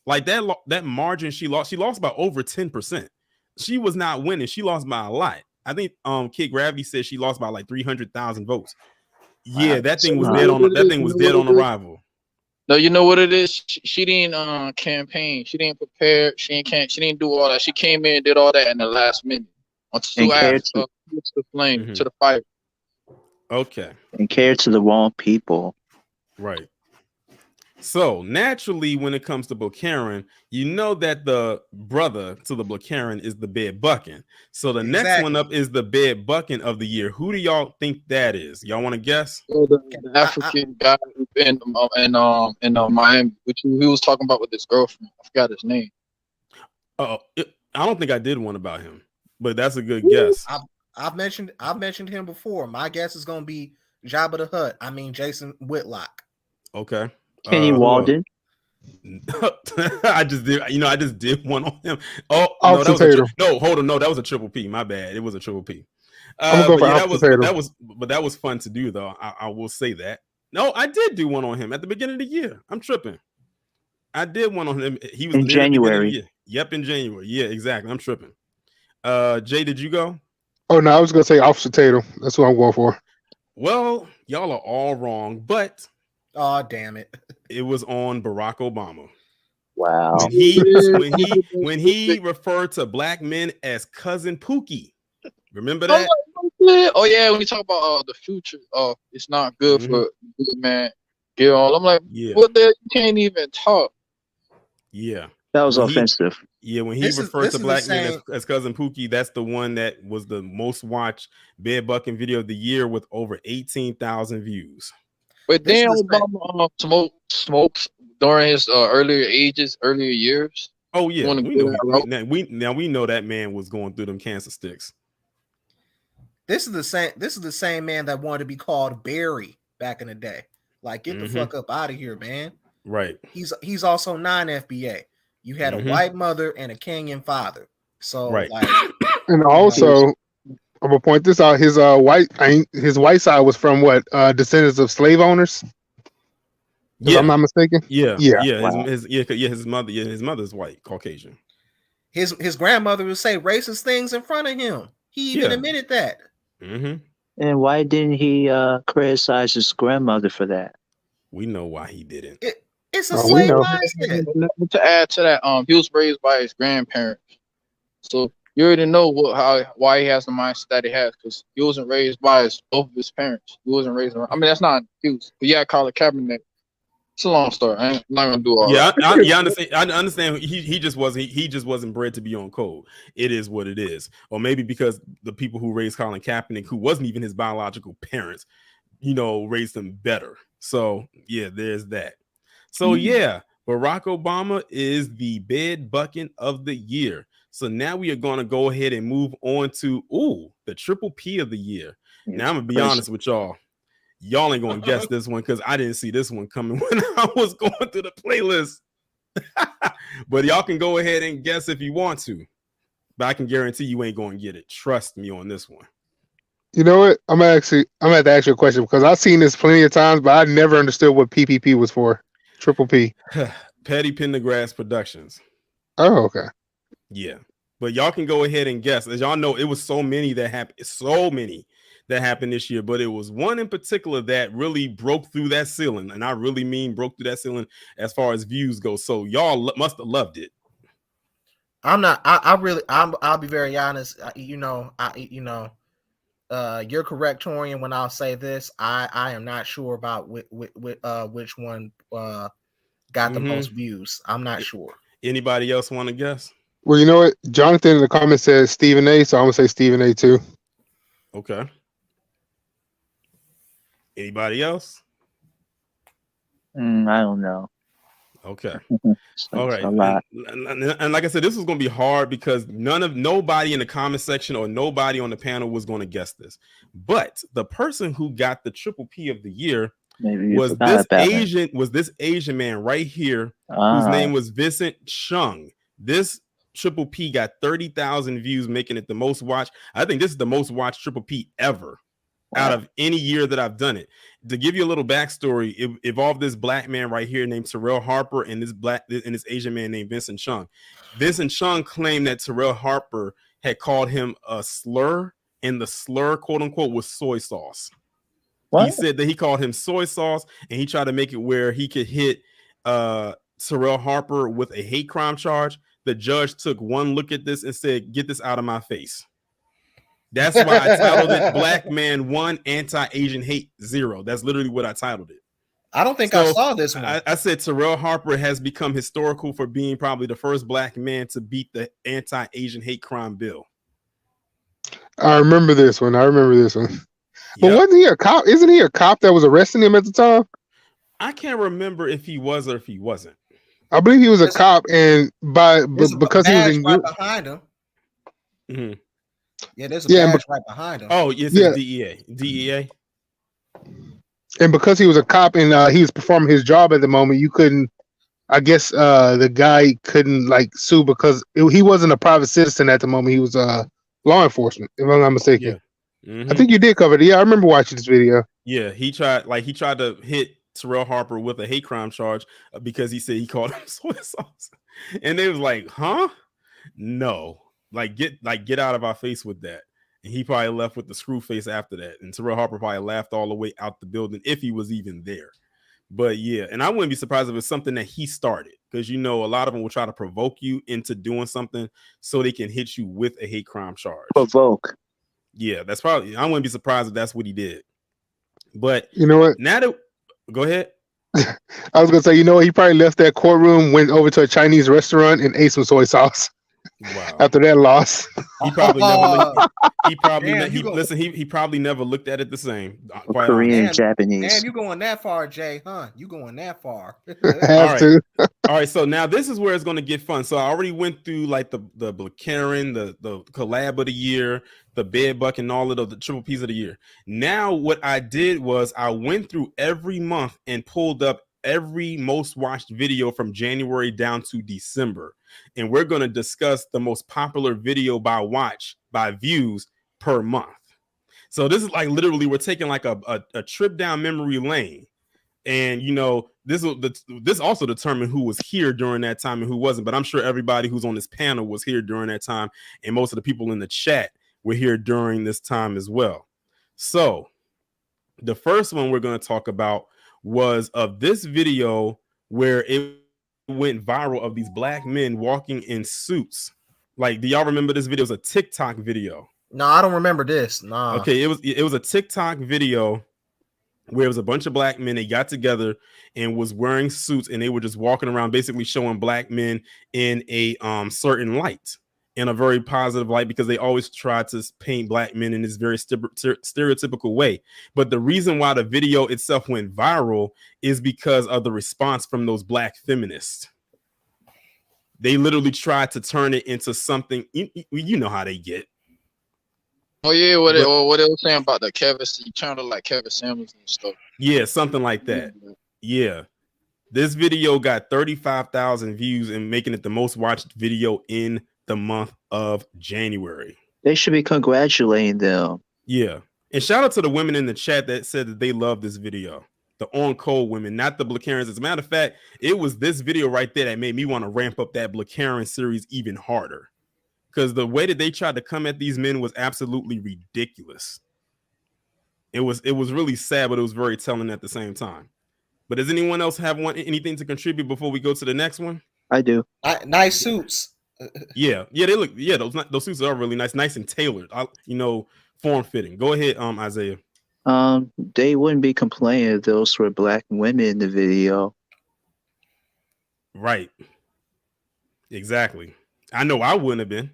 Like that margin she lost by over 10%. She was not winning. She lost by a lot. I think Kid Gravity said she lost by like 300,000 votes. Yeah, that thing was dead on arrival. No, you know what it is? She didn't campaign. She didn't prepare. She didn't do all that. She came in and did all that in the last minute. To the flame, to the fire. Okay. And care to the wrong people. Right. So naturally, when it comes to BlacKKKaren, you know that the brother to the BlacKKKaren is the BedbucKKKen. So the next one up is the BedbucKKKen of the year. Who do y'all think that is? Y'all want to guess? The African guy in Miami, which he was talking about with his girlfriend. I forgot his name. I don't think I did one about him, but that's a good guess. I've mentioned him before. My guess is gonna be Jabba the Hutt. I mean Jason Whitlock. Okay. Kenny Walden. I just did one on him. Oh no, hold on. No, that was a triple P. My bad. It was a triple P. I'm gonna go for that was fun to do though. I will say that. No, I did do one on him at the beginning of the year. I'm tripping. I did one on him. He was in January. Yep, in January. Yeah, exactly. I'm tripping. Jay, did you go? Oh no, I was gonna say Officer Tatum. That's what I'm going for. Well, y'all are all wrong, but damn it. It was on Barack Obama. Wow. When he referred to black men as cousin Pookie. Remember that? Oh yeah, when you talk about the future, it's not good for good man. Get all. I'm like, what the hell? You can't even talk. Yeah. That was offensive. When he referred to black men as cousin Pookie, that's the one that was the most watched BedbucKKKen video of the year with over 18,000 views. But then Obama smoked during his earlier years. Oh yeah, we know that man was going through them cancer sticks. This is the same man that wanted to be called Barry back in the day. Like, get the fuck up out of here, man. Right. He's also non-FBA. You had a white mother and a Kenyan father. So and also I'm gonna point this out. His white side was from what? Descendants of slave owners. If I'm not mistaken. Yeah. Wow. His mother's white, Caucasian. His grandmother would say racist things in front of him. He even admitted that. And why didn't he criticize his grandmother for that? We know why he didn't. It's a slave mindset. To add to that, he was raised by his grandparents, so you already know why he has the mindset that he has, because he wasn't raised by both of his parents. He wasn't raised. I mean, that's not an excuse. But yeah, Collab Kaepernick. It's a long story. I'm not gonna do all that. I understand. He just wasn't bred to be on code. It is what it is. Or maybe because the people who raised Colin Kaepernick, who wasn't even his biological parents, raised him better. So yeah, there's that. So yeah, Barack Obama is the BedbucKKKen of the year. So now we are going to go ahead and move on to the triple P of the year. Now I'm gonna be honest with y'all. Y'all ain't gonna guess this one because I didn't see this one coming when I was going through the playlist. But y'all can go ahead and guess if you want to. But I can guarantee you ain't gonna get it. Trust me on this one. You know what? I'm gonna have to ask you a question because I've seen this plenty of times, but I never understood what PPP was for. Triple P. Petty Pendergrass Productions. Oh, okay. Yeah. But y'all can go ahead and guess. As y'all know, it was so many that happened. So many that happened this year, but it was one in particular that really broke through that ceiling, and I really mean broke through that ceiling as far as views go. So y'all must have loved it. I'll be very honest. You're correct, Torian, when I'll say this. I am not sure about which one got the most views. I'm not sure. Anybody else want to guess? Well, you know what? Jonathan in the comments says Stephen A, so I'm gonna say Stephen A too. Okay. Anybody else? I don't know. Okay. All right. And like I said, this was going to be hard because nobody in the comment section or nobody on the panel was going to guess this. But the person who got the triple P of the year was this Asian man right here, whose name was Vincent Chung. This triple P got 30,000 views, making it the most watched. I think this is the most watched triple P ever. Out of any year that I've done it. To give you a little backstory, it involved this black man right here named Terrell Harper and this Asian man named Vincent Chung. Vincent Chung claimed that Terrell Harper had called him a slur, and the slur, quote unquote, was soy sauce. What? He said that he called him soy sauce, and he tried to make it where he could hit Terrell Harper with a hate crime charge. The judge took one look at this and said, "Get this out of my face." That's why I titled it Black Man 1, Anti-Asian Hate 0. That's literally what I titled it. I don't think I saw this one. I said Terrell Harper has become historical for being probably the first black man to beat the anti-Asian hate crime bill. I remember this one. But wasn't he a cop? Isn't he a cop that was arresting him at the time? I can't remember if he was or if he wasn't. I believe he was a cop, and because he was in right behind him. Mm-hmm. Yeah, there's a badge right behind him. Oh, yes, yeah. DEA. And because he was a cop and he was performing his job at the moment, you couldn't. I guess the guy couldn't sue because he wasn't a private citizen at the moment. He was law enforcement, if I'm not mistaken. Yeah. Mm-hmm. I think you did cover it. Yeah, I remember watching this video. Yeah, he tried to hit Terrell Harper with a hate crime charge because he said he called him soy sauce, and they was like, "Huh? No." Get out of our face with that. And he probably left with the screw face after that. And Terrell Harper probably laughed all the way out the building if he was even there. But yeah, and I wouldn't be surprised if it's something that he started, because a lot of them will try to provoke you into doing something so they can hit you with a hate crime charge. Provoke. Yeah, that's probably. I wouldn't be surprised if that's what he did. But you know what? Now that go ahead. I was gonna say, he probably left that courtroom, went over to a Chinese restaurant, and ate some soy sauce. Wow. After that loss, he probably never. He probably never looked at it the same. Korean, Japanese. Damn, you going that far, Jay? Huh? You going that far? All right. So now this is where it's going to get fun. So I already went through the BlacKKKaren, the collab of the year, the BedbucKKKaren, and all of the triple P's of the year. Now what I did was I went through every month and pulled up every most watched video from January down to December. And we're going to discuss the most popular video by views per month. So this is literally we're taking a trip down memory lane. And this also determined who was here during that time and who wasn't. But I'm sure everybody who's on this panel was here during that time. And most of the people in the chat were here during this time as well. So the first one we're going to talk about was of this video where it went viral of these black men walking in suits. Do y'all remember this video? It was a TikTok video. No, I don't remember this. Nah. Okay, it was a TikTok video where it was a bunch of black men. They got together and was wearing suits, and they were just walking around basically showing black men in a certain light, in a very positive light, because they always try to paint black men in this very stereotypical way. But the reason why the video itself went viral is because of the response from those black feminists. They literally tried to turn it into something, you know how they get. Oh yeah, what they were saying about the Kevin, he turned to like Kevin Samuels and stuff. Yeah, something like that. Yeah. This video got 35,000 views and making it the most watched video in the month of January. They should be congratulating them. Yeah. And shout out to the women in the chat that said that they love this video. The on code women, not the BlacKKKarens. As a matter of fact, it was this video right there that made me want to ramp up that BlacKKKaren series even harder. Because the way that they tried to come at these men was absolutely ridiculous. It was really sad, but it was very telling at the same time. But does anyone else have anything to contribute before we go to the next one? I do. Nice suits. Yeah, they look. Yeah, those suits are really nice and tailored. Form fitting. Go ahead, Isaiah. They wouldn't be complaining if those were black women in the video. Right. Exactly. I know I wouldn't have been.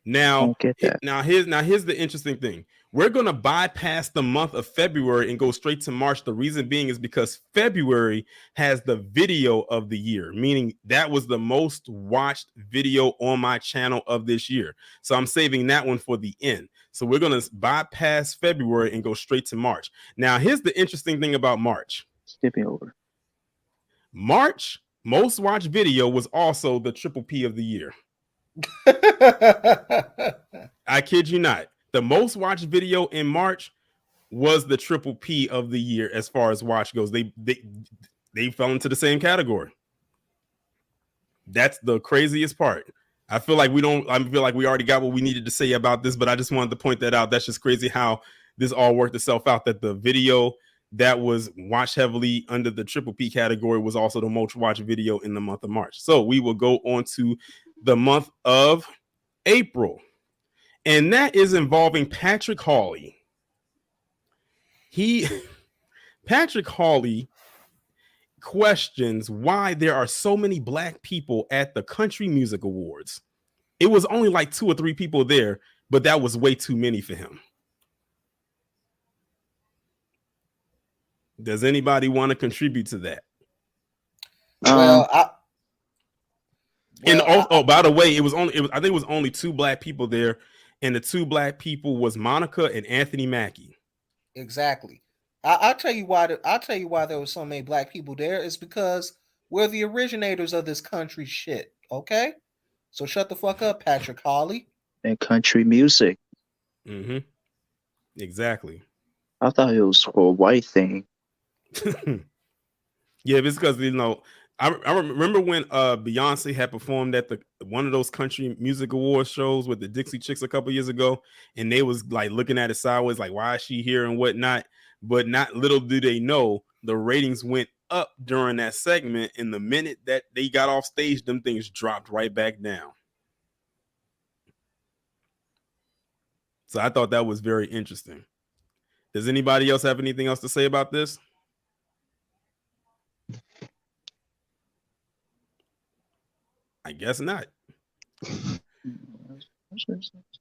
Now, here's the interesting thing. We're gonna bypass the month of February and go straight to March. The reason being is because February has the video of the year, meaning that was the most watched video on my channel of this year. So I'm saving that one for the end. So we're gonna bypass February and go straight to March. Now, here's the interesting thing about March. Skipping over. March most watched video was also the triple P of the year. I kid you not. The most watched video in March was the triple P of the year as far as watch goes. They fell into the same category. That's the craziest part. I feel like we already got what we needed to say about this, but I just wanted to point that out. That's just crazy how this all worked itself out, that the video that was watched heavily under the triple P category was also the most watched video in the month of March. So we will go on to the month of April, and that is involving Patrick Hawley. Patrick Hawley questions why there are so many black people at the Country Music Awards. It was only like 2 or 3 people there, but that was way too many for him. Does anybody want to contribute to that? By the way, I think it was only 2 black people there, and the 2 black people was Monica and Anthony Mackie. Exactly. I'll tell you why. I'll tell you why there was so many black people there. It's because we're the originators of this country shit. Okay, so shut the fuck up, Patrick Hawley. And country music. Mm-hmm. Exactly. I thought it was for a white thing. Yeah, it's because I remember when Beyonce had performed at one of those Country Music Awards shows with the Dixie Chicks a couple years ago, and they was like looking at it sideways, like, why is she here and whatnot. But not little do they know, the ratings went up during that segment, and the minute that they got off stage, them things dropped right back down. So I thought that was very interesting. Does anybody else have anything else to say about this? I guess not.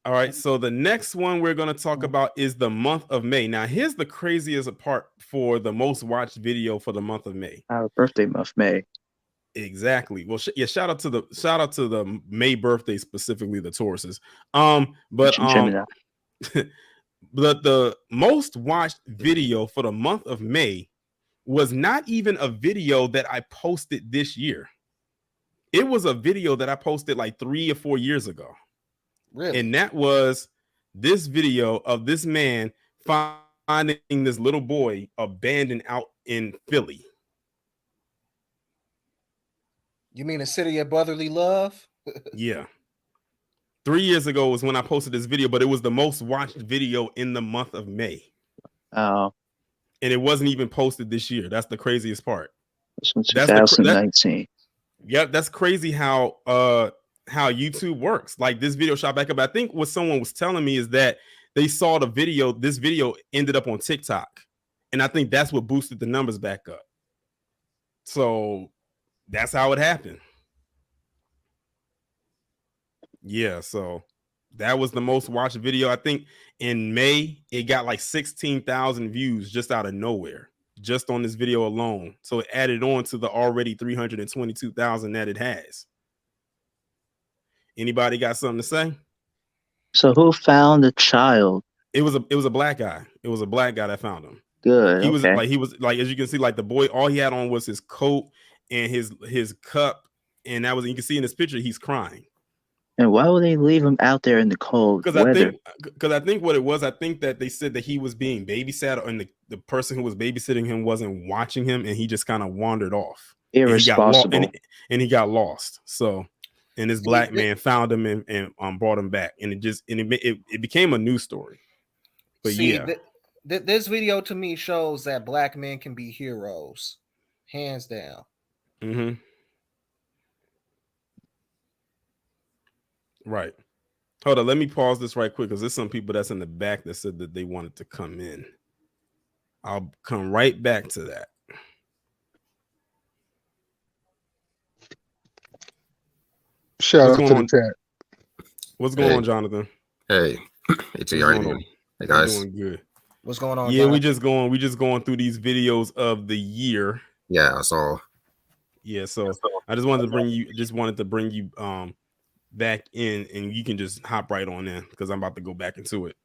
All right, so the next one we're going to talk about is the month of May. Now, here's the craziest part for the most watched video for the month of May. Our birthday month, May. Exactly. Well, shout out to the May birthday, specifically the Tauruses. But the most watched video for the month of May was not even a video that I posted this year. It was a video that I posted like 3 or 4 years ago. Really? And that was this video of this man finding this little boy abandoned out in Philly. You mean a city of brotherly love? Yeah. 3 years ago was when I posted this video, but it was the most watched video in the month of May. Oh. And it wasn't even posted this year. That's the craziest part. This was 2019. Yep, that's crazy how YouTube works. Like, this video shot back up. I think what someone was telling me is that they saw the video. This video ended up on TikTok, and I think that's what boosted the numbers back up. So that's how it happened. Yeah, so that was the most watched video. I think in May it got like 16,000 views just out of nowhere, just on this video alone. So it added on to the already 322,000 that it has. Anybody got something to say? So who found the child? It was a black guy. It was a black guy that found him. Good. He was like, as you can see, like, the boy, all he had on was his coat and his cup, and that was, you can see in this picture, he's crying. And why would they leave him out there in the cold weather? Because I think what it was, I think that they said that he was being babysat, and the person who was babysitting him wasn't watching him, and he just kind of wandered off. Irresponsible. And he got lost. So, and this black man found him and brought him back, and it became a news story. But see, yeah, this video to me shows that black men can be heroes, hands down. Right. Hold on, let me pause this right quick because there's some people that's in the back that said that they wanted to come in. I'll come right back to that. Shout out to the chat. What's going on, Jonathan? Hey, it's Hey guys. Doing good. What's going on? Yeah, Jonathan? we just going through these videos of the year. Yeah, I saw. Yeah, so I just wanted to bring you back in, and you can just hop right on in because I'm about to go back into it.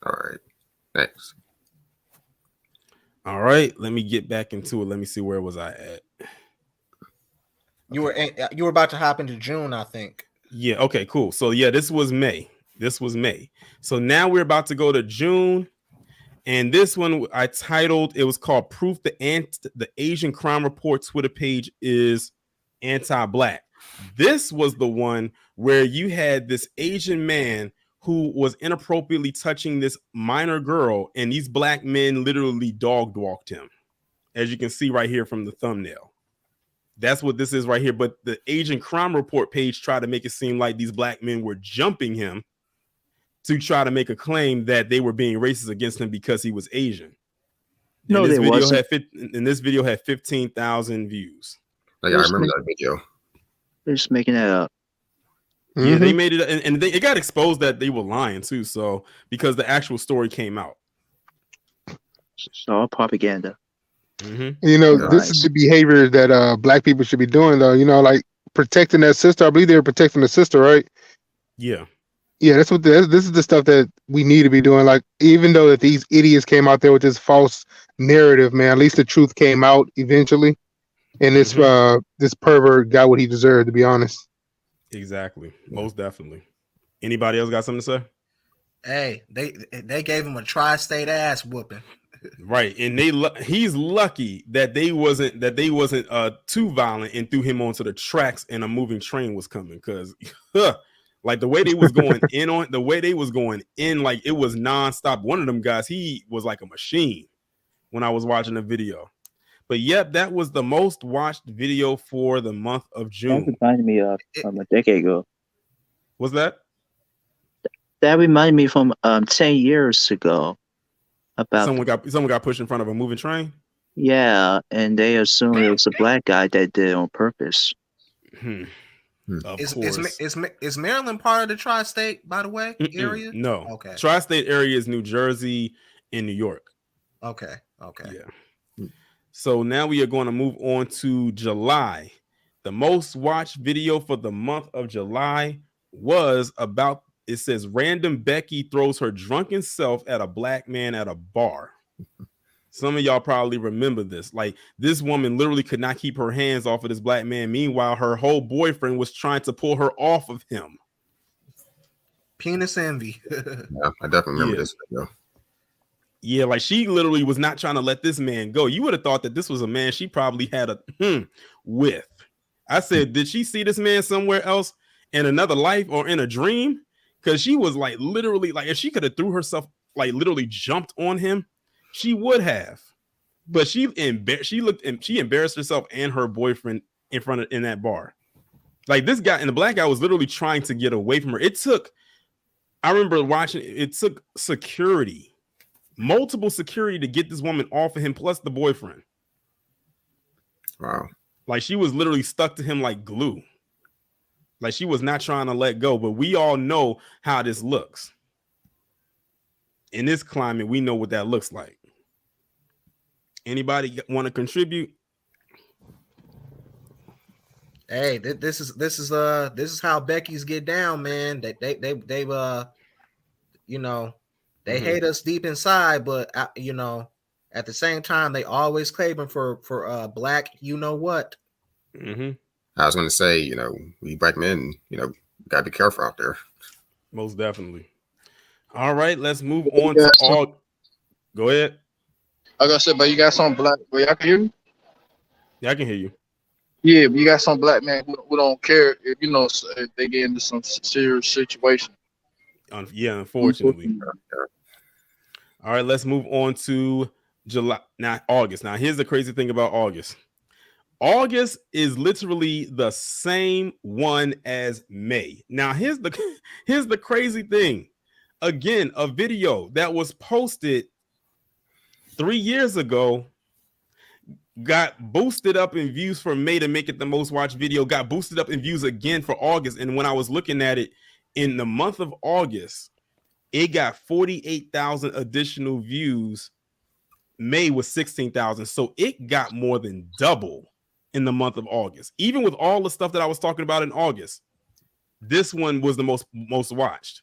All right. Thanks. All right, let me get back into it. Let me see, where was I at? You were about to hop into June, I think. Yeah, okay, cool. So yeah, this was May. So now we're about to go to June. And this one I titled, it was called Proof the Asian Crime Report Twitter page is anti-black. This was the one where you had this Asian man who was inappropriately touching this minor girl, and these black men literally dog walked him, as you can see right here from the thumbnail. That's what this is right here. But the Asian Crime Report page tried to make it seem like these black men were jumping him to try to make a claim that they were being racist against him because he was Asian. No, this they video wasn't. this video had 15,000 views. Oh, yeah, I remember that video. They're just making that up. Yeah, they made it, and it got exposed that they were lying too. So because the actual story came out, It's all propaganda. You know, this is the behavior that black people should be doing, though. You know, like protecting that sister. I believe they were protecting the sister, right? Yeah. Yeah, that's what this is the stuff that we need to be doing. Like, even though that these idiots came out there with this false narrative, man, at least the truth came out eventually, and this this pervert got what he deserved. To be honest, exactly, most definitely. Anybody else got something to say? Hey, they gave him a tri-state ass whooping. Right, and he's lucky that they wasn't too violent and threw him onto the tracks and a moving train was coming, because like the way they was going in, like it was nonstop. One of them guys, he was like a machine when I was watching the video. But yep, that was the most watched video for the month of June. That reminded me of from a decade ago. What's that? That reminded me from 10 years ago about someone got pushed in front of a moving train. Yeah, and they assumed it was a black guy that did it on purpose. Is Maryland part of the tri-state, by the way, area? No. Okay. Tri-state area is New Jersey and New York. Okay. Yeah. So now we are going to move on to July. The most watched video for the month of July was about, it says, random Becky throws her drunken self at a black man at a bar. Some of y'all probably remember this. Like, this woman literally could not keep her hands off of this black man. Meanwhile, her whole boyfriend was trying to pull her off of him. Penis envy. Yeah, I definitely remember this video. Yeah, like she literally was not trying to let this man go. You would have thought that this was a man she probably had a with. I said, did she see this man somewhere else in another life or in a dream? Because she was like literally, like, if she could have threw herself, like literally jumped on him, she would have. But she embarrassed herself and her boyfriend in that bar. Like, this guy, and the black guy was literally trying to get away from her. I remember watching, it took security, multiple security to get this woman off of him, plus the boyfriend. Wow. Like, she was literally stuck to him like glue. Like, she was not trying to let go. But we all know how this looks. In this climate, we know what that looks like. Anybody want to contribute? Hey, this is how Becky's get down, man. They you know, they hate us deep inside, but you know, at the same time, they always claiming for black, you know what? I was going to say, you know, we black men, you know, gotta be careful out there. Most definitely. All right, let's move on to all. Go ahead. Like I said, but you got some black. Well, y'all can hear me? Yeah, I can hear you. Yeah, but you got some black men who don't care if, you know, if they get into some serious situation. Yeah, unfortunately. All right, let's move on to July. Now, August. Now, here's the crazy thing about August. August is literally the same one as May. Now, here's the crazy thing. Again, a video that was posted 3 years ago got boosted up in views for May to make it the most watched video, got boosted up in views again for August. And when I was looking at it in the month of August, it got 48,000 additional views. May was 16,000. So it got more than double in the month of August. Even with all the stuff that I was talking about in August, this one was the most watched.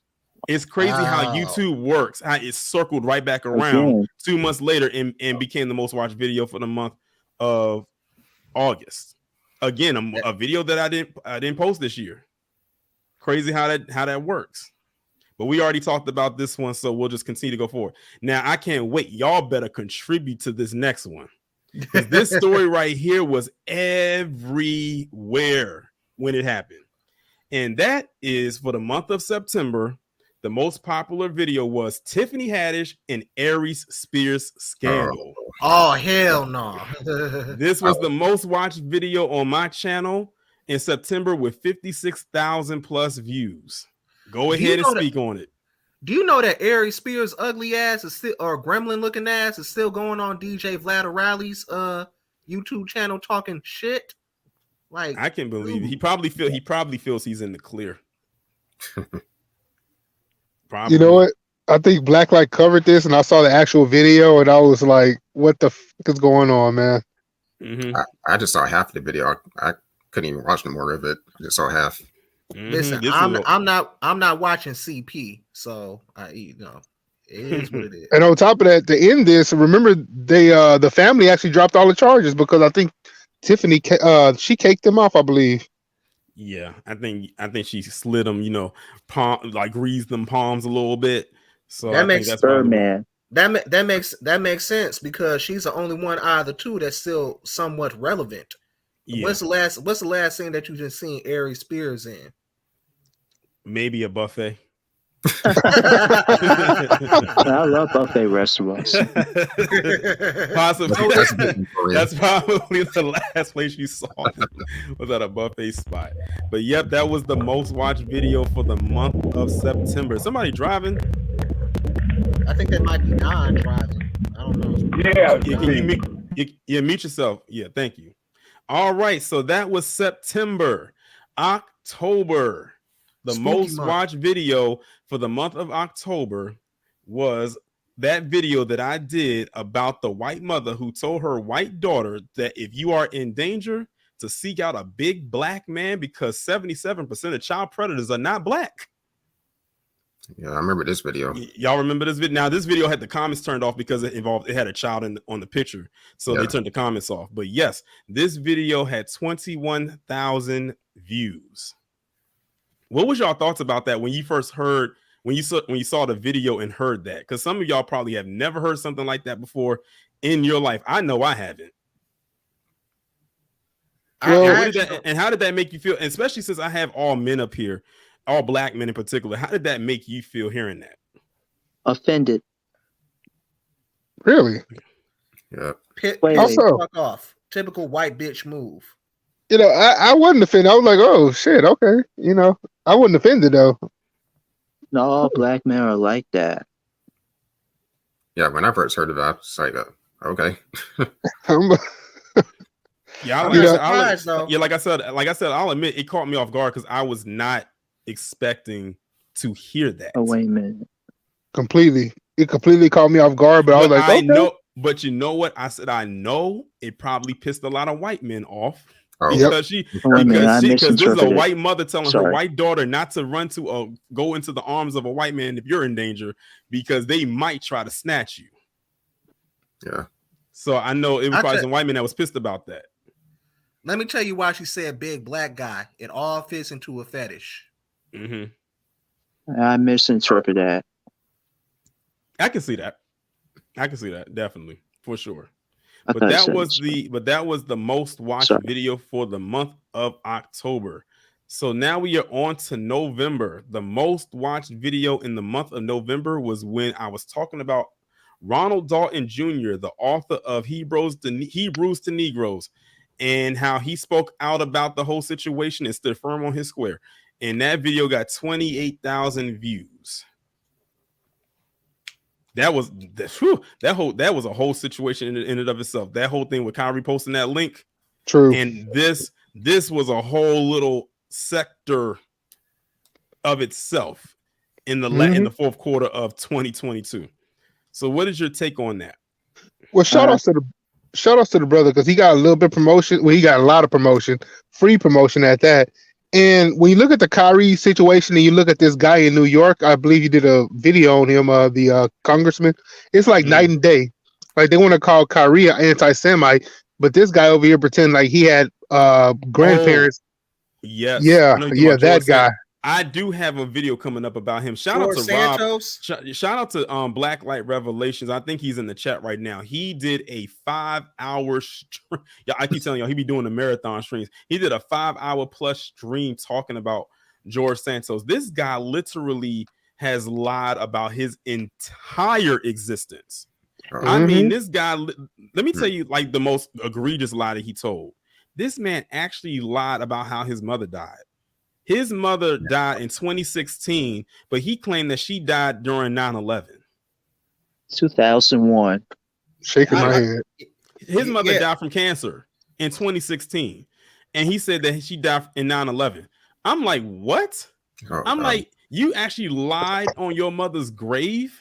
It's crazy how YouTube works, how it circled right back around 2 months later and became the most watched video for the month of August. Again, a video that I didn't post this year. Crazy how that works. But we already talked about this one, so we'll just continue to go forward. Now, I can't wait. Y'all better contribute to this next one. Because this story right here was everywhere when it happened. And that is for the month of September. The most popular video was Tiffany Haddish and Aries Spears scandal. Oh, hell no. This was the most watched video on my channel in September with 56,000 plus views. Go ahead and speak on it. Do you know that Aries Spears' ugly ass is still, or gremlin looking ass is still going on DJ Vlad O'Reilly's YouTube channel talking shit? Like, I can't believe it. He probably feels he's in the clear. You know what? I think Blacklight covered this, and I saw the actual video, and I was like, "What the fuck is going on, man?" Mm-hmm. I just saw half of the video. I couldn't even watch no more of it. I just saw half. Mm-hmm. Listen, I'm not watching CP, so it is what it is. And on top of that, to end this, remember the family actually dropped all the charges because I think Tiffany she caked them off, I believe. Yeah, I think she slid them, greased them palms a little bit. So that makes that makes sense because she's the only one out of the two that's still somewhat relevant. Yeah. What's the last thing that you just seen Aries Spears in? Maybe a buffet. I love buffet restaurants. Possibly. That's probably the last place you saw them, was at a buffet spot. But yep, that was the most watched video for the month of September. Somebody driving? I think that might be Don driving. I don't know. Yeah. Can you mute yourself? Yeah, thank you. All right, so that was September. October. The most watched video for the month of October was that video that I did about the white mother who told her white daughter that if you are in danger, to seek out a big black man because 77% of child predators are not black. Yeah, I remember this video. Y'all remember this video? Now, this video had the comments turned off because it had a child on the picture. So they turned the comments off. But yes, this video had 21,000 views. What was y'all thoughts about that when you first heard, when you saw the video and heard that? Because some of y'all probably have never heard something like that before in your life. I know I haven't. And how did that make you feel? And especially since I have all men up here, all black men in particular. How did that make you feel hearing that? Offended. Really? Yeah. Fuck off. Typical white bitch move. I wasn't offended. I was like, oh shit, okay. I wasn't offended though. Not all black men are like that. Yeah, when I first heard about it, it's like, okay. Yeah, like I said, I'll admit it caught me off guard because I was not expecting to hear that. Oh, wait a minute. It completely caught me off guard, but I was like, okay. know, but you know what? I said I know it probably pissed a lot of white men off. Because this is a white mother telling her white daughter not to run to go into the arms of a white man if you're in danger because they might try to snatch you. Yeah. So I know it was probably some white men that was pissed about that. Let me tell you why she said big black guy. It all fits into a fetish. Mm-hmm. I misinterpret that. I can see that. Definitely, for sure. But that was the most watched video for the month of October. So now we are on to November. The most watched video in the month of November was when I was talking about Ronald Dalton Jr., the author of Hebrews to Negroes, and how he spoke out about the whole situation and stood firm on his square. And that video got 28,000 views. That was a whole situation in and of itself. That whole thing with Kyrie posting that link. True. And this was a whole little sector of itself in the fourth quarter of 2022. So what is your take on that? Well, shout outs to the brother, because he got a little bit of promotion. Well, he got a lot of promotion, free promotion at that. And when you look at the Kyrie situation and you look at this guy in New York, I believe you did a video on him, the congressman. It's like night and day. Like they want to call Kyrie an anti-Semite, but this guy over here pretend like he had grandparents. Yes. Yeah, that guy. I do have a video coming up about him. Shout out to Santos. Rob. Shout out to Blacklight Revelations. I think he's in the chat right now. He did a 5-hour stream. Yeah, I keep telling y'all he be doing the marathon streams. He did a 5-hour plus stream talking about George Santos. This guy literally has lied about his entire existence. I mean, this guy, let me tell you, like the most egregious lie that he told. This man actually lied about how his mother died. His mother died in 2016, but he claimed that she died during 9/11. 2001. Shaking my head. His mother died from cancer in 2016, and he said that she died in 9/11. I'm like, what? Like, you actually lied on your mother's grave?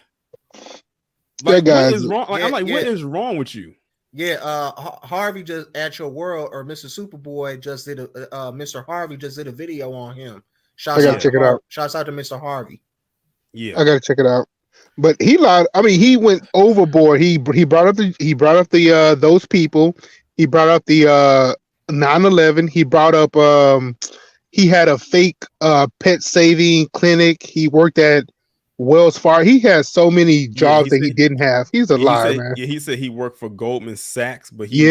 Like, what is wrong? Like, I'm like, what is wrong with you? Yeah, Harvey just at your world, or Mr. Superboy just did Mr. Harvey just did a video on him. I gotta check it out. Shouts out to Mr. Harvey. Yeah, I gotta check it out. But he lied. I mean, he went overboard. He brought up the those people. He brought up the 9/11. He brought up he had a fake pet saving clinic. He worked at Wells Fargo. He has so many jobs that he didn't have. He's a liar, man. Yeah, he said he worked for Goldman Sachs, but he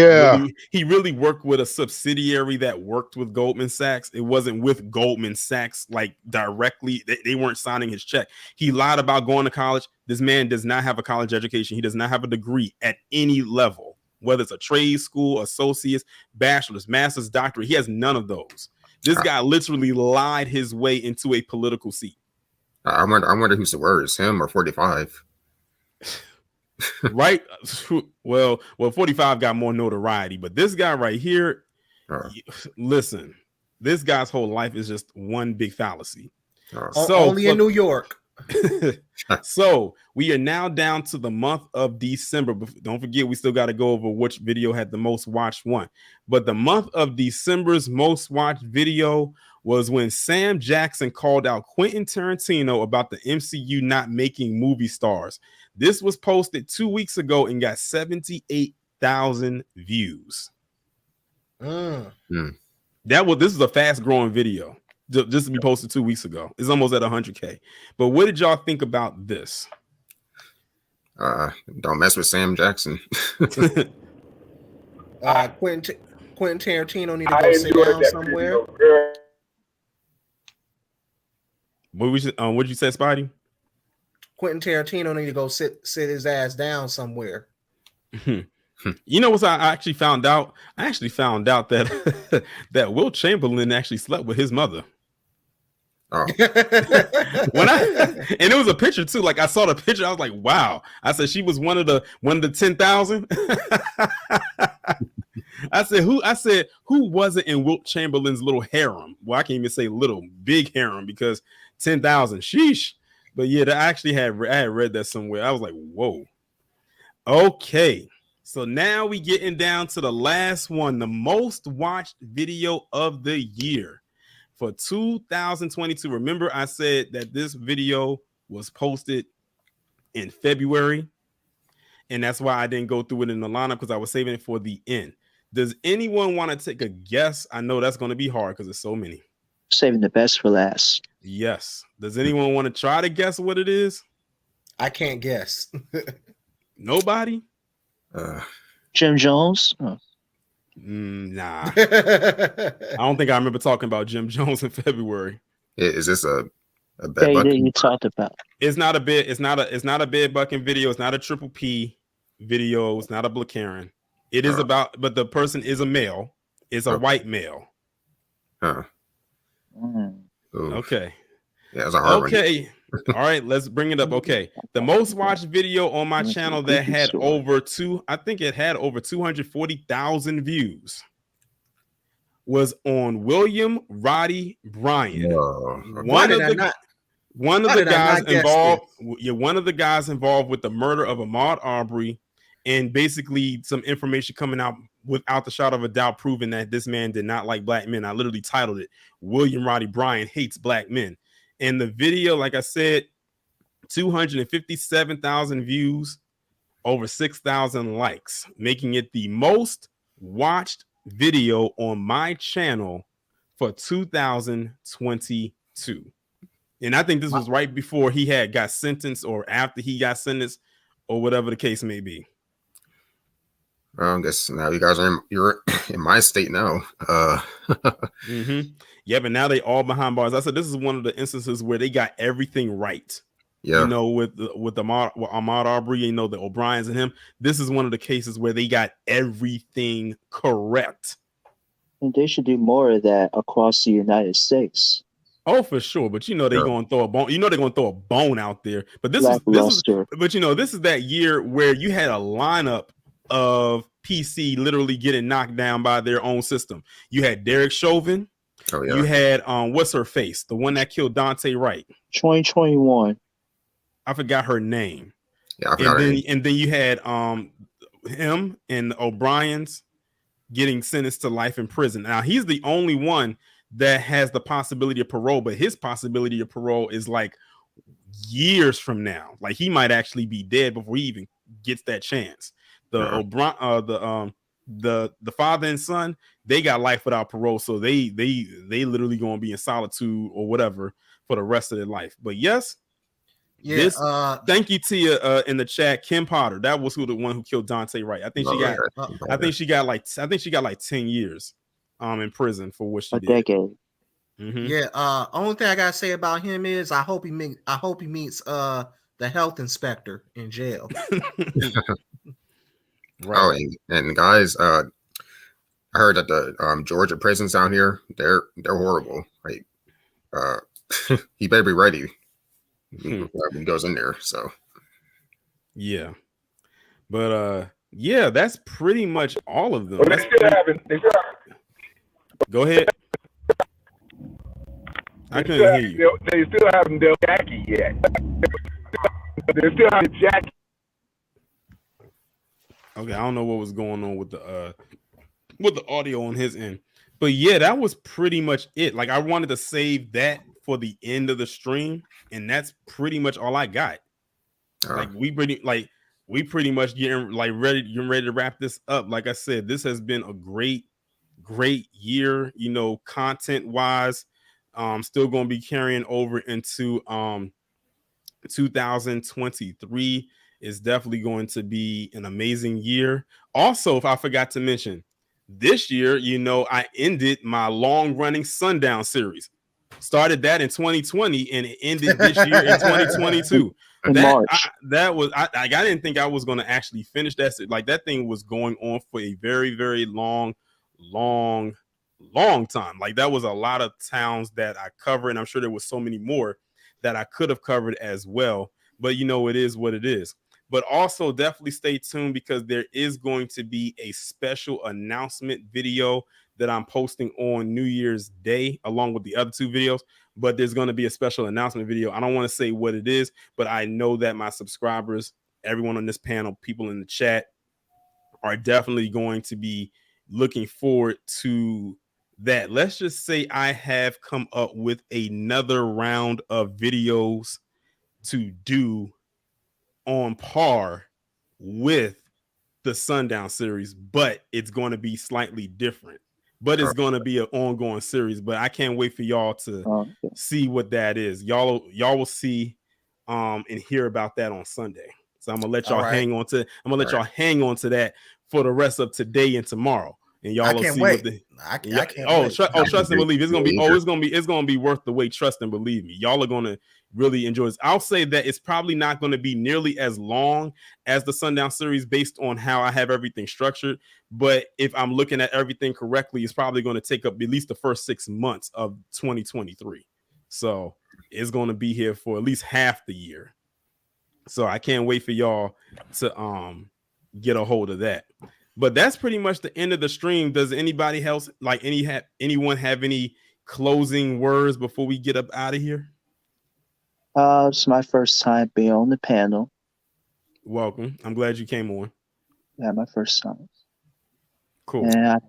really worked with a subsidiary that worked with Goldman Sachs. It wasn't with Goldman Sachs like directly. They weren't signing his check. He lied about going to college. This man does not have a college education. He does not have a degree at any level, whether it's a trade school, associate's, bachelor's, master's, doctorate. He has none of those. This guy literally lied his way into a political seat. I wonder who's the worst, him or 45. Right? Well, 45 got more notoriety, but this guy right here, listen, this guy's whole life is just one big fallacy. So only in New York. So we are now down to the month of December. Don't forget, we still got to go over which video had the most watched one. But the month of December's most watched video was when Sam Jackson called out Quentin Tarantino about the MCU not making movie stars. This was posted 2 weeks ago and got 78,000 views. This is a fast growing video. Just to be posted 2 weeks ago. It's almost at 100K. But what did y'all think about this? Don't mess with Sam Jackson. Quentin Tarantino need to go sit down somewhere. What'd you say, Spidey? Quentin Tarantino need to go sit his ass down somewhere. You know what I actually found out? I actually found out that that Wilt Chamberlain actually slept with his mother. Oh. And it was a picture too. Like I saw the picture, I was like, wow. I said she was one of the 10,000. I said who wasn't in Wilt Chamberlain's little harem? Well, I can't even say little, big harem, because 10,000. Sheesh. But yeah, I had read that somewhere. I was like, whoa. Okay. So now we getting down to the last one, the most watched video of the year for 2022. Remember, I said that this video was posted in February, and that's why I didn't go through it in the lineup, because I was saving it for the end. Does anyone want to take a guess? I know that's going to be hard because there's so many. Saving the best for last. Yes. Does anyone want to try to guess what it is? I can't guess. Nobody? Jim Jones? Oh. Nah. I don't think I remember talking about Jim Jones in February. Is this a that you talked about. It's not a bed bucking video. It's not a Triple P video. It's not a BlacKKKaren. It is about, but the person is a male. It's a white male. Okay. Yeah, it's a hard one. Okay. All right, let's bring it up. Okay. The most watched video on my channel that had I think it had over 240,000 views was on William Roddy Bryan. One of the guys involved with the murder of Ahmaud Arbery, and basically some information coming out without the shadow of a doubt proving that this man did not like black men. I literally titled it William Roddy Bryan Hates Black Men. And the video, like I said, 257,000 views, over 6,000 likes, making it the most watched video on my channel for 2022. And I think this was right before he had got sentenced or after he got sentenced or whatever the case may be. I guess now you guys you're in my state now. Yeah, but now they all behind bars. I said this is one of the instances where they got everything right. Yeah, you know, with Ahmaud Arbery, you know, the O'Briens and him. This is one of the cases where they got everything correct. And they should do more of that across the United States. Oh, for sure. But you know they're gonna throw a bone. You know they're gonna throw a bone out there. But this is but you know, this is that year where you had a lineup of PC literally getting knocked down by their own system. You had Derek Chauvin. Oh, yeah. You had what's her face? The one that killed Dante Wright. 2021. I forgot her name. Yeah, I forgot and then you had him and the O'Briens getting sentenced to life in prison. Now he's the only one that has the possibility of parole, but his possibility of parole is like years from now. Like he might actually be dead before he even gets that chance. The the father and son, they got life without parole, so they literally gonna be in solitude or whatever for the rest of their life. But yes, thank you Tia in the chat. Kim Potter, that was the one who killed Dante Wright. I think she got like 10 years in prison for what she did. Decade. Yeah. Only thing I gotta say about him is I hope he meets the health inspector in jail. Right. Oh, and guys, I heard that the Georgia prisons down here, they're horrible. Like, he better be ready when he goes in there. So, yeah, but yeah, that's pretty much all of them. Well, they still haven't. Go ahead. I couldn't hear you. They still haven't dealt Jackie yet. They still haven't Jackie. Okay, I don't know what was going on with the audio on his end, but yeah, that was pretty much it. Like I wanted to save that for the end of the stream, and that's pretty much all I got. Like we pretty much getting ready to wrap this up. Like I said, this has been a great year. You know, content wise, still going to be carrying over into 2023. Is definitely going to be an amazing year. Also, if I forgot to mention, this year, you know, I ended my long-running Sundown series. Started that in 2020 and it ended this year in 2022. I didn't think I was going to actually finish that. Like that thing was going on for a very, very long time. Like that was a lot of towns that I covered, and I'm sure there was so many more that I could have covered as well. But you know, it is what it is. But also definitely stay tuned because there is going to be a special announcement video that I'm posting on New Year's Day along with the other two videos. But there's going to be a special announcement video. I don't want to say what it is, but I know that my subscribers, everyone on this panel, people in the chat are definitely going to be looking forward to that. Let's just say I have come up with another round of videos to do on par with the Sundown series, but it's going to be slightly different. But it's going to be an ongoing series. But I can't wait for y'all to see what that is. Y'all will see and hear about that on Sunday. So I'm gonna let y'all hang on to. I'm gonna let y'all hang on to that for the rest of today and tomorrow. and y'all I will can't see wait. what the I can't wait. trust and believe. It's gonna be worth the wait. Trust and believe me. Y'all are gonna really enjoy this. I'll say that it's probably not going to be nearly as long as the Sundown series based on how I have everything structured. But if I'm looking at everything correctly, it's probably going to take up at least the first 6 months of 2023. So it's going to be here for at least half the year. So I can't wait for y'all to get a hold of that. But that's pretty much the end of the stream. Does anybody else anyone have any closing words before we get up out of here? It's my first time being on the panel. Welcome. I'm glad you came on. Yeah, my first time. Cool. And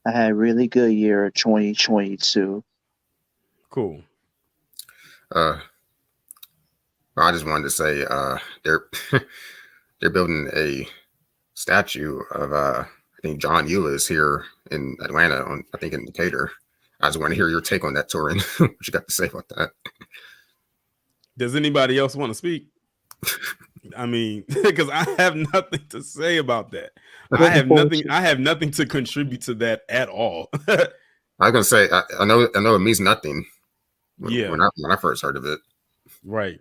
I had a really good year 2022. Cool. I just wanted to say they're building a statue of I think John Euless here in Atlanta in Decatur. I just want to hear your take on that, Torin. What you got to say about that? Does anybody else want to speak? I mean, because I have nothing to say about that. I have nothing to contribute to that at all. I was gonna say I know it means nothing. When I first heard of it. Right.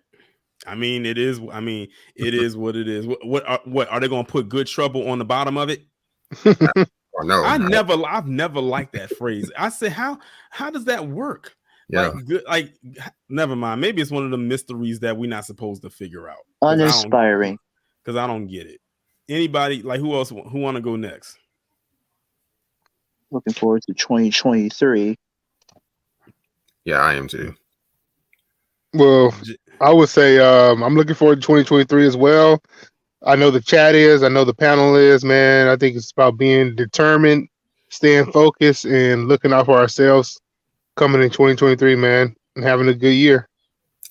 I mean, it is what it is. What are they gonna put good trouble on the bottom of it? Oh, no. I've never liked that phrase. I said, how does that work? Yeah. Never mind. Maybe it's one of the mysteries that we're not supposed to figure out. Uninspiring. Because I don't get it. Anybody, who want to go next? Looking forward to 2023. Yeah, I am too. Well, I would say I'm looking forward to 2023 as well. I know the chat is. I know the panel is, man. I think it's about being determined, staying focused, and looking out for ourselves coming in 2023, man, and having a good year.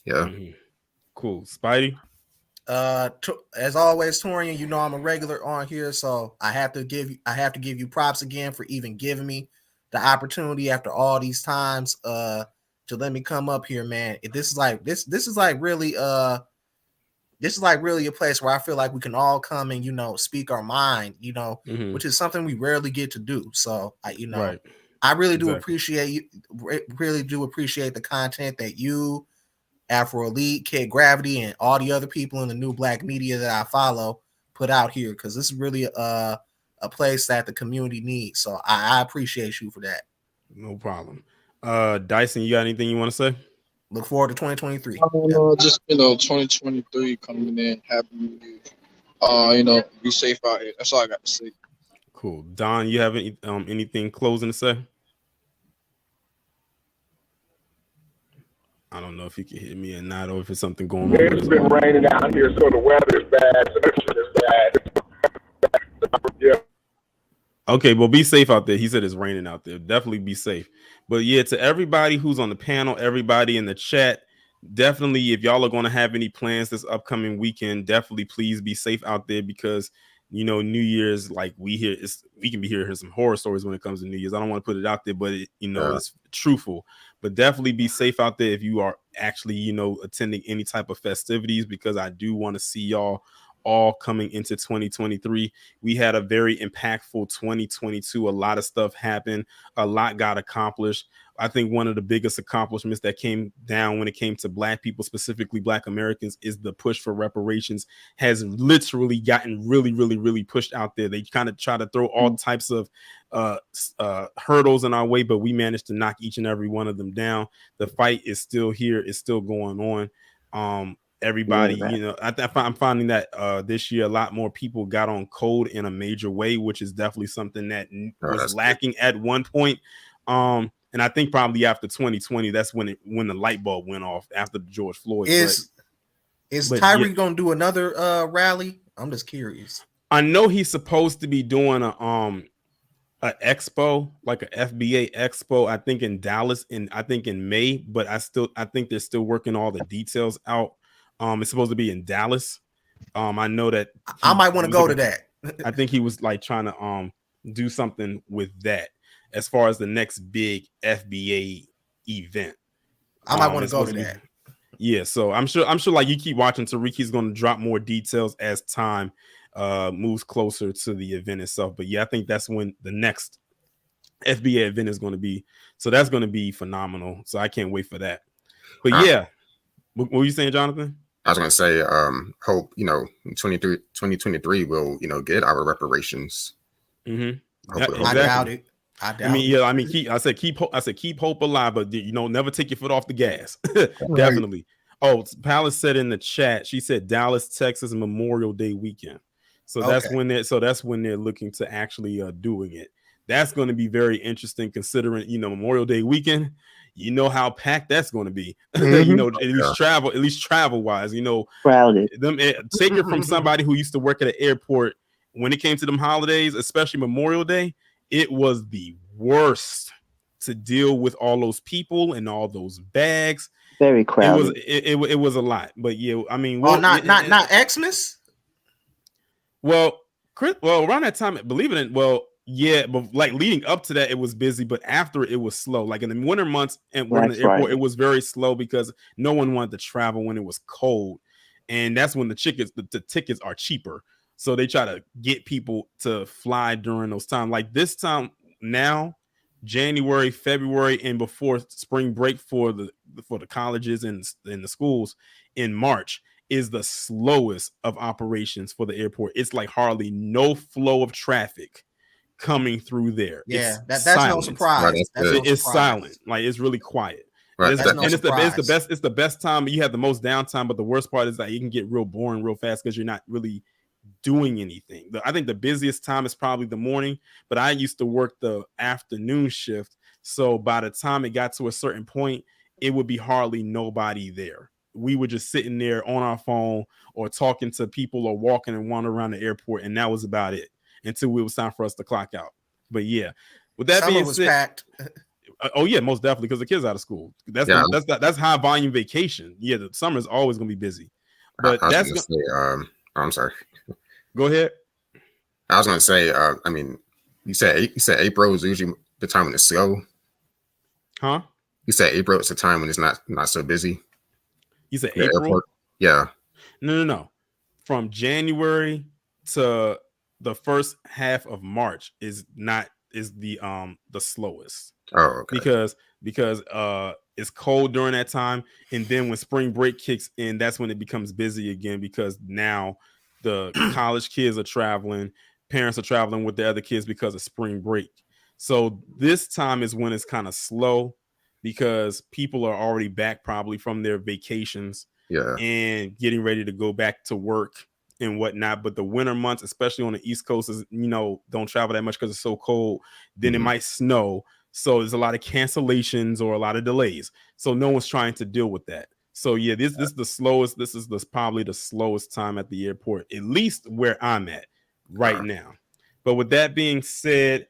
Yeah. Mm-hmm. Cool. Spidey? As always, Torian, you know I'm a regular on here, so I have to give you props again for even giving me the opportunity after all these times to let me come up here, man. This is really a place where I feel like we can all come and speak our mind, mm-hmm. which is something we rarely get to do. So right. I really do appreciate the content that you, Afro Elite, Kid Gravity, and all the other people in the new Black media that I follow put out here, because this is really a place that the community needs. So I appreciate you for that. No problem. Dyson, you got anything you want to say? Look forward to 2023. Just 2023 coming in, happy new year. Be safe out here. That's all I got to say. Cool. Don, you have anything closing to say? I don't know if you can hear me or not, or if it's something going on. It's been raining out here, so the weather is bad. So this is bad. Yeah. Okay, well, be safe out there. He said it's raining out there. Definitely be safe. But yeah, to everybody who's on the panel, everybody in the chat, definitely, if y'all are going to have any plans this upcoming weekend, definitely please be safe out there, because New Year's, we can be hearing some horror stories when it comes to New Year's. I don't want to put it out there, but it's truthful. But definitely be safe out there if you are actually attending any type of festivities, because I do want to see y'all all coming into 2023. We had a very impactful 2022. A lot of stuff happened. A lot got accomplished. I think one of the biggest accomplishments that came down when it came to Black people, specifically Black Americans, is the push for reparations has literally gotten really, really, really pushed out there. They kind of try to throw all types of hurdles in our way, but we managed to knock each and every one of them down. The fight is still here. It's still going on. Everybody, I'm finding that this year a lot more people got on code in a major way, which is definitely something that was lacking at one point. And I think probably after 2020, that's when the light bulb went off after George Floyd. Is Tyreek gonna do another rally? I'm just curious. I know he's supposed to be doing a expo, like a FBA expo, I think in Dallas, in May, but I think they're still working all the details out. It's supposed to be in Dallas. I know that I might want to go to that. I think he was trying to do something with that as far as the next big FBA event. I might want to go to that. Yeah, so I'm sure you keep watching, Tariq, he's going to drop more details as time moves closer to the event itself. But yeah, I think that's when the next FBA event is going to be. So that's going to be phenomenal. So I can't wait for that. But yeah, what were you saying, Jonathan? I was going to say, hope 2023 will get our reparations. Exactly. I doubt it. Keep hope alive, but never take your foot off the gas. Definitely. Oh, Palace said in the chat, she said Dallas, Texas, Memorial Day weekend. So that's when they're looking to actually doing it. That's going to be very interesting considering Memorial Day weekend. You know how packed that's going to be. At least travel wise. Crowded. Take it from somebody who used to work at an airport. When it came to them holidays, especially Memorial Day, it was the worst to deal with all those people and all those bags. Very crowded. It was a lot, but yeah, I mean, not Xmas. Well, around that time, believe it or not, yeah, but like leading up to that, it was busy, but after it was slow. Like in the winter months and when in the airport, it was very slow because no one wanted to travel when it was cold, and that's when the tickets are cheaper. So they try to get people to fly during those times. Like this time now, January, February, and before spring break for the colleges and the schools in March is the slowest of operations for the airport. It's like hardly no flow of traffic coming through there. Yeah, that's no surprise. It's silent. Like it's really quiet. Right. It's the best time. You have the most downtime, but the worst part is that you can get real boring real fast because you're not really doing anything. I think the busiest time is probably the morning, but I used to work the afternoon shift. So by the time it got to a certain point, it would be hardly nobody there. We were just sitting there on our phone or talking to people or walking and wandering around the airport. And that was about it until it was time for us to clock out. But yeah, with that being said, packed. Oh yeah, most definitely because the kids out of school. That's high volume vacation. Yeah, the summer is always going to be busy. But I'm sorry. Go ahead. I was going to say, I mean, you said April is usually the time when it's slow. Huh? You said April is the time when it's not so busy. You said April? Airport? Yeah. No. From January to the first half of March is the slowest. Oh, okay. Because it's cold during that time, and then when spring break kicks in, that's when it becomes busy again because now the college kids are traveling, parents are traveling with the other kids because of spring break. So this time is when it's kind of slow because people are already back probably from their vacations and getting ready to go back to work and whatnot. But the winter months, especially on the East Coast, is don't travel that much because it's so cold. Then it might snow. So there's a lot of cancellations or a lot of delays. So no one's trying to deal with that. So yeah, this is the slowest. This is probably the slowest time at the airport, at least where I'm at right now. But with that being said,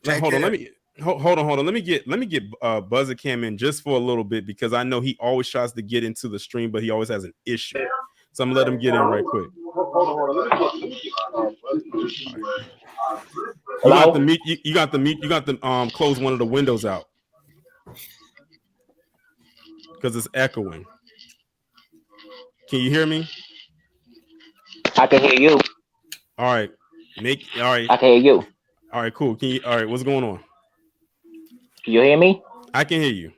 hold on. Let me get BlacKKKaren in just for a little bit because I know he always tries to get into the stream, but he always has an issue. So I'm gonna let him get in right quick. You got the mute. You got the close one of the windows out because it's echoing. Can you hear me? I can hear you. All right. All right. I can hear you. All right, cool. All right, what's going on? Can you hear me? I can hear you.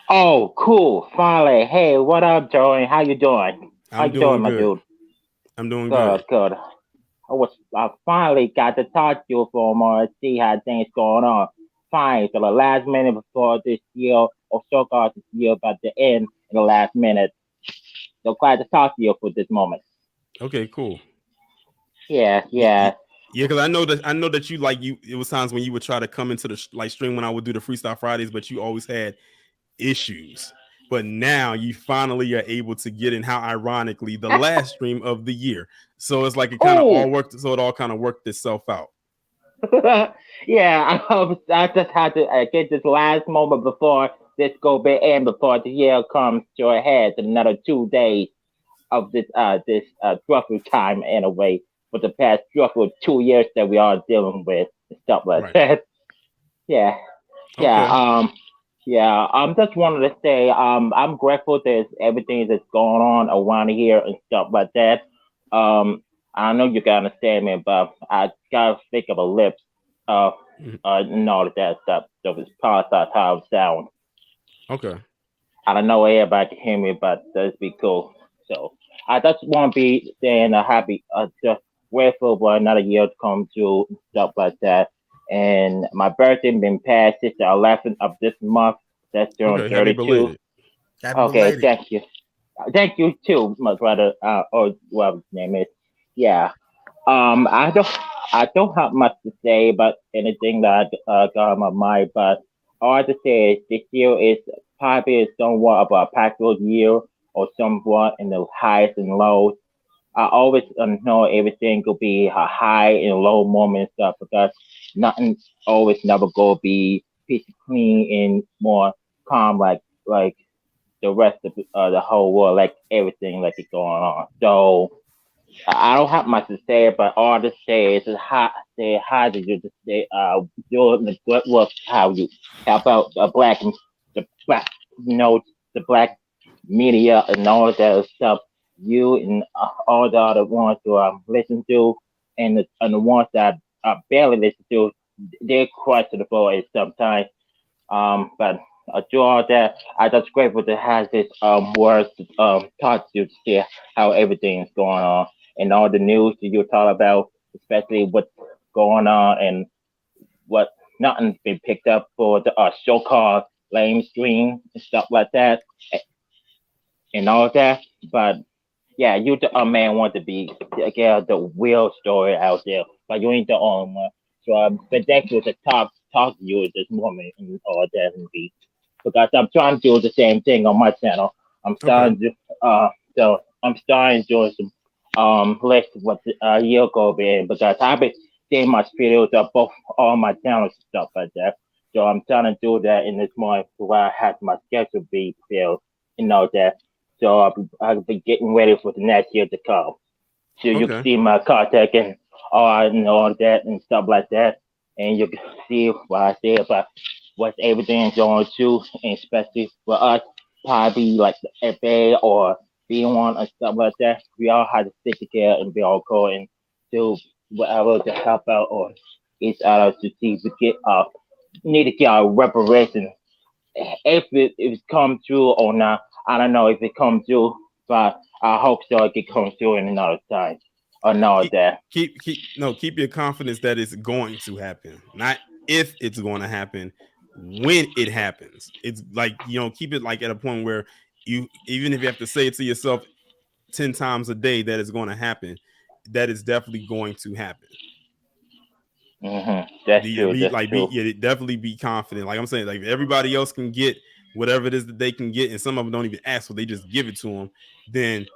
Oh, cool. Finally. Hey, what up, Joey? How you doing? How you doing, my dude? I'm doing good. Good. I finally got to talk to you for a moment, see how things going on. Fine. So the last minute before this year, or so called this year, about to end in the last minute. So glad to talk to you for this moment. Okay, cool. Yeah. Because I know that you it was times when you would try to come into the stream when I would do the Freestyle Fridays, but you always had issues. But now you finally are able to get in. How ironically, the last stream of the year. So it's like it kind of all worked. So it all kind of worked itself out. Yeah, I just had to get this last moment before this go big end before the year comes to a head. Another 2 days of this struggle time in a way for the past struggle 2 years that we are dealing with and stuff like that. Yeah. Just wanted to say I'm grateful that everything that's going on around here and stuff like that. I know you can understand me, but I gotta think of a lips and all of that stuff. So it's probably that's how it sounds. Okay. I don't know where everybody can hear me, but that'd be cool. So I just want to be saying happy, just grateful for another year to come through and stuff like that. And my birthday been passed. It's the 11th of this month. That's during Okay. Happy 32. belated. Happy Okay, belated. thank you. Thank you too, my brother, or whatever his name is. Yeah. I don't have much to say about anything that got on my mind, but all I have to say is this year is probably somewhat of a packable year or somewhat in the highs and lows. I always know everything could be a high and low moment stuff because nothing always never go be peachy clean and more calm like the rest of the whole world, like everything like it's going on. So I don't have much to say, but all to say is how did you just say your the good work how you help out the black the black media and all that stuff. You and all the other ones who listen to and the ones that barely listen to, they're questionable at sometimes. But through all that, I just grateful to have this words to talk to see how everything is going on and all the news that you talk about, especially what's going on and what nothing's been picked up for the so-called mainstream and stuff like that and all that. But yeah, you the man want to be get the real story out there, but you ain't the only one. So I'm thankful to talk to you this morning and all that and be because I'm trying to do the same thing on my channel. I'm Okay. starting to so I'm starting doing some list what a year ago been because I've been seeing my videos of both all my channels and stuff like that. So I'm trying to do that in this morning where I have my schedule be filled and all that. So I'll be getting ready for the next year to come. So you can Okay. see my contact and all that and stuff like that. And you can see what I say about what's everything going to, and especially for us, probably like the FA or B1 and stuff like that. We all have to stick together and be all cool and do whatever to help out or each other to see if we get need to get our reparation if it comes through or not. I don't know if it comes through, but I hope so. It can come through in another time or no that. Keep your confidence that it's going to happen, not if it's going to happen, when it happens. It's like, keep it like at a point where you, even if you have to say it to yourself 10 times a day that it's going to happen, that is definitely going to happen. That's true. That's true. Definitely be confident. Like I'm saying, like if everybody else can get whatever it is that they can get, and some of them don't even ask for, they just give it to them. Then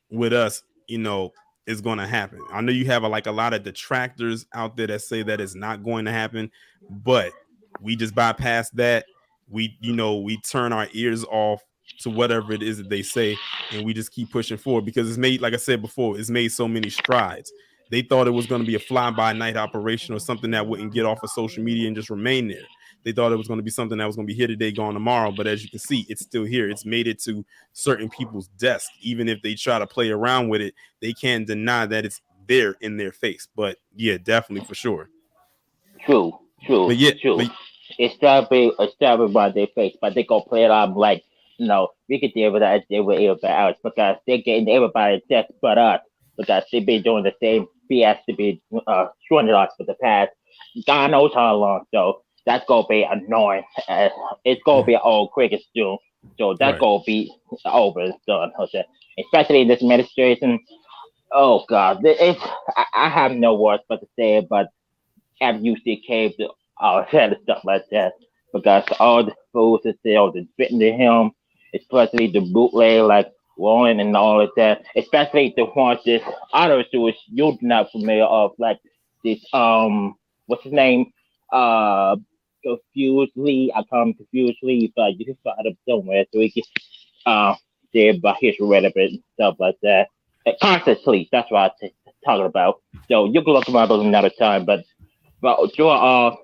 with us, it's going to happen. I know you have a lot of detractors out there that say that it's not going to happen, but we just bypass that. We turn our ears off to whatever it is that they say, and we just keep pushing forward because it's made, like I said before, it's made so many strides. They thought it was going to be a fly-by-night operation or something that wouldn't get off of social media and just remain there. They thought it was going to be something that was going to be here today, gone tomorrow. But as you can see, it's still here. It's made it to certain people's desk. Even if they try to play around with it, they can't deny that it's there in their face. But yeah, definitely for sure. True. But yeah, It's established by their face, but they gonna play it off like, we could deal with that they were everybody else because they're getting everybody death but us because they've been doing the same BS to be showing us for the past God knows how long. So that's gonna be annoying. It's gonna be all cricket soon. So that's gonna be over and done. Okay? Especially in this administration. Oh God, I have no words but to say it, but MUCK to all that stuff like that because all the foods that sell is fitting to him, especially the bootleg like Warren and all of that, especially the ones that others who is you're not familiar of like this what's his name Confusedly I call him Confusedly but you can find him somewhere so he can say about his relevant and stuff like that. Constant sleep, that's what I'm talking about. So you can look him up another time, but sure,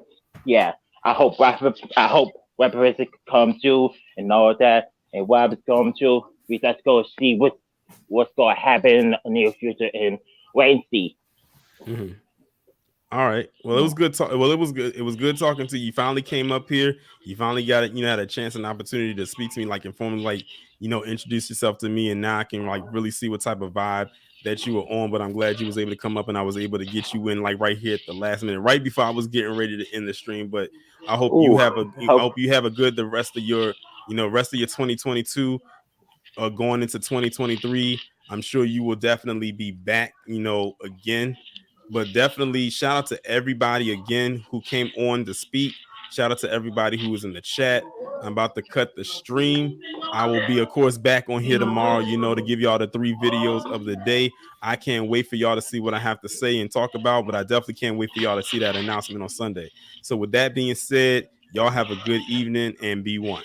yeah. I hope reparation comes through and all that, and what it's coming through. We just go see what's going to happen in the near future and wait and see. Mm-hmm. All right. Well, it was good. Well, it was good. It was good talking to you. You finally came up here. You finally got it. You know, had a chance and opportunity to speak to me, like informally, like, you know, introduce yourself to me. And now I can like really see what type of vibe that you were on. But I'm glad you was able to come up and I was able to get you in like right here at the last minute, right before I was getting ready to end the stream. But I hope you have a I hope you have a good the rest of your, you know, rest of your 2022. Going into 2023. I'm sure you will definitely be back, you know, again. But definitely shout out to everybody again who came on to speak. Shout out to everybody who was in the chat. I'm about to cut the stream. I will be, of course, back on here tomorrow, you know, to give y'all the 3 videos of the day. I can't wait for y'all to see what I have to say and talk about, but I definitely can't wait for y'all to see that announcement on Sunday. So with that being said, y'all have a good evening and be one.